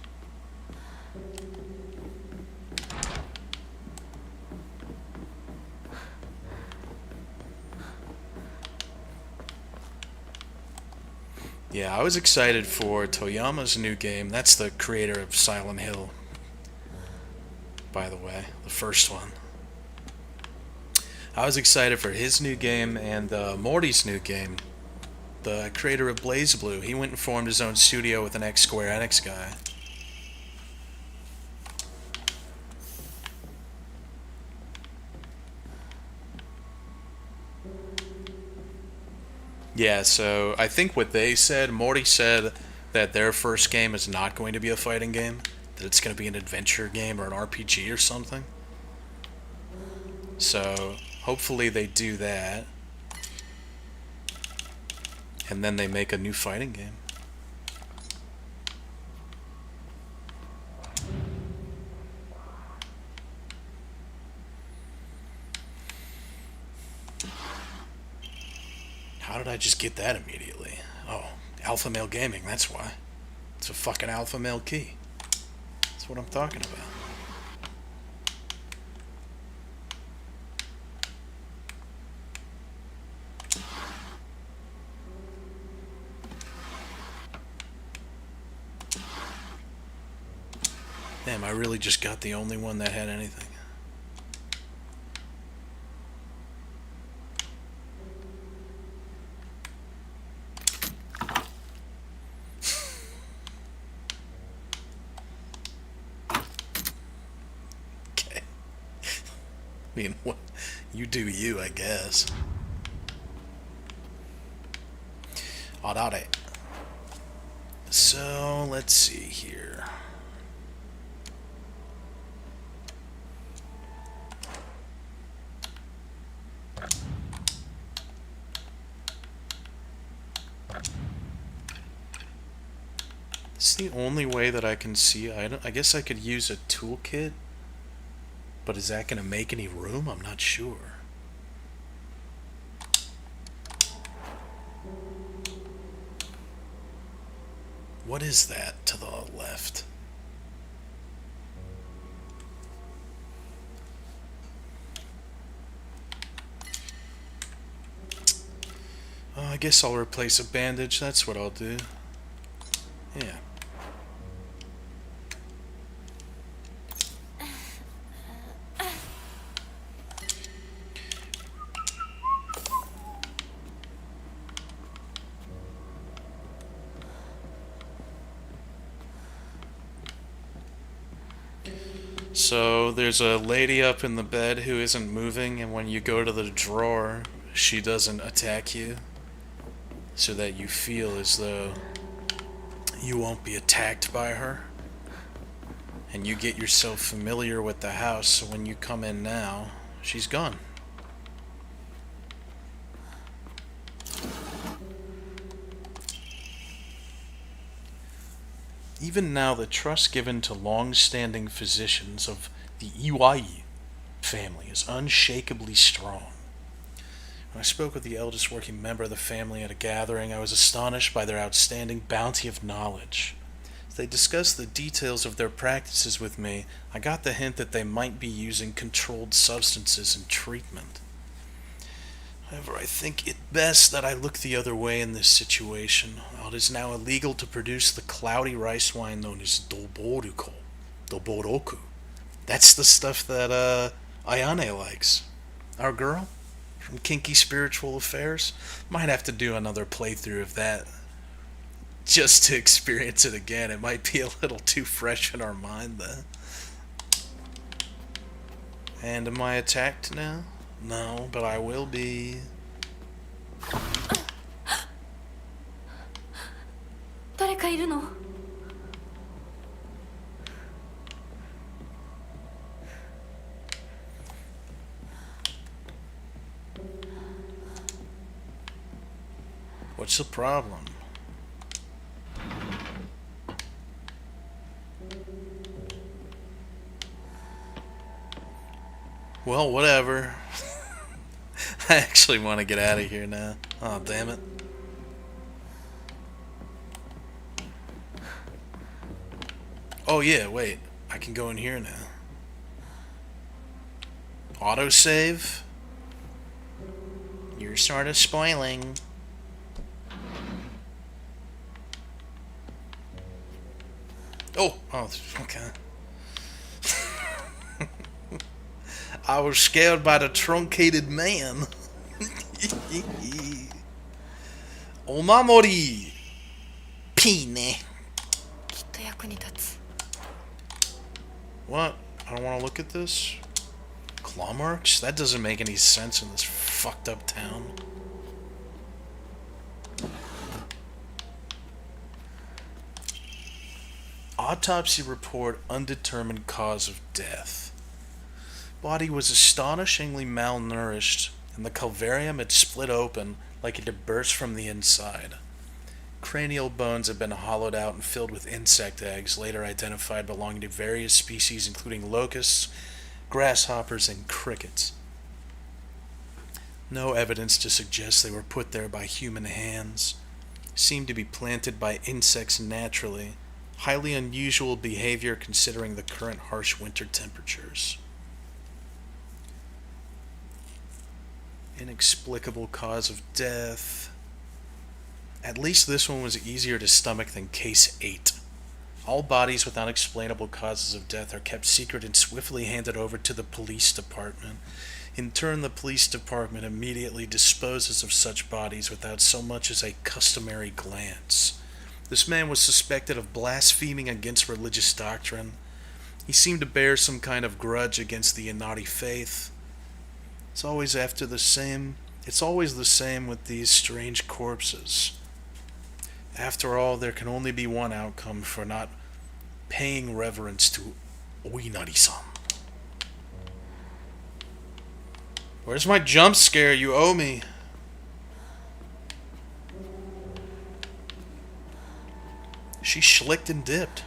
Speaker 1: Yeah, I was excited for Toyama's new game. That's the creator of Silent Hill, by the way, the first one. I was excited for his new game and Morty's new game. The creator of BlazBlue, he went and formed his own studio with an ex-Square Enix guy. Yeah, so I think what they said, Morty said that their first game is not going to be a fighting game, that it's going to be an adventure game or an RPG or something. So hopefully they do that, and then they make a new fighting game. How did I just get that immediately? Oh, Alpha Male Gaming, that's why. It's a fucking Alpha Male key. That's what I'm talking about. Damn, I really just got the only one that had anything. I mean, what? You do you, I guess. Alright. So, let's see here. It's the only way that I can see. I guess I could use a toolkit. But is that going to make any room? I'm not sure. What is that to the left? Oh, I guess I'll replace a bandage. That's what I'll do. Yeah. So there's a lady up in the bed who isn't moving, and when you go to the drawer, she doesn't attack you, so that you feel as though you won't be attacked by her. And you get yourself familiar with the house, so when you come in now, she's gone. Even now, the trust given to long-standing physicians of the Iwai family is unshakably strong. When I spoke with the eldest working member of the family at a gathering, I was astonished by their outstanding bounty of knowledge. As they discussed the details of their practices with me, I got the hint that they might be using controlled substances in treatment. However, I think it best that I look the other way in this situation. While it is now illegal to produce the cloudy rice wine known as Doboroku. That's the stuff that Ayane likes. Our girl from Kinky Spiritual Affairs. Might have to do another playthrough of that just to experience it again. It might be a little too fresh in our mind, though. And am I attacked now? No, but I will be. What's the problem? Well, whatever. I actually want to get out of here now. Oh, damn it. Oh, yeah, wait. I can go in here now. Autosave? You're sort of spoiling. Oh, okay. I was scared by the truncated man. Omamori. Pine. What? I don't want to look at this? Claw marks? That doesn't make any sense in this fucked up town. Autopsy report, undetermined cause of death. Body was astonishingly malnourished, and the calvarium had split open like it had burst from the inside. Cranial bones had been hollowed out and filled with insect eggs, later identified belonging to various species including locusts, grasshoppers, and crickets. No evidence to suggest they were put there by human hands. Seemed to be planted by insects naturally. Highly unusual behavior considering the current harsh winter temperatures. Inexplicable cause of death. At least this one was easier to stomach than case 8. All bodies with unexplainable causes of death are kept secret and swiftly handed over to the police department. In turn, the police department immediately disposes of such bodies without so much as a customary glance. This man was suspected of blaspheming against religious doctrine. He seemed to bear some kind of grudge against the Inari faith. It's always the same with these strange corpses. After all, there can only be one outcome for not paying reverence to Oinari-san. Where's my jump scare? You owe me. She schlicked and dipped.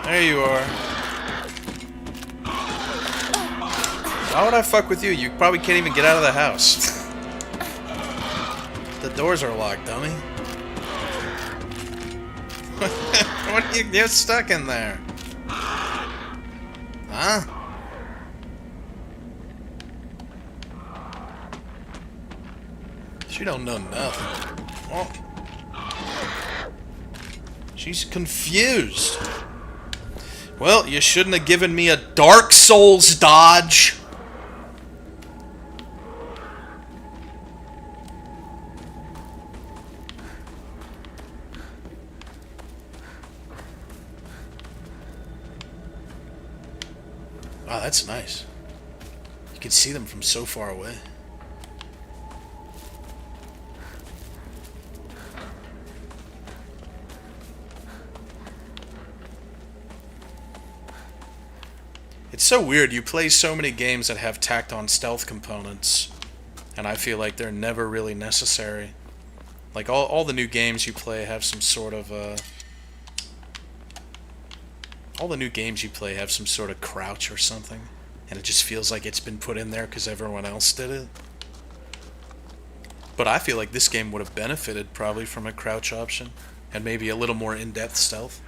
Speaker 1: There you are. Why would I fuck with you? You probably can't even get out of the house. The doors are locked, dummy. What are you're stuck in there? Huh? She don't know nothing. Oh. She's confused. Well, you shouldn't have given me a Dark Souls dodge. Wow, that's nice. You can see them from so far away. It's so weird. You play so many games that have tacked on stealth components, and I feel like they're never really necessary. Like, all the new games you play have some sort of, all the new games you play have some sort of crouch or something. And it just feels like it's been put in there because everyone else did it. But I feel like this game would have benefited probably from a crouch option. And maybe a little more in-depth stealth.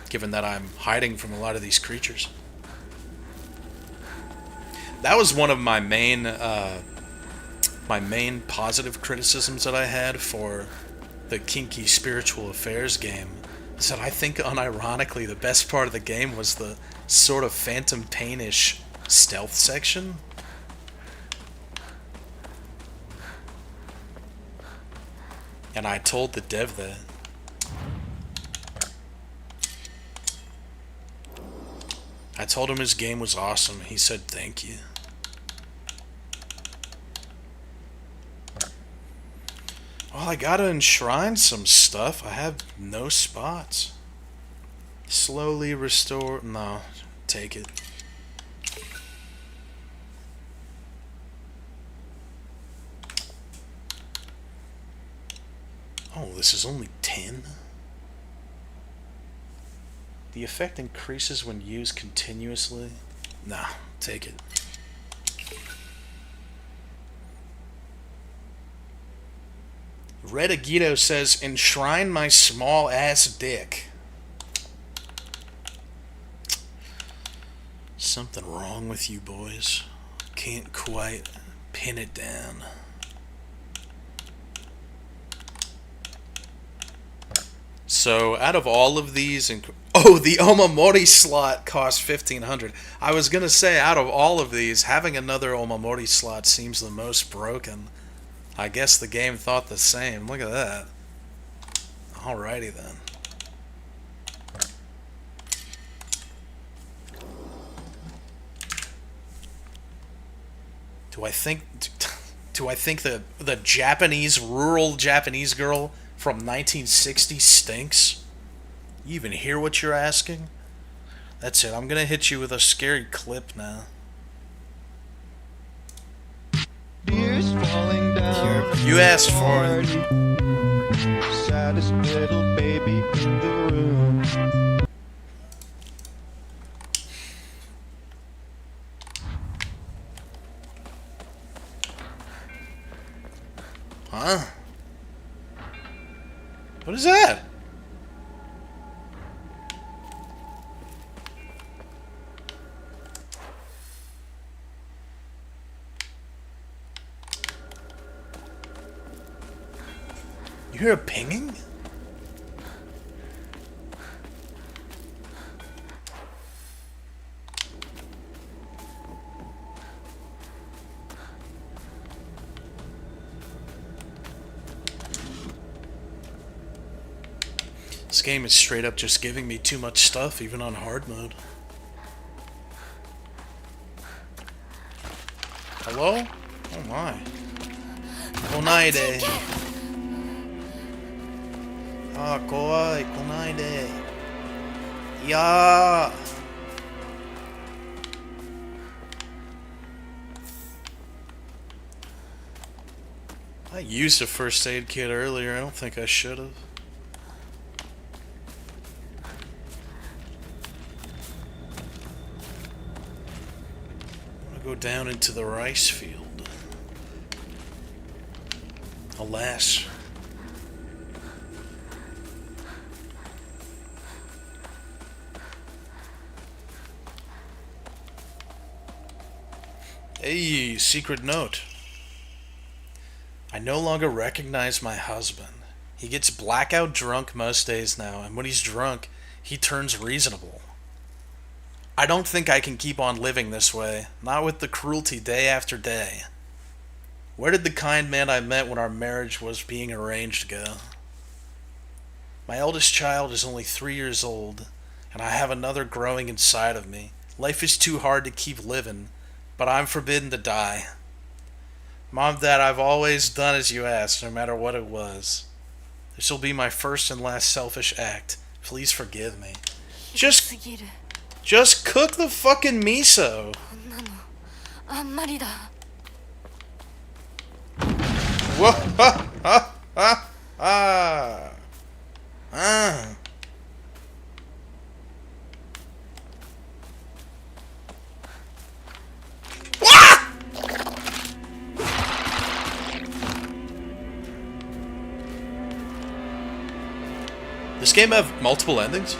Speaker 1: Given that I'm hiding from a lot of these creatures. That was one of my main positive criticisms that I had for the Kinky Spiritual Affairs game. Is that I think, unironically, the best part of the game was the sort of Phantom Pain-ish stealth section. And I told the dev that. I told him his game was awesome. He said thank you. Well, I gotta enshrine some stuff. I have no spots. Slowly restore. No, take it. Oh, this is only 10? The effect increases when used continuously. Nah, take it. Red Aguido says, enshrine my small ass dick. Something wrong with you boys. Can't quite pin it down. So, out of all of these... Oh, the Omamori slot costs 1,500. I was gonna say, out of all of these, having another Omamori slot seems the most broken. I guess the game thought the same. Look at that. Alrighty then. Do I think the Japanese, rural Japanese girl from 1960 stinks? You even hear what you're asking? That's it. I'm gonna hit you with a scary clip now.
Speaker 11: Tears falling down.
Speaker 1: You asked for it.
Speaker 11: Saddest little baby in the room.
Speaker 1: Huh? What is that? You hear a pinging? This game is straight up just giving me too much stuff, even on hard mode. Hello? Oh my. Konaide. Ah, kawaii, konaide. Yeah. I used a first aid kit earlier. I don't think I should have. Go down into the rice field. Alas. Hey, secret note. I no longer recognize my husband. He gets blackout drunk most days now, and when he's drunk, he turns reasonable. I don't think I can keep on living this way, not with the cruelty day after day. Where did the kind man I met when our marriage was being arranged go? My eldest child is only 3 years old, and I have another growing inside of me. Life is too hard to keep living, but I'm forbidden to die. Mom, Dad, I've always done as you asked, no matter what it was. This will be my first and last selfish act. Please forgive me. Just cook the fucking miso. Whoa, ha, ha, ha. Ah. Ah. This game have multiple endings?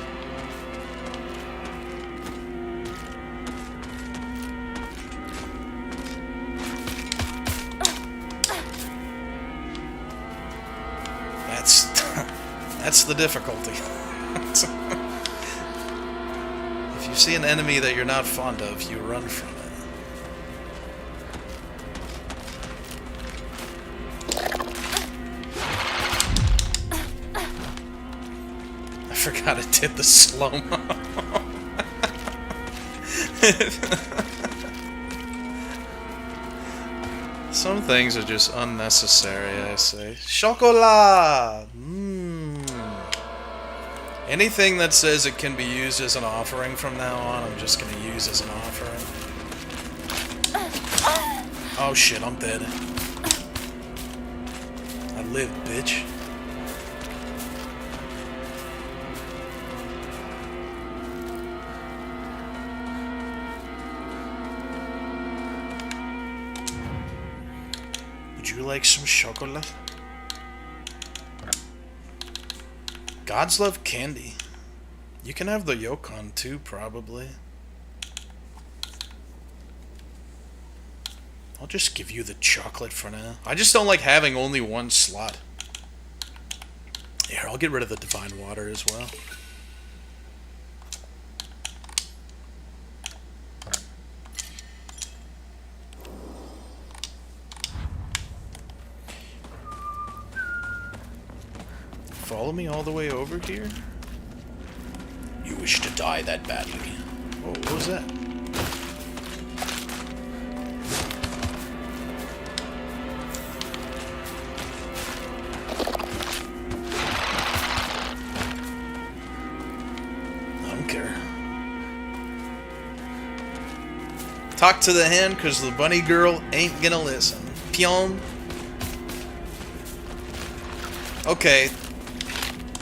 Speaker 1: That's the difficulty. If you see an enemy that you're not fond of, you run from it. I forgot it did the slow-mo. Some things are just unnecessary, I say. Chocolat! Anything that says it can be used as an offering from now on, I'm just gonna use as an offering. Oh shit, I'm dead. I live, bitch. Would you like some chocolate? Gods love candy. You can have the Yokon too, probably. I'll just give you the chocolate for now. I just don't like having only one slot. Here, I'll get rid of the divine water as well. Follow me all the way over here? You wish to die that badly. Oh, what was that? I don't care. Talk to the hand, because the bunny girl ain't gonna listen. Pion. Okay.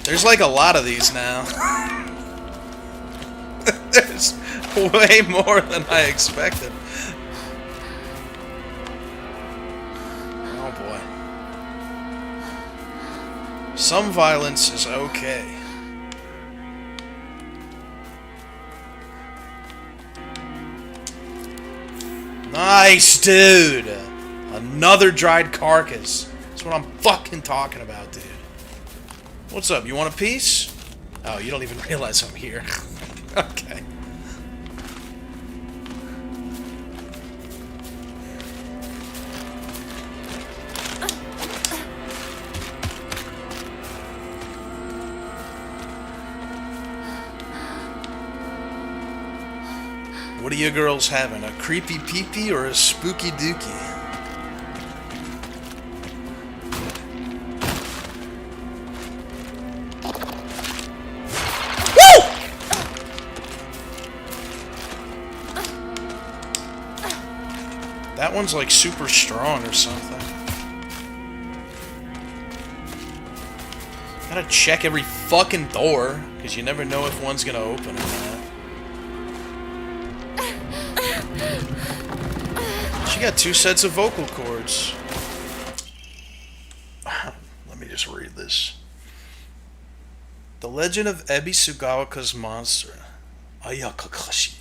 Speaker 1: There's like a lot of these now. There's way more than I expected. Oh boy. Some violence is okay. Nice, dude! Another dried carcass. That's what I'm fucking talking about, dude. What's up? You want a piece? Oh, you don't even realize I'm here. Okay. What are you girls having? A creepy peepee or a spooky dookie? That one's like super strong or something. Gotta check every fucking door, because you never know if one's gonna open or not. She got 2 sets of vocal cords. Let me just read this. The Legend of Ebisugaoka's Monster. Ayakakashi.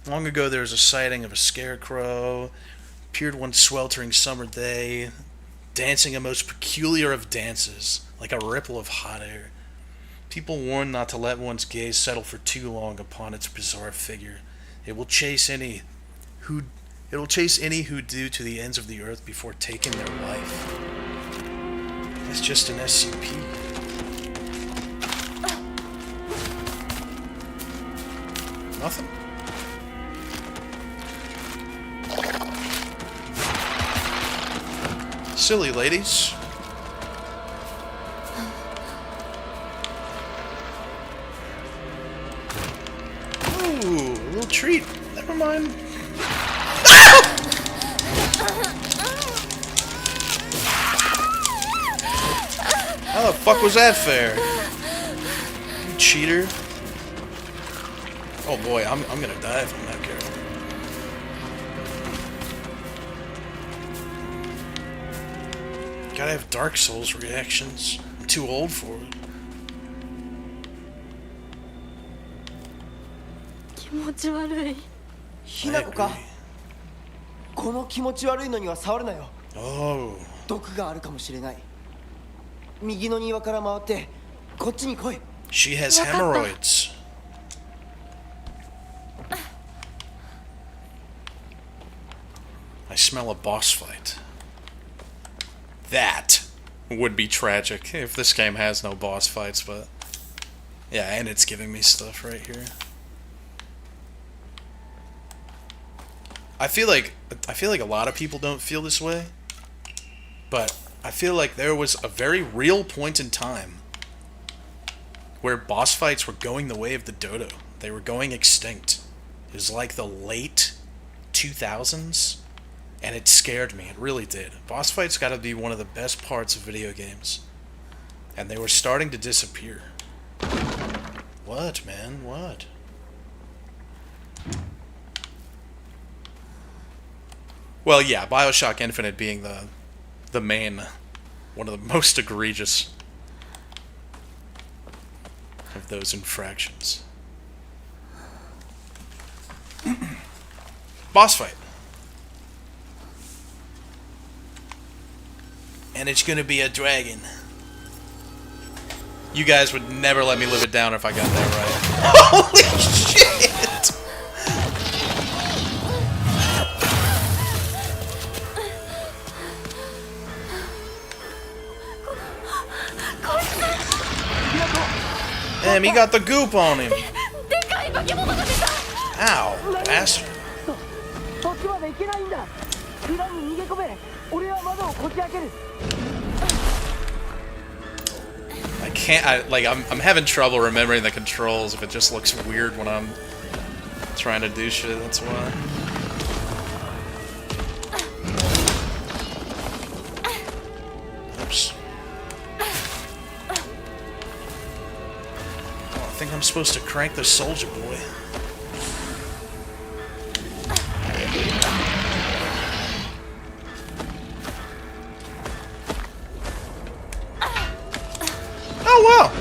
Speaker 1: Long ago, there was a sighting of a scarecrow, appeared one sweltering summer day, dancing a most peculiar of dances, like a ripple of hot air. People warned not to let one's gaze settle for too long upon its bizarre figure. It will chase any who do to the ends of the earth before taking their life. It's just an SCP. Nothing. Silly ladies. Ooh, a little treat. Never mind. How the fuck was that fair? You cheater. Oh boy, I'm gonna die if I'm not careful. Gotta have Dark Souls reactions. I'm too old for it.
Speaker 6: 気持ち悪い。
Speaker 9: ひなこか。この気持ち悪いのには触るなよ。
Speaker 1: Oh.
Speaker 9: 毒があるかもしれない。右の庭から回ってこっちに来い。
Speaker 1: She has hemorrhoids. I smell a boss fight. That would be tragic if this game has no boss fights, but yeah, and it's giving me stuff right here. I feel like a lot of people don't feel this way, but I feel like there was a very real point in time where boss fights were going the way of the dodo. They were going extinct. It was like the late 2000s, and it scared me. It really did. Boss fights got to be one of the best parts of video games, and they were starting to disappear. What, man? What? Well, yeah, BioShock Infinite being the main, one of the most egregious of those infractions. Boss fight. And it's gonna be a dragon. You guys would never let me live it down if I got that right. Holy shit! Damn, he got the goop on him. Ow, bastard. I can't, I'm having trouble remembering the controls if it just looks weird when I'm trying to do shit, that's why. Oops. Oh, I think I'm supposed to crank the soldier boy. Oh, wow!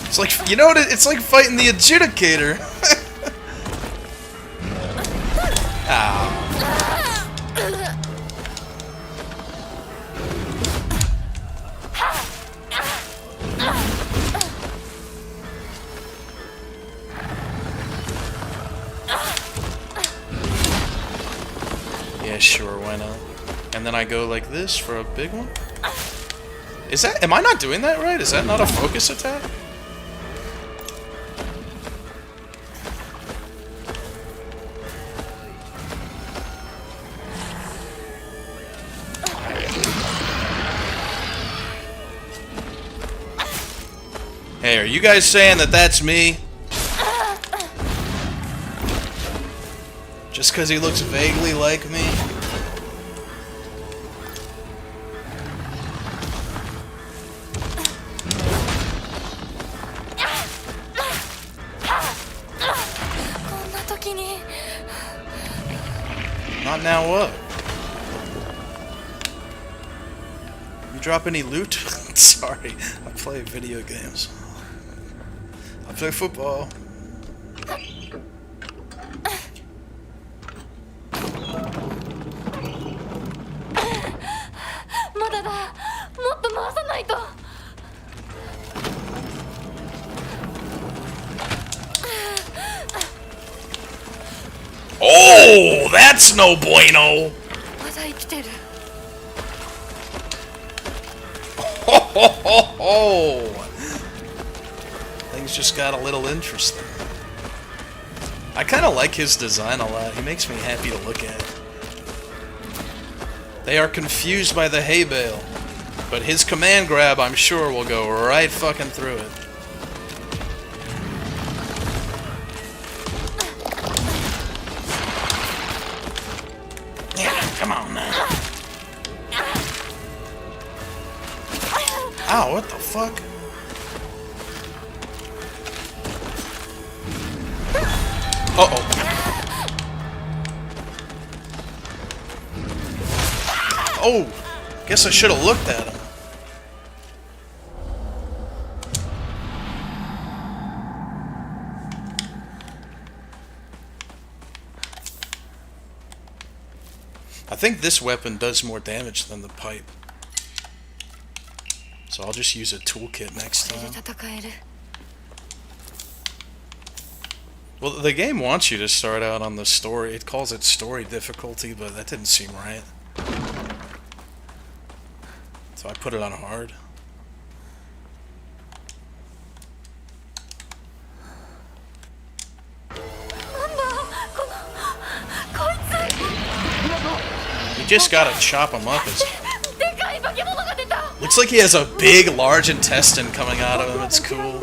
Speaker 1: It's like, you know what, it's like fighting the adjudicator. Ow. Yeah, sure, why not? And then I go like this for a big one? Is that... Am I not doing that right? Is that not a focus attack? Hey, are you guys saying that that's me? Just because he looks vaguely like me? Not now what? You drop any loot? Sorry, I play video games. I play football. Oh, that's no bueno. Ho, ho, ho, ho. Things just got a little interesting. I kind of like his design a lot. He makes me happy to look at. They are confused by the hay bale, but his command grab, I'm sure, will go right fucking through it. Come on now. Ow, what the fuck? Uh-oh. Oh, guess I should have looked at him. I think this weapon does more damage than the pipe. So I'll just use a toolkit next time. Well, the game wants you to start out on the story. It calls it story difficulty, but that didn't seem right. So I put it on hard. You just gotta chop him up. Looks like he has a big, large intestine coming out of him. It's cool.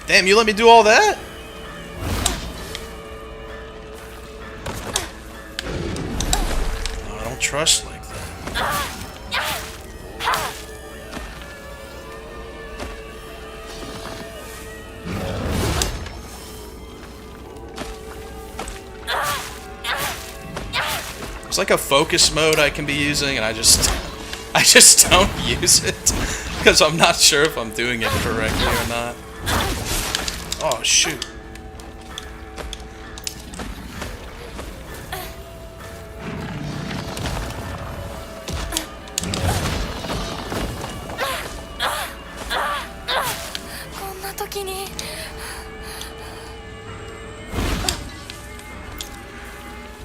Speaker 1: Damn, you let me do all that? No, I don't trust like that. It's like a focus mode I can be using, and I just don't use it because I'm not sure if I'm doing it correctly or not. Oh shoot.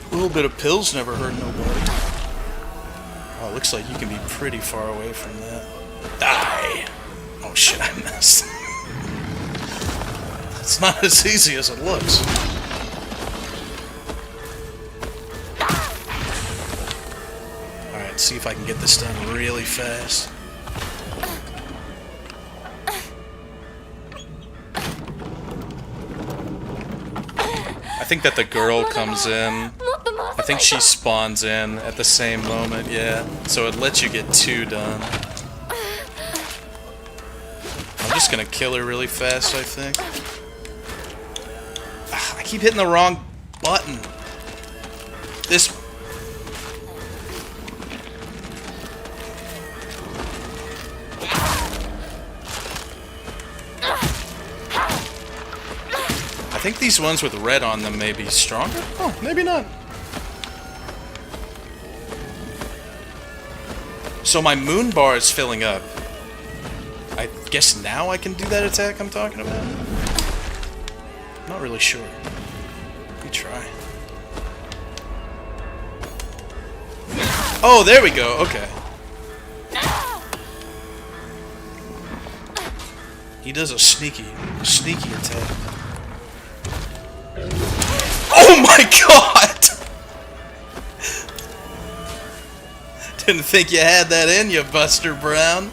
Speaker 1: A little bit of pills never hurt nobody. Oh, it looks like you can be pretty far away from that. Die! Oh shit, I missed. It's not as easy as it looks. Alright, see if I can get this done really fast. I think that the girl comes in. I think she spawns in at the same moment, yeah. So it lets you get 2 done. I'm just gonna kill her really fast, I think. I keep hitting the wrong button. This... I think these ones with red on them may be stronger. Oh, maybe not. So my moon bar is filling up. I guess now I can do that attack I'm talking about? Not really sure. Let me try. Oh, there we go. Okay. He does a sneaky attack. Oh my god! Didn't think you had that in you, Buster Brown.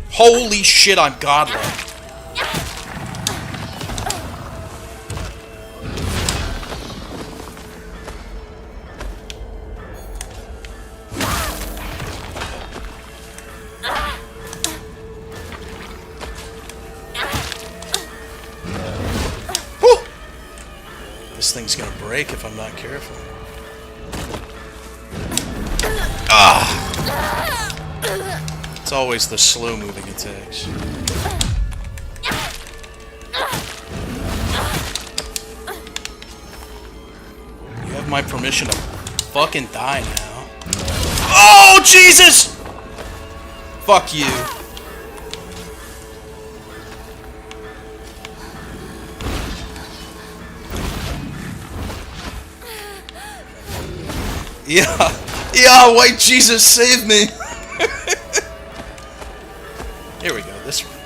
Speaker 1: Holy shit, I'm godlike. This thing's gonna break if I'm not careful. Ah! It's always the slow-moving attacks. You have my permission to fucking die now. Oh, Jesus! Fuck you. Yeah, white Jesus, save me! Here we go, this one.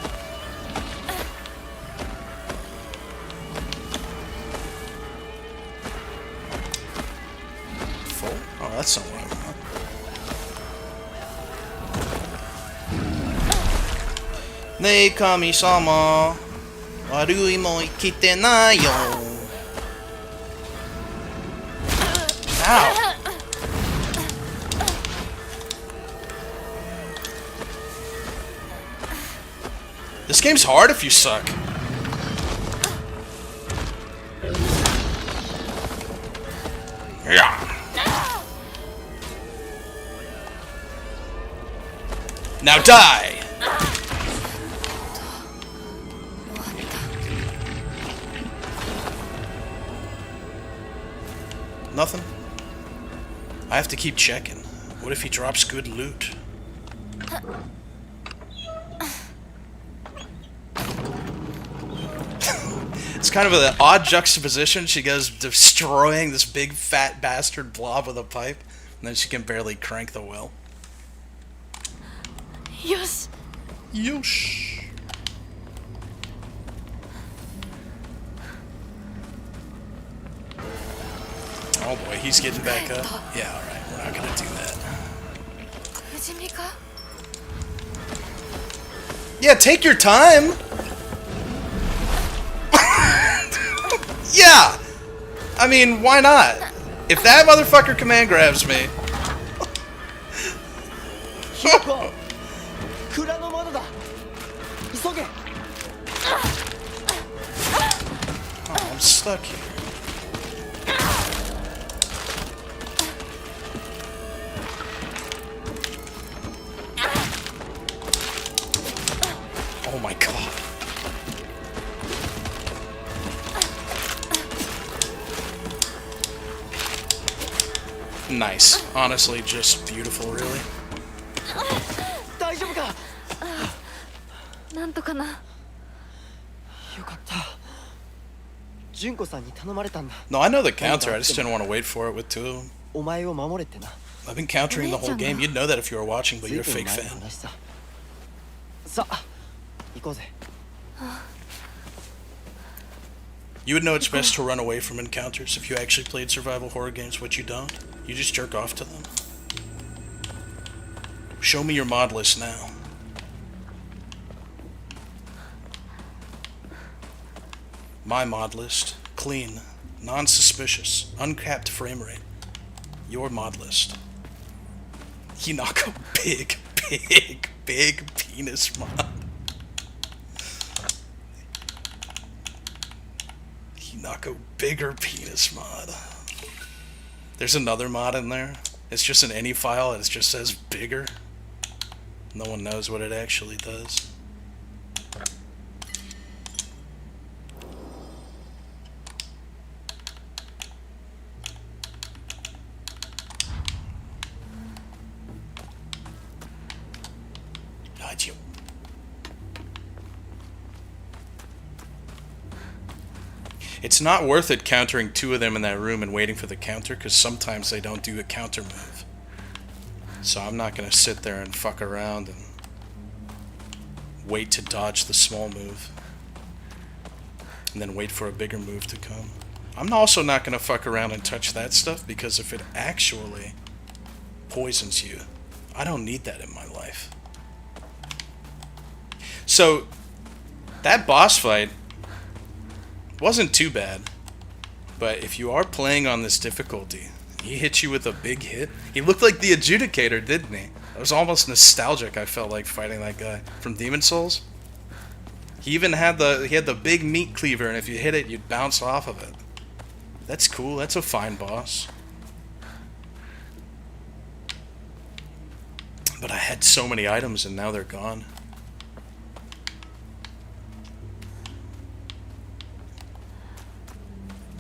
Speaker 1: Full? Oh, that's not what I want.
Speaker 2: ねえ神様、悪いもん生きてないよ。Ow.
Speaker 1: This game's hard if you suck. Yeah. Now die! Nothing. I have to keep checking. What if he drops good loot? It's kind of an odd juxtaposition. She goes destroying this big fat bastard blob with a pipe, and then she can barely crank the well.
Speaker 6: Yosh.
Speaker 1: Yosh. Oh boy, he's getting back up. Yeah, alright, we're not gonna do that. Yeah, take your time! Yeah! I mean, why not? If that motherfucker command grabs me... Oh, I'm stuck here. Oh my god. Nice. Honestly, just beautiful, really.
Speaker 9: 大丈夫か。
Speaker 6: なんとかな。
Speaker 9: よかった。純子さんに頼まれたんだ。
Speaker 1: No, I know the counter. I just didn't want to wait for it with two of them.
Speaker 9: お前を守れってな。
Speaker 1: I've been countering the whole game. You'd know that if you were watching, but you're a fake fan.
Speaker 9: さあ、行こうぜ。
Speaker 1: You would know it's best to run away from encounters if you actually played survival horror games, but you don't. You just jerk off to them. Show me your mod list now. My mod list. Clean. Non-suspicious. Uncapped frame rate. Your mod list. Hinako big penis mod. Hinako bigger penis mod. There's another mod in there. It's just an any file and it just says bigger. No one knows what it actually does. It's not worth it countering two of them in that room and waiting for the counter, because sometimes they don't do a counter move. So I'm not going to sit there and fuck around and wait to dodge the small move. And then wait for a bigger move to come. I'm also not going to fuck around and touch that stuff, because if it actually poisons you, I don't need that in my life. So, that boss fight wasn't too bad, but if you are playing on this difficulty, he hit you with a big hit. He looked like the Adjudicator, didn't he? It was almost nostalgic. I felt like fighting that guy from Demon Souls. He even had the big meat cleaver, and if you hit it, you'd bounce off of it. That's cool. That's a fine boss. But I had so many items, and now they're gone.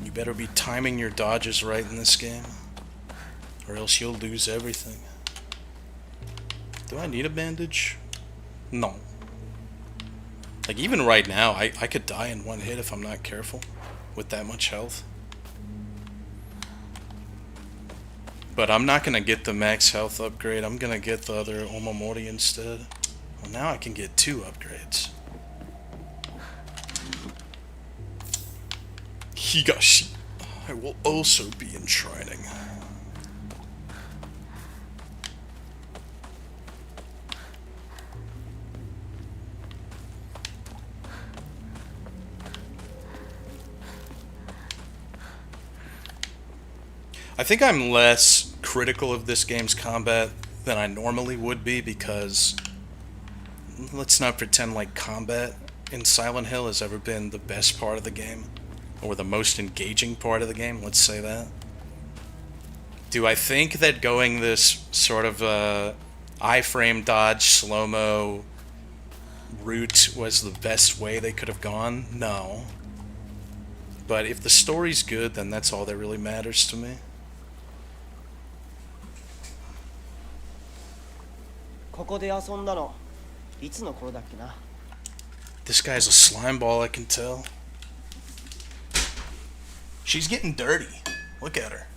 Speaker 1: You better be timing your dodges right in this game, or else you'll lose everything. Do I need a bandage? No. Like, even right now, I could die in one hit if I'm not careful with that much health. But I'm not gonna get the max health upgrade. I'm gonna get the other Omamori instead. Well, now I can get 2 upgrades. Higashi. I will also be enshrining. I think I'm less critical of this game's combat than I normally would be because let's not pretend like combat in Silent Hill has ever been the best part of the game or the most engaging part of the game, let's say that. Do I think that going this sort of iframe dodge slow-mo route was the best way they could have gone? No. But if the story's good, then that's all that really matters to me. This guy's a slime ball, I can tell. She's getting dirty. Look at her.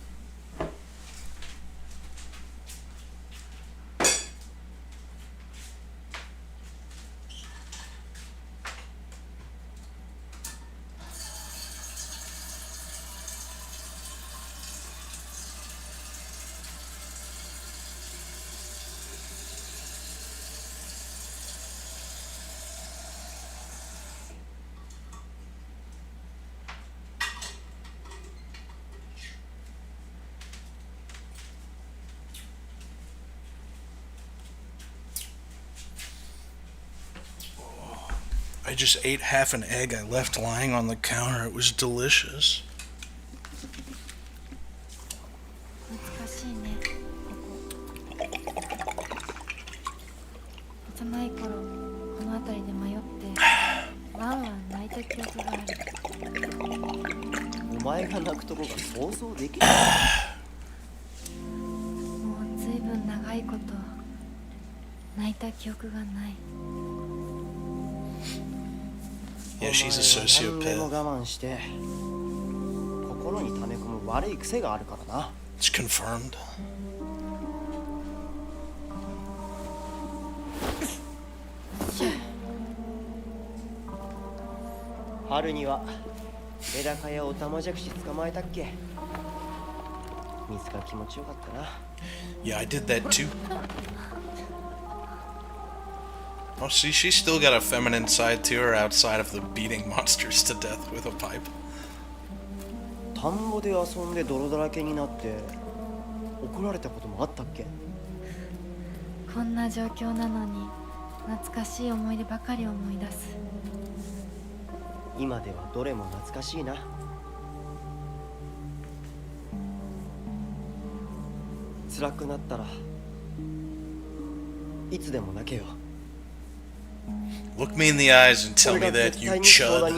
Speaker 1: I just ate half an egg I left lying on the counter. It was delicious.
Speaker 6: 懐かしいねここ幼い頃この辺りで迷ってワンワン泣いた記憶がある
Speaker 9: お前が泣くとこが想像できる
Speaker 6: もうずいぶん長いこと泣いた記憶がない
Speaker 1: Yeah, she's a sociopath. It's confirmed. Yeah, I did that too. Oh, see, she's still got a feminine side to her outside of the beating monsters to death with a pipe.
Speaker 9: 田んぼで遊んで泥だらけになって怒られたこともあったっけ
Speaker 6: こんな状況なのに懐かしい思い出ばかり思い出す
Speaker 9: 今ではどれも懐かしいな辛くなったらいつでも泣けよ
Speaker 1: Look me in the eyes and tell me that, you chud.
Speaker 6: あ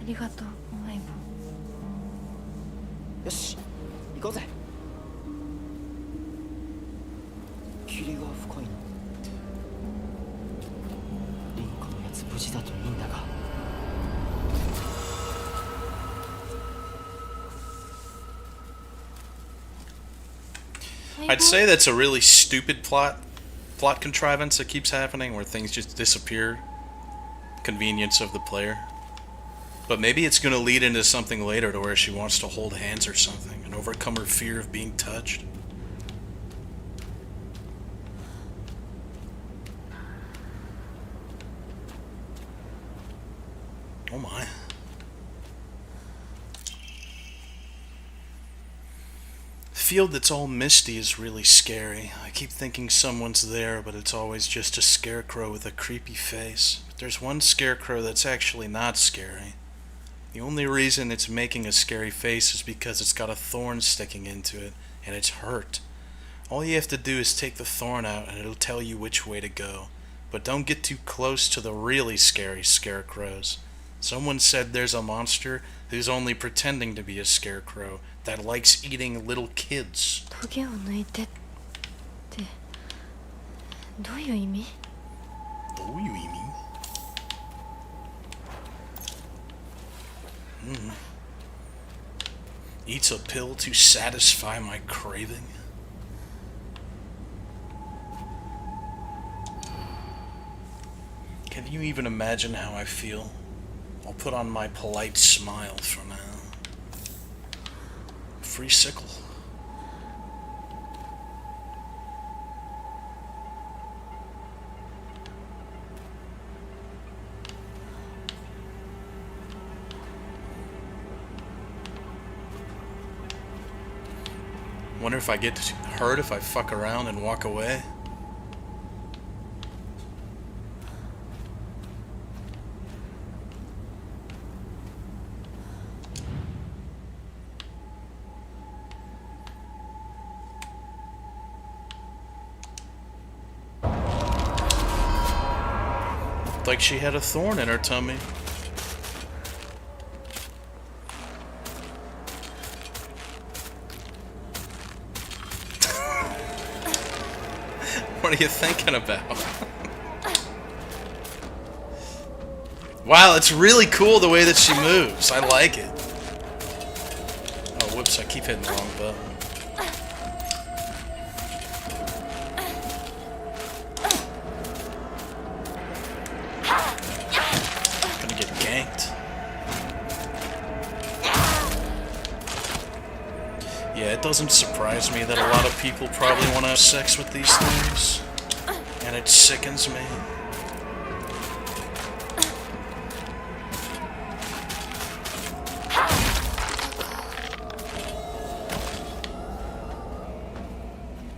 Speaker 6: りがとう相棒
Speaker 9: よし行こうぜ霧が深いなリンクのやつ無事だといいんだが
Speaker 1: I'd say that's a really stupid plot contrivance that keeps happening where things just disappear. Convenience of the player. But maybe it's going to lead into something later to where she wants to hold hands or something and overcome her fear of being touched. Oh my. The field that's all misty is really scary. I keep thinking someone's there, but it's always just a scarecrow with a creepy face. But there's one scarecrow that's actually not scary. The only reason it's making a scary face is because it's got a thorn sticking into it, and it's hurt. All you have to do is take the thorn out and it'll tell you which way to go. But don't get too close to the really scary scarecrows. Someone said there's a monster who's only pretending to be a scarecrow that likes eating little kids.
Speaker 6: トゲを抜いてってどういう意味？
Speaker 1: どういう意味？Eats a pill to satisfy my craving. Can you even imagine how I feel? I'll put on my polite smile for now. Free sickle. Wonder if I get hurt if I fuck around and walk away. Like she had a thorn in her tummy. What are you thinking about? Wow, it's really cool the way that she moves. I like it. Oh, whoops, I keep hitting the wrong button. Gonna get ganked. Yeah, it doesn't surprise me that a lot of people probably want to have sex with these things. And it sickens me.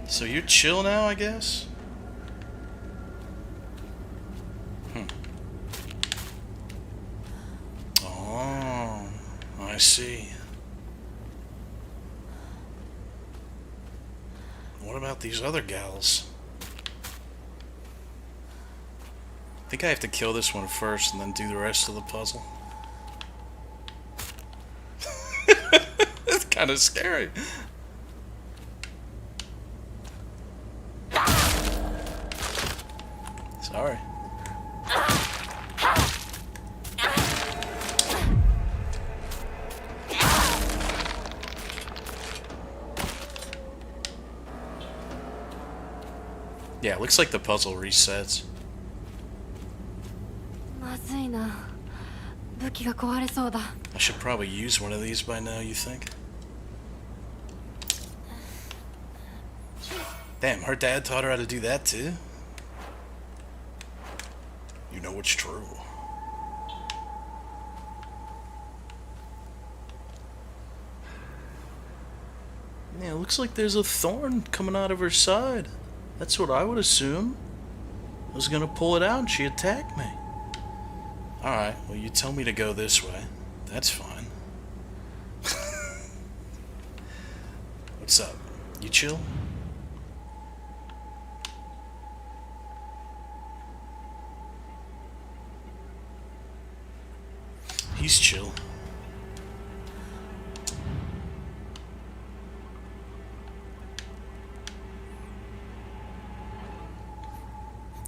Speaker 1: So you're chill now, I guess? Oh, I see. What about these other gals? I think I have to kill this one first and then do the rest of the puzzle. It's kind of scary. Sorry. Yeah, it looks like the puzzle resets.
Speaker 6: まずいな。武器が壊れそうだ。
Speaker 1: I should probably use one of these by now, you think? Damn, her dad taught her how to do that too? You know it's true. Yeah, it looks like there's a thorn coming out of her side. That's what I would assume. I was gonna pull it out and she attacked me. Alright, well you tell me to go this way. That's fine. What's up? You chill? He's chill.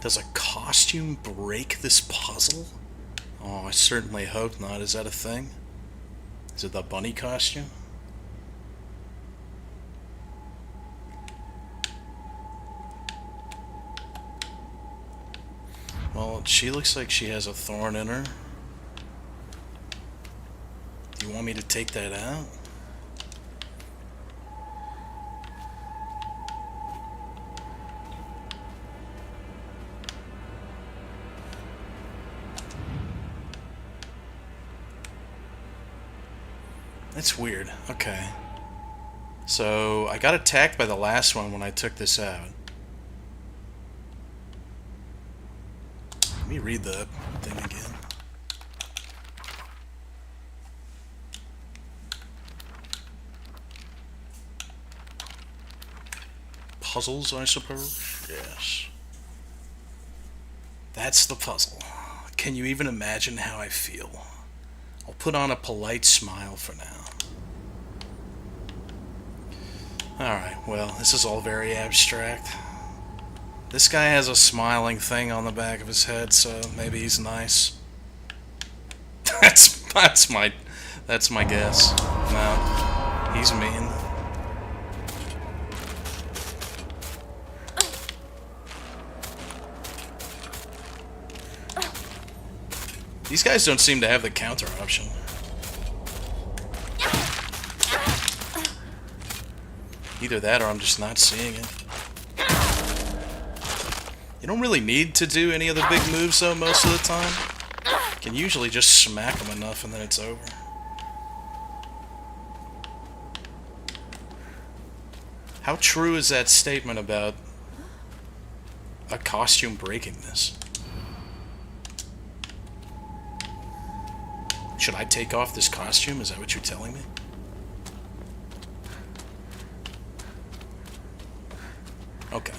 Speaker 1: Does a costume break this puzzle? Oh, I certainly hope not. Is that a thing? Is it the bunny costume? Well, she looks like she has a thorn in her. Do you want me to take that out? That's weird. Okay. So, I got attacked by the last one when I took this out. Let me read the thing again. Puzzles, I suppose? Yes. That's the puzzle. Can you even imagine how I feel? I'll put on a polite smile for now. Alright, well, this is all very abstract. This guy has a smiling thing on the back of his head, so maybe he's nice. That's my guess. No, he's mean. These guys don't seem to have the counter option. Either that or I'm just not seeing it. You don't really need to do any of the big moves though most of the time. You can usually just smack them enough and then it's over. How true is that statement about a costume breaking this? Should I take off this costume? Is that what you're telling me? Okay.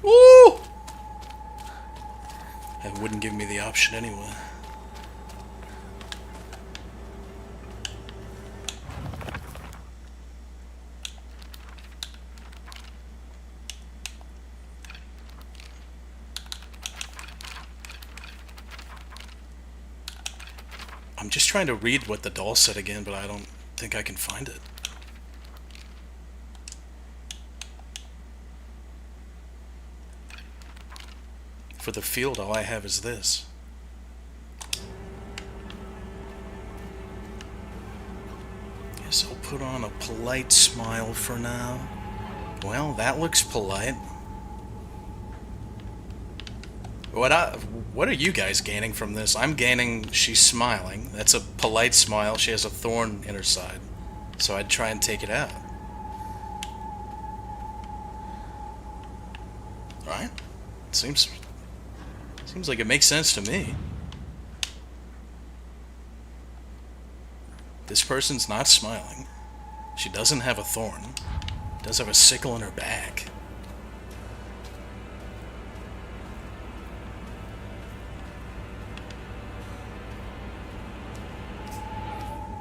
Speaker 1: Woo! It wouldn't give me the option anyway. I'm just trying to read what the doll said again, but I don't think I can find it. For the field, all I have is this. Guess I'll put on a polite smile for now. Well, that looks polite. What are you guys gaining from this? I'm gaining she's smiling. That's a polite smile. She has a thorn in her side. So I'd try and take it out. Right? Seems like it makes sense to me. This person's not smiling. She doesn't have a thorn. Does have a sickle in her back.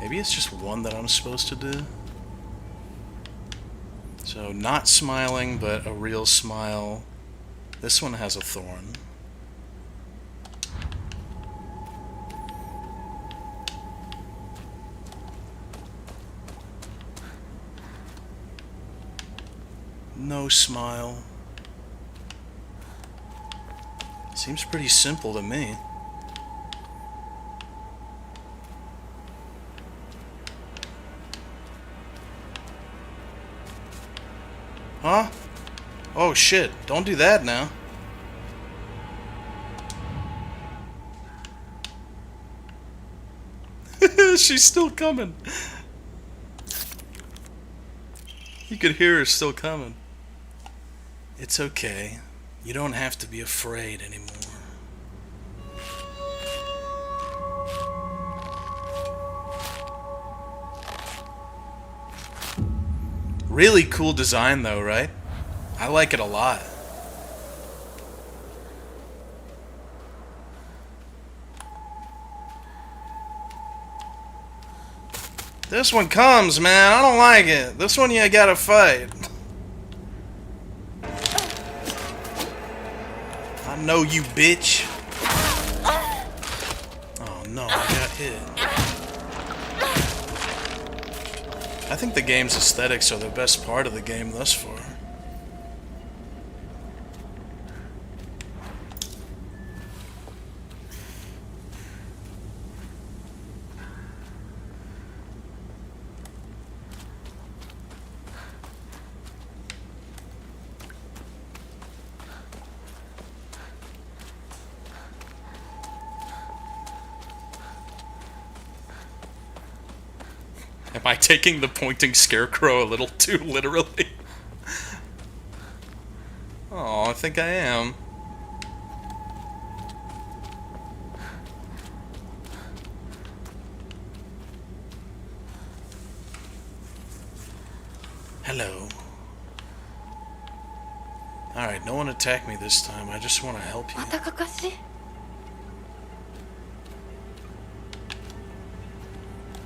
Speaker 1: Maybe it's just one that I'm supposed to do. So, not smiling, but a real smile. This one has a thorn. No smile. Seems pretty simple to me. Huh? Oh shit, don't do that now. She's still coming. You could hear her still coming. It's okay. You don't have to be afraid anymore. Really cool design though, right? I like it a lot. This one comes, man. I don't like it. This one you gotta fight. I know you, bitch. Oh no, I got hit. I think the game's aesthetics are the best part of the game thus far. Am I taking the pointing scarecrow a little too literally? Oh, I think I am. Hello. Alright, no one attacked me this time. I just want to help you.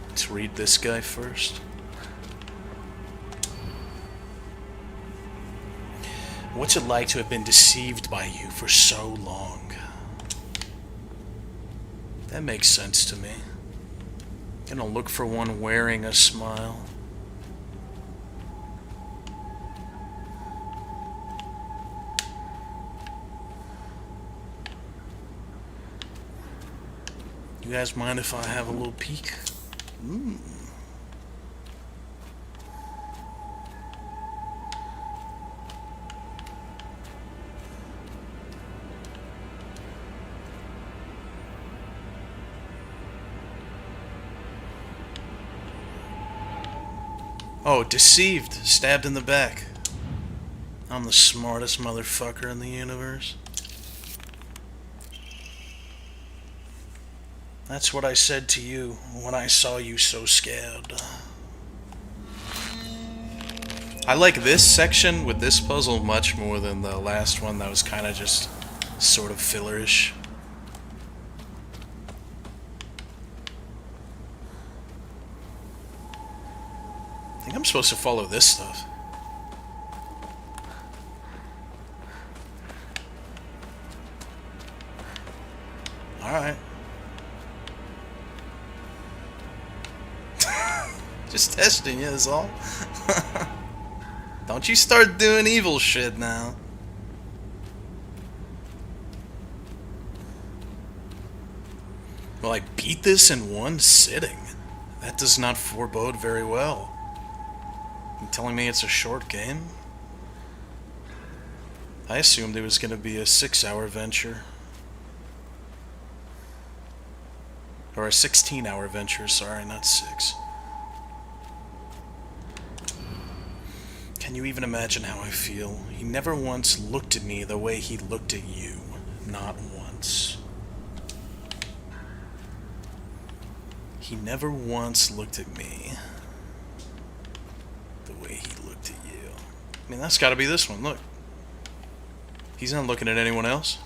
Speaker 1: Let's read this guy first. What's it like to have been deceived by you for so long? That makes sense to me. Gonna look for one wearing a smile. You guys mind if I have a little peek? Ooh. Oh, deceived. Stabbed in the back. I'm the smartest motherfucker in the universe. That's what I said to you when I saw you so scared. I like this section with this puzzle much more than the last one that was kind of just sort of fillerish. I think I'm supposed to follow this stuff. Alright. Just testing you is all. Don't you start doing evil shit now. Well, I beat this in one sitting. That does not forebode very well. You telling me it's a short game? I assumed it was going to be a 6-hour venture. Or a 16-hour venture, sorry, not 6. Can you even imagine how I feel? He never once looked at me the way he looked at you. Not once. He never once looked at me the way he looked at you. I mean, that's gotta be this one, look. He's not looking at anyone else.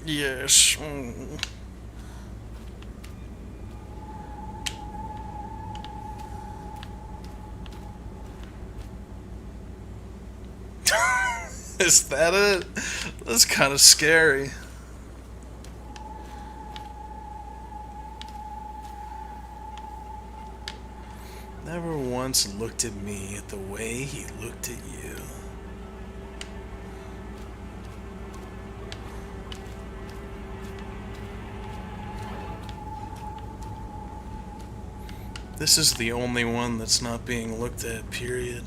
Speaker 1: Yes. Is that it? That's kind of scary. Never once looked at me the way he looked at you. This is the only one that's not being looked at, period.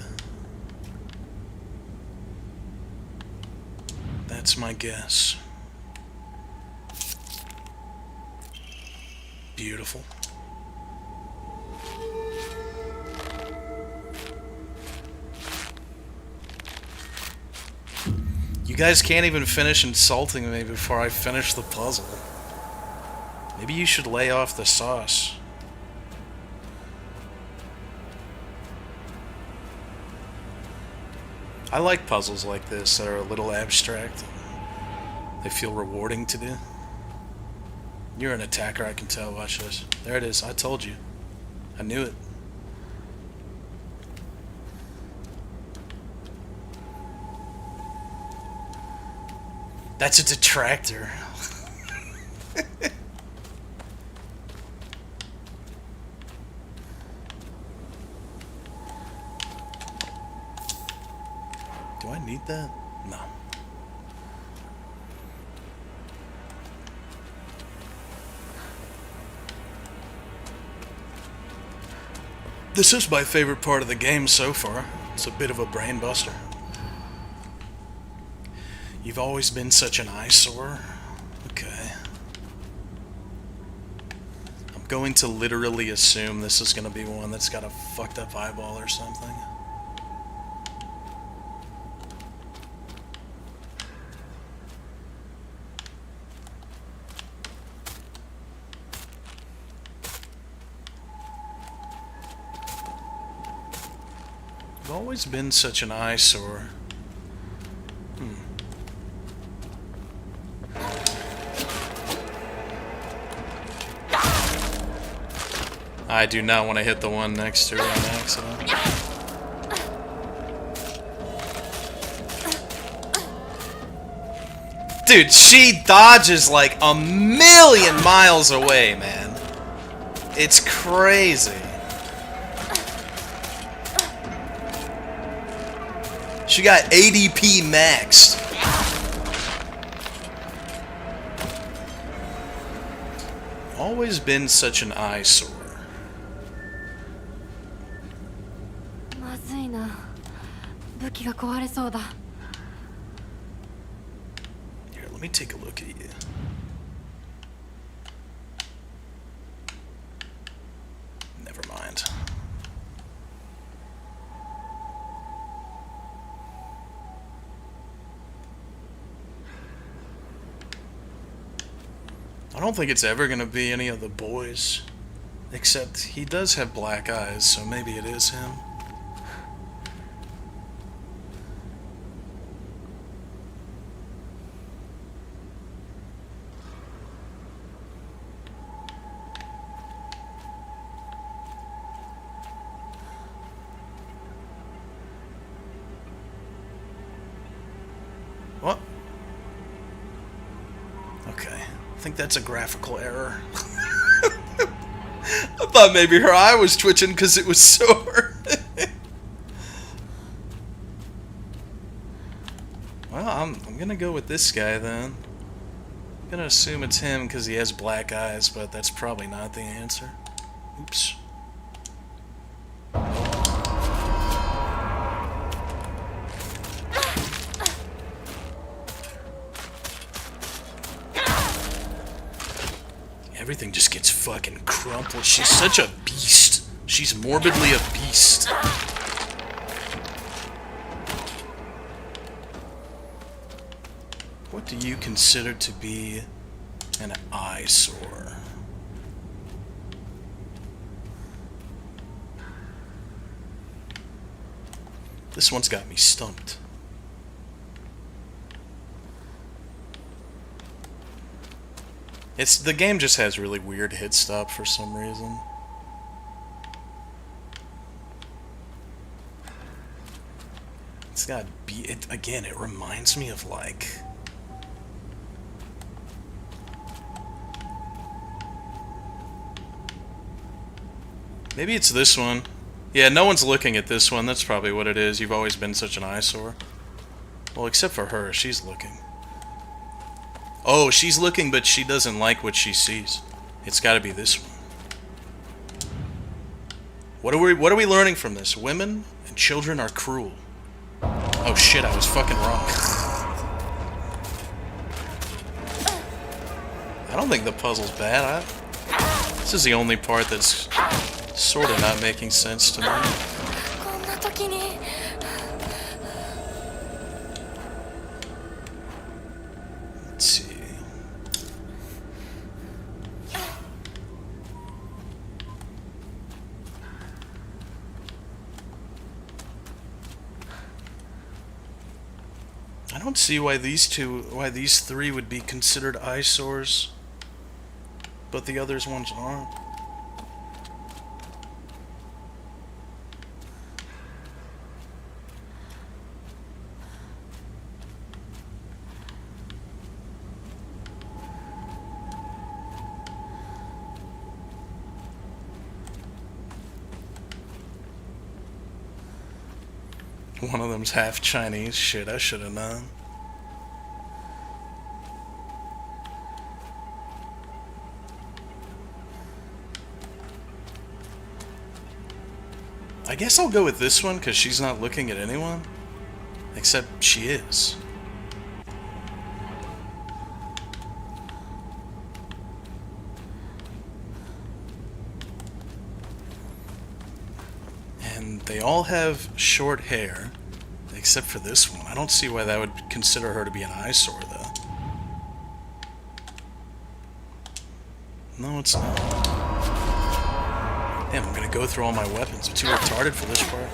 Speaker 1: That's my guess. Beautiful. You guys can't even finish insulting me before I finish the puzzle. Maybe you should lay off the sauce. I like puzzles like this that are a little abstract. They feel rewarding to do. You're an attacker, I can tell. Watch this. There it is. I told you. I knew it. That's a detractor. Do I need that? No. This is my favorite part of the game so far. It's a bit of a brain buster. You've always been such an eyesore. Okay. I'm going to literally assume this is going to be one that's got a fucked up eyeball or something. You've always been such an eyesore. I do not want to hit the one next to her on accident. Dude, she dodges like a million miles away, man. It's crazy. She got ADP maxed. Always been such an eyesore. Here, let me take a look at you. I don't think it's ever gonna be any of the boys. Except he does have black eyes, so maybe it is him. What? Okay, I think that's a graphical error. I thought maybe her eye was twitching because it was sore. Well, I'm gonna go with this guy then. I'm gonna assume it's him because he has black eyes, but that's probably not the answer. Oops. Everything just gets fucking crumpled. She's such a beast. She's morbidly a beast. What do you consider to be an eyesore? This one's got me stumped. The game just has really weird hit stop for some reason. It's got again, it reminds me of like maybe it's this one. Yeah, no one's looking at this one. That's probably what it is. You've always been such an eyesore. Well, except for her, she's looking. Oh, she's looking, but she doesn't like what she sees. It's got to be this one. What are we learning from this? Women and children are cruel. Oh shit, I was fucking wrong. I don't think the puzzle's bad. This is the only part that's sort of not making sense to me. Let's see. I don't see why these three would be considered eyesores, but the others ones aren't. One of them's half Chinese. Shit, I should have known. I guess I'll go with this one because she's not looking at anyone. Except she is. And they all have short hair, except for this one. I don't see why that would consider her to be an eyesore, though. No, it's not. Damn, I'm gonna go through all my weapons. I'm too retarded for this part.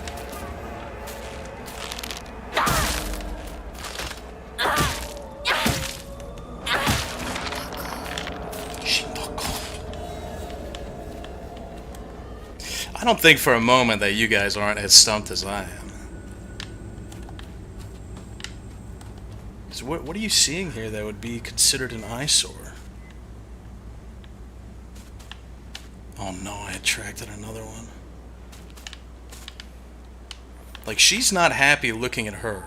Speaker 1: I don't think for a moment that you guys aren't as stumped as I am. So what are you seeing here that would be considered an eyesore? Oh no, I attracted another one. Like, she's not happy looking at her.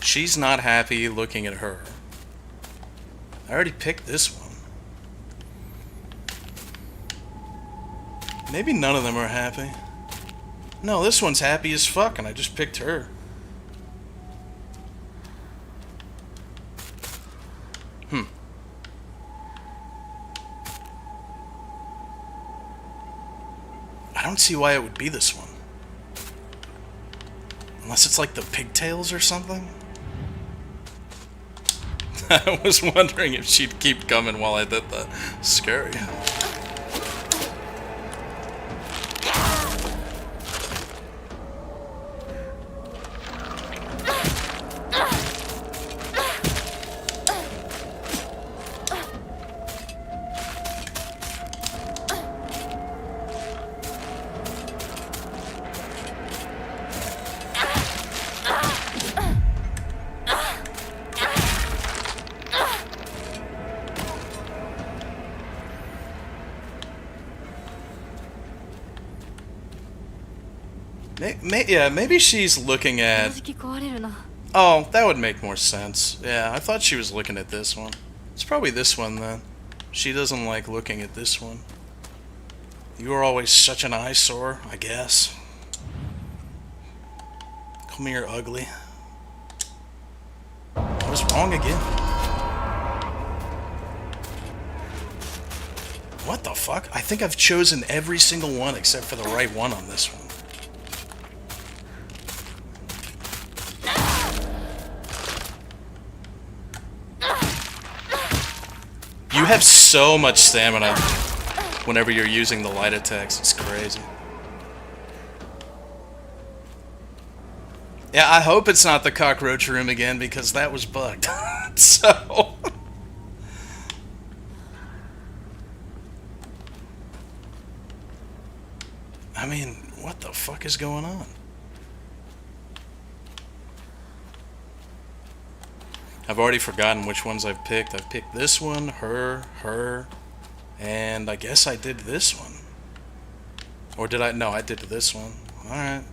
Speaker 1: She's not happy looking at her. I already picked this one. Maybe none of them are happy. No, this one's happy as fuck, and I just picked her. I don't see why it would be this one. Unless it's like the pigtails or something? I was wondering if she'd keep coming while I did that. Scary. Yeah, maybe she's looking at...
Speaker 6: 正直壊れるな。
Speaker 1: Oh, that would make more sense. Yeah, I thought she was looking at this one. It's probably this one, then. She doesn't like looking at this one. You are always such an eyesore, I guess. Come here, ugly. I was wrong again. What the fuck? I think I've chosen every single one except for the right one on this one. You have so much stamina whenever you're using the light attacks. It's crazy. Yeah, I hope it's not the cockroach room again because that was bugged. So... I mean, what the fuck is going on? I've already forgotten which ones I've picked. I've picked this one, her, and I guess I did this one. Or did I? No, I did this one. Alright.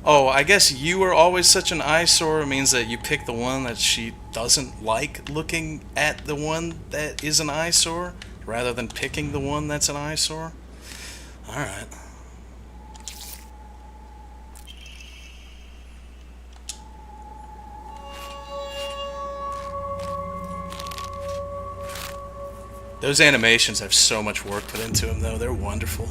Speaker 1: Oh, I guess you are always such an eyesore means that you pick the one that she doesn't like looking at the one that is an eyesore, rather than picking the one that's an eyesore. Alright. Those animations have so much work put into them, though. They're wonderful.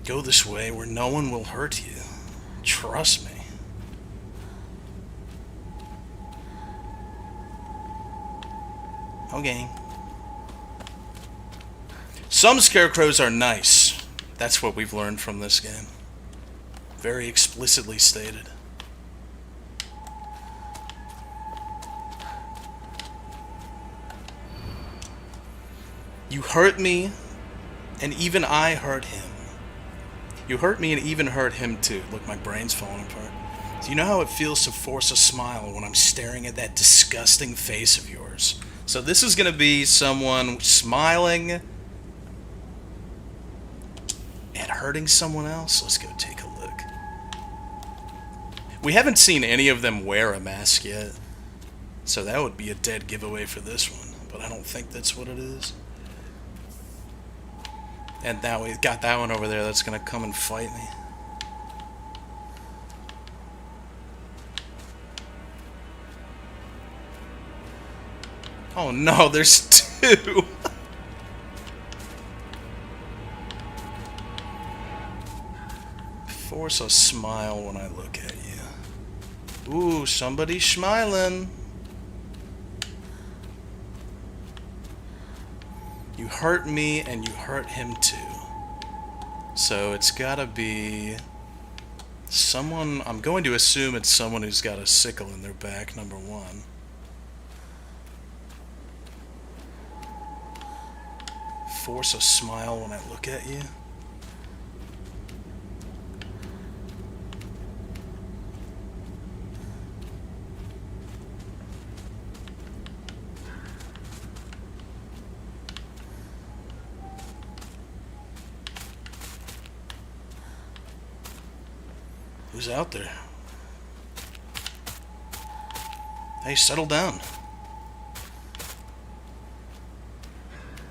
Speaker 1: Go this way where no one will hurt you. Trust me. Okay. Some scarecrows are nice. That's what we've learned from this game. Very explicitly stated. You hurt me, and even I hurt him. You hurt me and even hurt him too. Look, my brain's falling apart. Do you know how it feels to force a smile when I'm staring at that disgusting face of yours? So this is going to be someone smiling and hurting someone else. Let's go take a look. We haven't seen any of them wear a mask yet, so that would be a dead giveaway for this one, but I don't think that's what it is. And now we've got that one over there that's gonna come and fight me. Oh no, there's two! Force a smile when I look at you. Ooh, somebody's smiling. You hurt me and you hurt him too. So it's gotta be someone, I'm going to assume it's someone who's got a sickle in their back, number one. Force a smile when I look at you. Who's out there? Hey, settle down.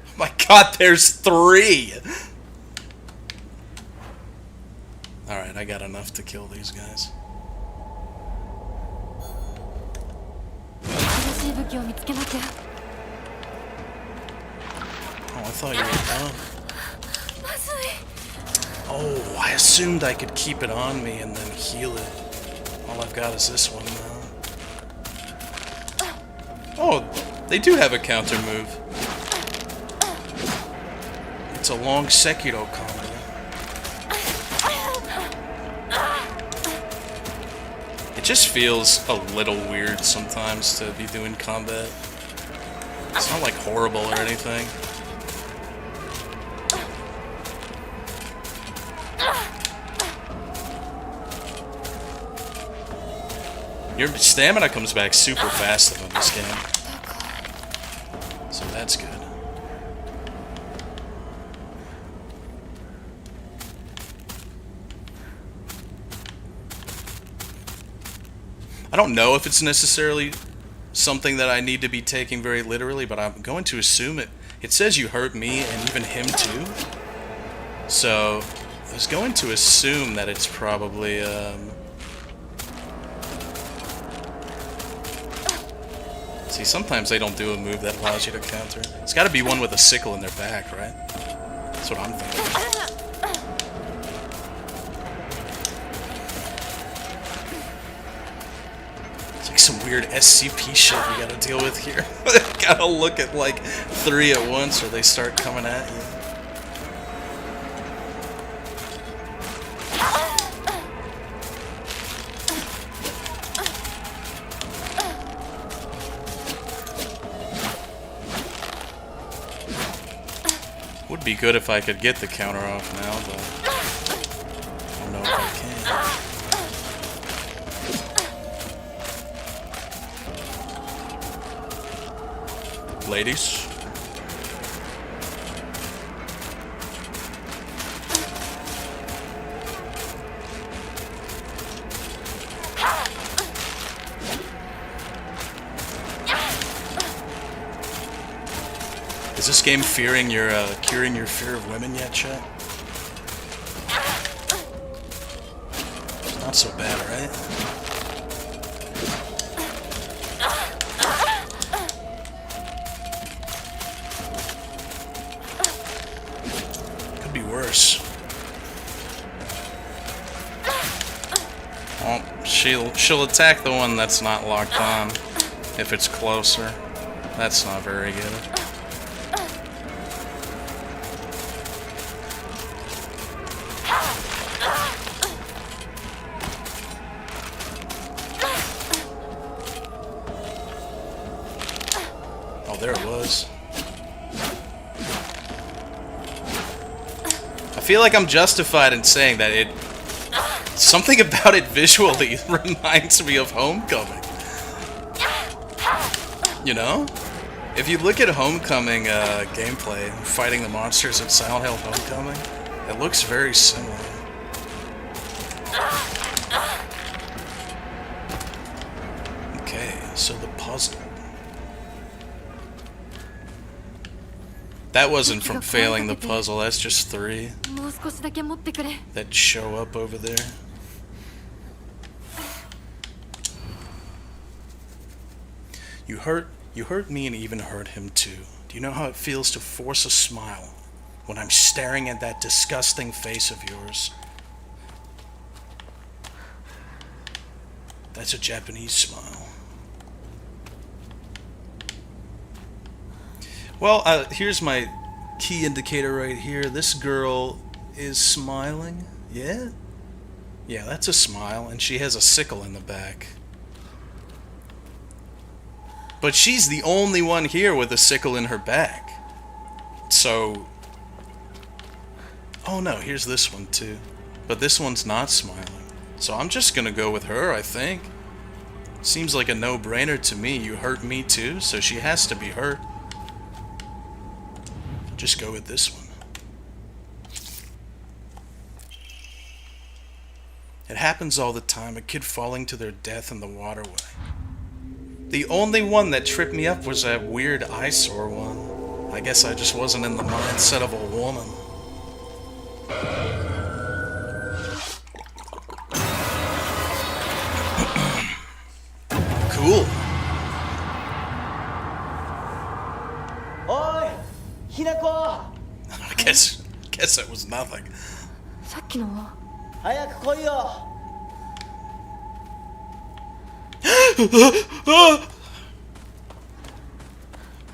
Speaker 1: Oh my god, there's three! Alright, I got enough to kill these guys. I thought you were done. Oh, I assumed I could keep it on me and then heal it. All I've got is this one now. Oh, they do have a counter move. It's a long Sekiro combo. It just feels a little weird sometimes to be doing combat. It's not like horrible or anything. Your stamina comes back super fast though in this game. So that's good. I don't know if it's necessarily something that I need to be taking very literally, but I'm going to assume it. It says you hurt me and even him too. So I was going to assume that it's probably see, sometimes they don't do a move that allows you to counter. It's got to be one with a sickle in their back, right? That's what I'm thinking. It's like some weird SCP shit we gotta deal with here. Gotta look at like 3 at once or they start coming at you. Would be good if I could get the counter off now, but I don't know if I can. Ladies. Is this game curing your fear of women yet, chat? Not so bad, right? Could be worse. Well, she'll attack the one that's not locked on if it's closer. That's not very good. There it was. I feel like I'm justified in saying that something about it visually reminds me of Homecoming. You know? If you look at Homecoming gameplay, fighting the monsters in Silent Hill Homecoming, it looks very similar. Okay, so the puzzle. That wasn't from failing the puzzle, that's just 3 that show up over there. You hurt me and even hurt him too. Do you know how it feels to force a smile when I'm staring at that disgusting face of yours? That's a Japanese smile. Well, here's my key indicator right here. This girl is smiling. Yeah? Yeah, that's a smile, and she has a sickle in the back. But she's the only one here with a sickle in her back. So... Oh no, here's this one too. But this one's not smiling. So I'm just gonna go with her, I think. Seems like a no-brainer to me. You hurt me too, so she has to be hurt. Just go with this one. It happens all the time, a kid falling to their death in the waterway. The only one that tripped me up was that weird eyesore one. I guess I just wasn't in the mindset of a woman. Cool.
Speaker 9: Oi! Hinako!
Speaker 1: guess that was nothing.
Speaker 6: さっきのは
Speaker 9: 早く来いよ。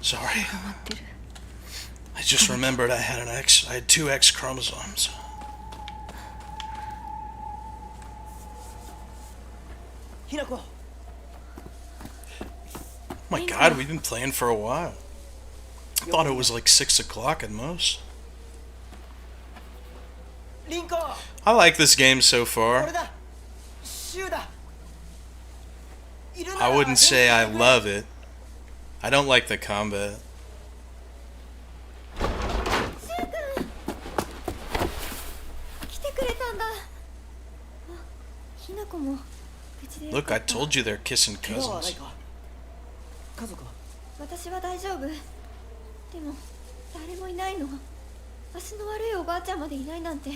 Speaker 1: Sorry. I just remembered I had two X chromosomes.
Speaker 9: Hinako.
Speaker 1: Oh my god, we've been playing for a while. I thought it was like 6 o'clock at most.
Speaker 9: Rinko.
Speaker 1: I like this game so far.
Speaker 9: これだ。シュウだ。
Speaker 1: I wouldn't say I love it. I don't like the combat.
Speaker 4: 来てくれたんだ。あ、ひなこも無事でよか
Speaker 1: Look,
Speaker 4: った。
Speaker 1: I told you they're kissing
Speaker 9: 怪我はない
Speaker 1: cousins.
Speaker 9: か。家族は。
Speaker 4: 私は大丈夫。でも誰もいないの。足の悪いおばあちゃんまでいないなんて、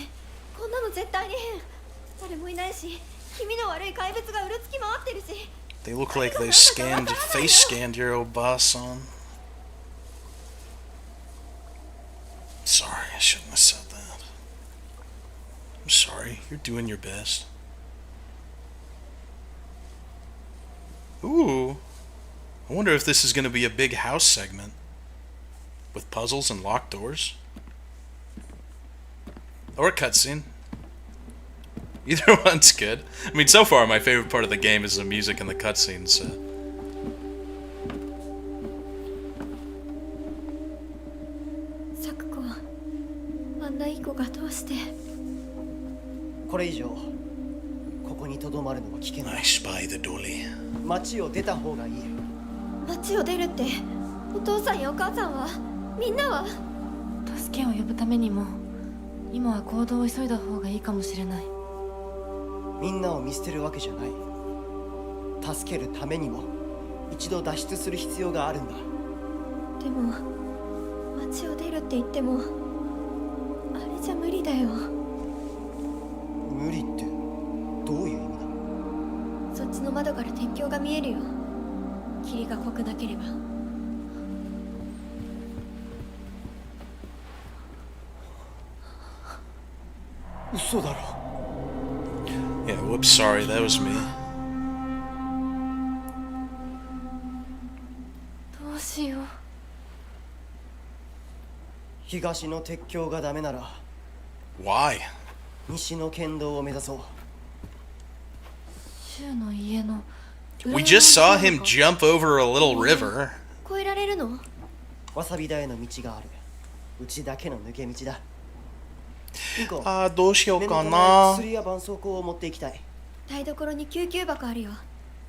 Speaker 4: こんなの絶対に変。誰もいないし、気味の悪い怪物がうろつき回ってるし。
Speaker 1: They look like they face scanned your old boss on. Sorry, I shouldn't have said that. I'm sorry, you're doing your best. Ooh. I wonder if this is going to be a big house segment. With puzzles and locked doors. Or a cutscene. Either one's good. I mean, so far my favorite part of the game is the music and the cutscenes. So.
Speaker 4: サクコ、あんないい子がどうして。
Speaker 9: これ以上ここに留まるのは危険だ。
Speaker 1: I spy the dolly.
Speaker 9: 町を出た方がいい。
Speaker 4: 町を出るって、お父さんやお母さんは、みんなは。
Speaker 6: 助けを呼ぶためにも今は行動を急いだ方がいいかもしれない。
Speaker 9: みんなを見捨てるわけじゃない。助けるためにも一度脱出する必要があるんだ。
Speaker 4: でも町を出るって言ってもあれじゃ無理だよ。
Speaker 9: 無理ってどういう意味だ。
Speaker 4: そっちの窓から天井が見えるよ。霧が濃くなければ。
Speaker 9: 嘘だろ。
Speaker 1: Yeah, whoops, sorry, that was me.
Speaker 6: どうしよう。
Speaker 9: 東の鉄橋がダメなら
Speaker 1: Why?
Speaker 9: 西の県道を目指そう。
Speaker 6: シュウの家の
Speaker 1: We just saw him jump over a little river.
Speaker 4: 越えられるの？
Speaker 9: わさび田への道がある。うちだけの抜け道だ。
Speaker 1: どうしようかな。
Speaker 9: 念のため薬や絆創膏を持っていきたい。
Speaker 4: 台所に救急箱あるよ。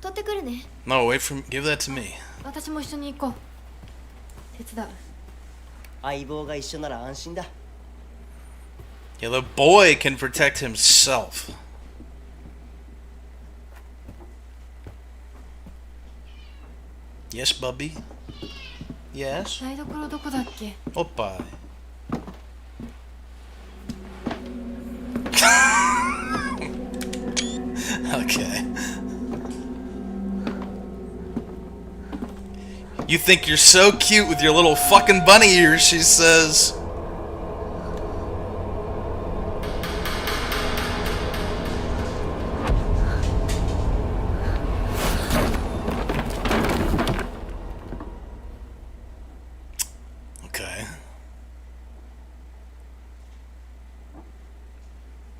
Speaker 4: 取ってくるね。
Speaker 1: No, give that to me.
Speaker 6: 私も一緒に行こう。手伝う。
Speaker 9: 相棒が一緒なら安心だ。
Speaker 1: Yeah, the boy can protect himself. Yes, Bubby? Yes?
Speaker 6: 台所どこだっけ？
Speaker 1: Oppa. Okay. You think you're so cute with your little fucking bunny ears, she says. Okay.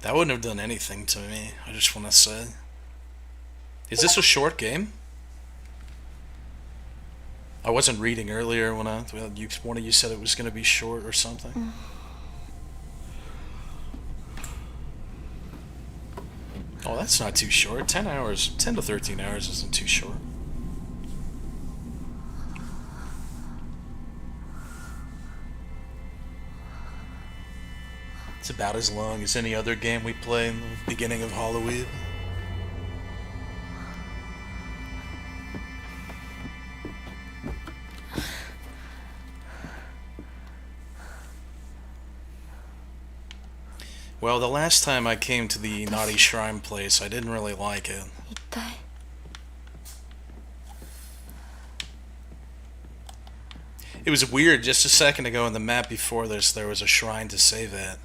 Speaker 1: That wouldn't have done anything to me, I just want to say. Is this a short game? I wasn't reading earlier when one of you said it was going to be short or something. Oh, that's not too short. 10 hours, 10 to 13 hours isn't too short. It's about as long as any other game we play in the beginning of Halloweeb. Well, the last time I came to the Naughty Shrine place, I didn't really like it. It was weird. Just a second ago on the map before this, there was a shrine to save at.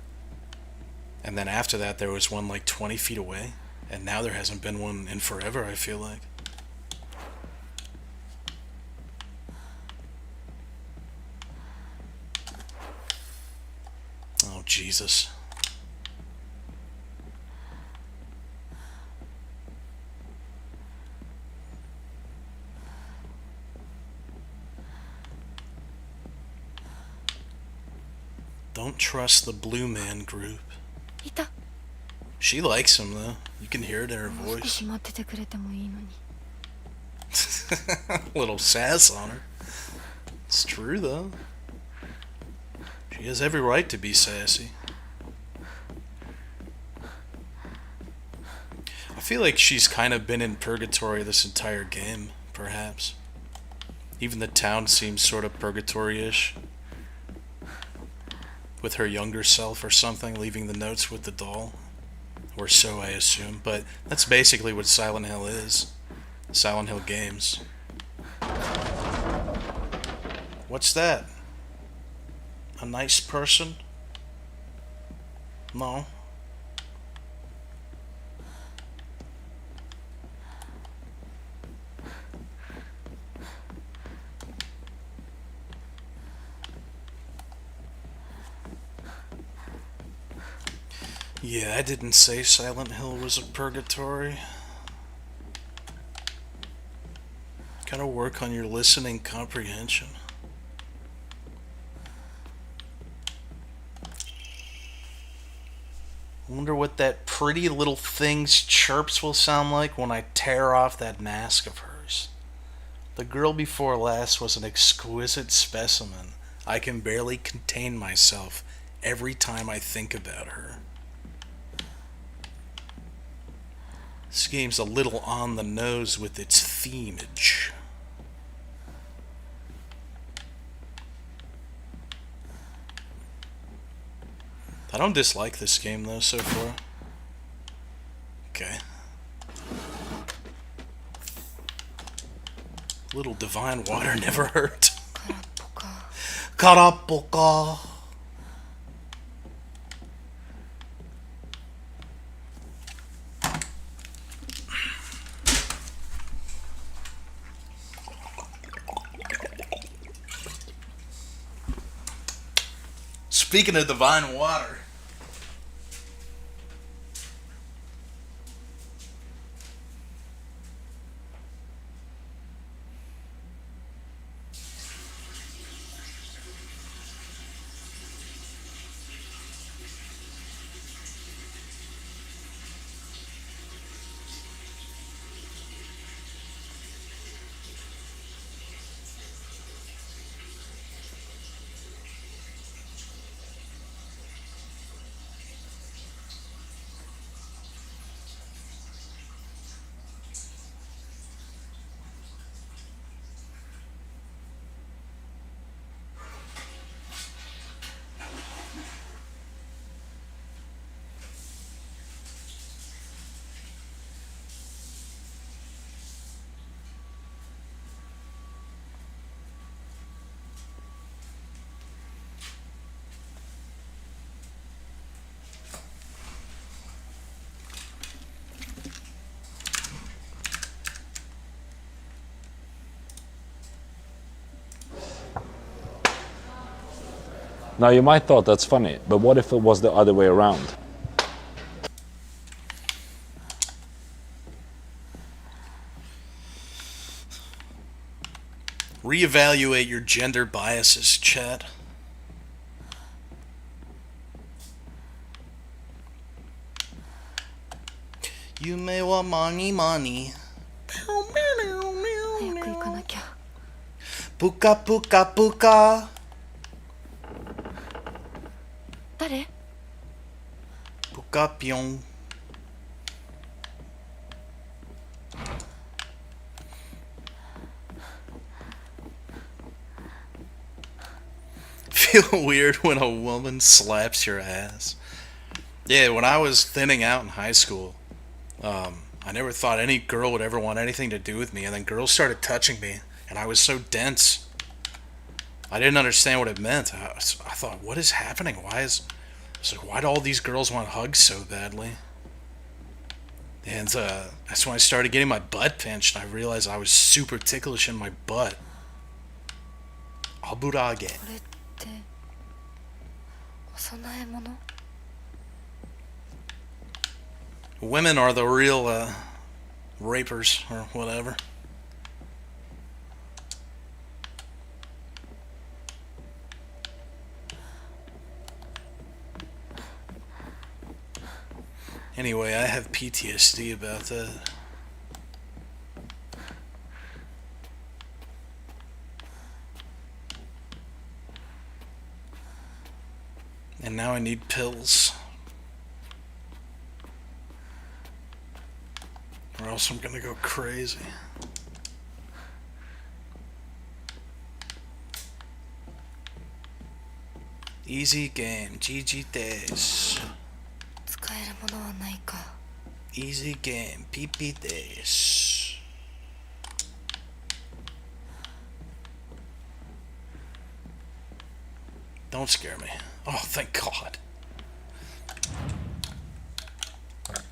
Speaker 1: And then after that, there was one like 20 feet away. And now there hasn't been one in forever, I feel like. Oh, Jesus. Don't trust the Blue Man Group.
Speaker 5: いた。
Speaker 1: She likes him, though. You can hear it in her
Speaker 5: もう少
Speaker 1: voice.
Speaker 5: し待っててくれてもいいのに。
Speaker 1: Little sass on her. It's true, though. She has every right to be sassy. I feel like she's kind of been in purgatory this entire game, perhaps. Even the town seems sort of purgatory-ish. With her younger self or something, leaving the notes with the doll. Or so, I assume. But that's basically what Silent Hill is. Silent Hill games. What's that? A nice person? No. Yeah, I didn't say Silent Hill was a purgatory. Gotta work on your listening comprehension. I wonder what that pretty little thing's chirps will sound like when I tear off that mask of hers. The girl before last was an exquisite specimen. I can barely contain myself every time I think about her. This game's a little on the nose with its themage. I don't dislike this game though so far. Okay. Little divine water never hurt. Karapoka. Speaking of divine water.
Speaker 12: Now you might thought that's funny, but what if it was the other way around?
Speaker 1: Reevaluate your gender biases, chat. Yume wa mani mani.
Speaker 5: 早く行かなきゃ。
Speaker 1: Puka puka puka.
Speaker 5: 誰？
Speaker 1: Puka pyong. Feel weird when a woman slaps your ass. Yeah, when I was thinning out in high school, I never thought any girl would ever want anything to do with me, and then girls started touching me, and I was so dense. I didn't understand what it meant. I thought, what is happening? Why is It's like, why do all these girls want hugs so badly? And that's when I started getting my butt pinched, and I realized I was super ticklish in my butt. Aburage. Women are the real rapers, or whatever. Anyway, I have PTSD about that. And now I need pills. Or else I'm gonna go crazy. Easy game, GG days. Easy game, PP days. Don't scare me. Oh, thank God.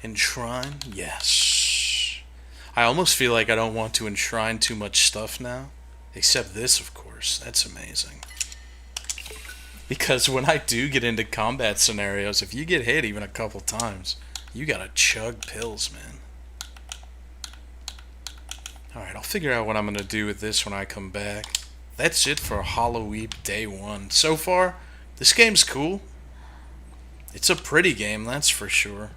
Speaker 1: Enshrine? Yes. I almost feel like I don't want to enshrine too much stuff now. Except this, of course. That's amazing. Because when I do get into combat scenarios, if you get hit even a couple times, you gotta chug pills, man. Alright, I'll figure out what I'm gonna do with this when I come back. That's it for Halloweeb Day 1. So far, this game's cool. It's a pretty game, that's for sure.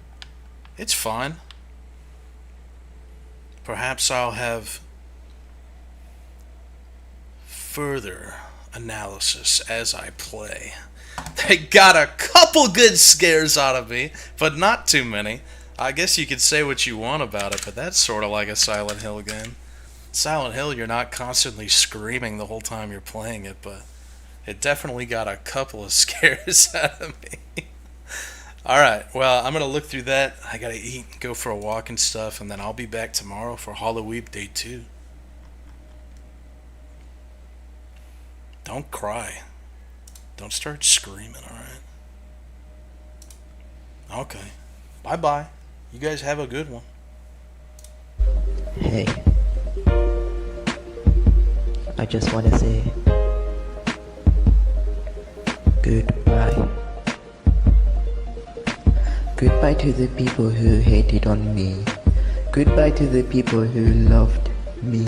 Speaker 1: It's fine. Perhaps I'll have further analysis as I play. They got a couple good scares out of me, but not too many. I guess you could say what you want about it, but that's sort of like a Silent Hill game. Silent Hill, you're not constantly screaming the whole time you're playing it, but it definitely got a couple of scares out of me. Alright, well, I'm going to look through that. I got to eat, go for a walk and stuff, and then I'll be back tomorrow for Halloweeb Day 2. Don't cry. Don't start screaming, alright? Okay. Bye-bye. You guys have a good one.
Speaker 13: Hey. I just want to say goodbye. Goodbye to the people who hated on me. Goodbye to the people who loved me.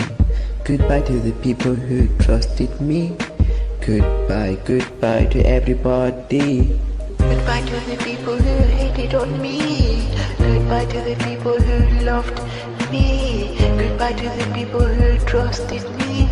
Speaker 13: Goodbye to the people who trusted me. Goodbye, goodbye to everybody. Goodbye to the people who hated on me. Goodbye to the people who loved me. Goodbye to the people who trusted me.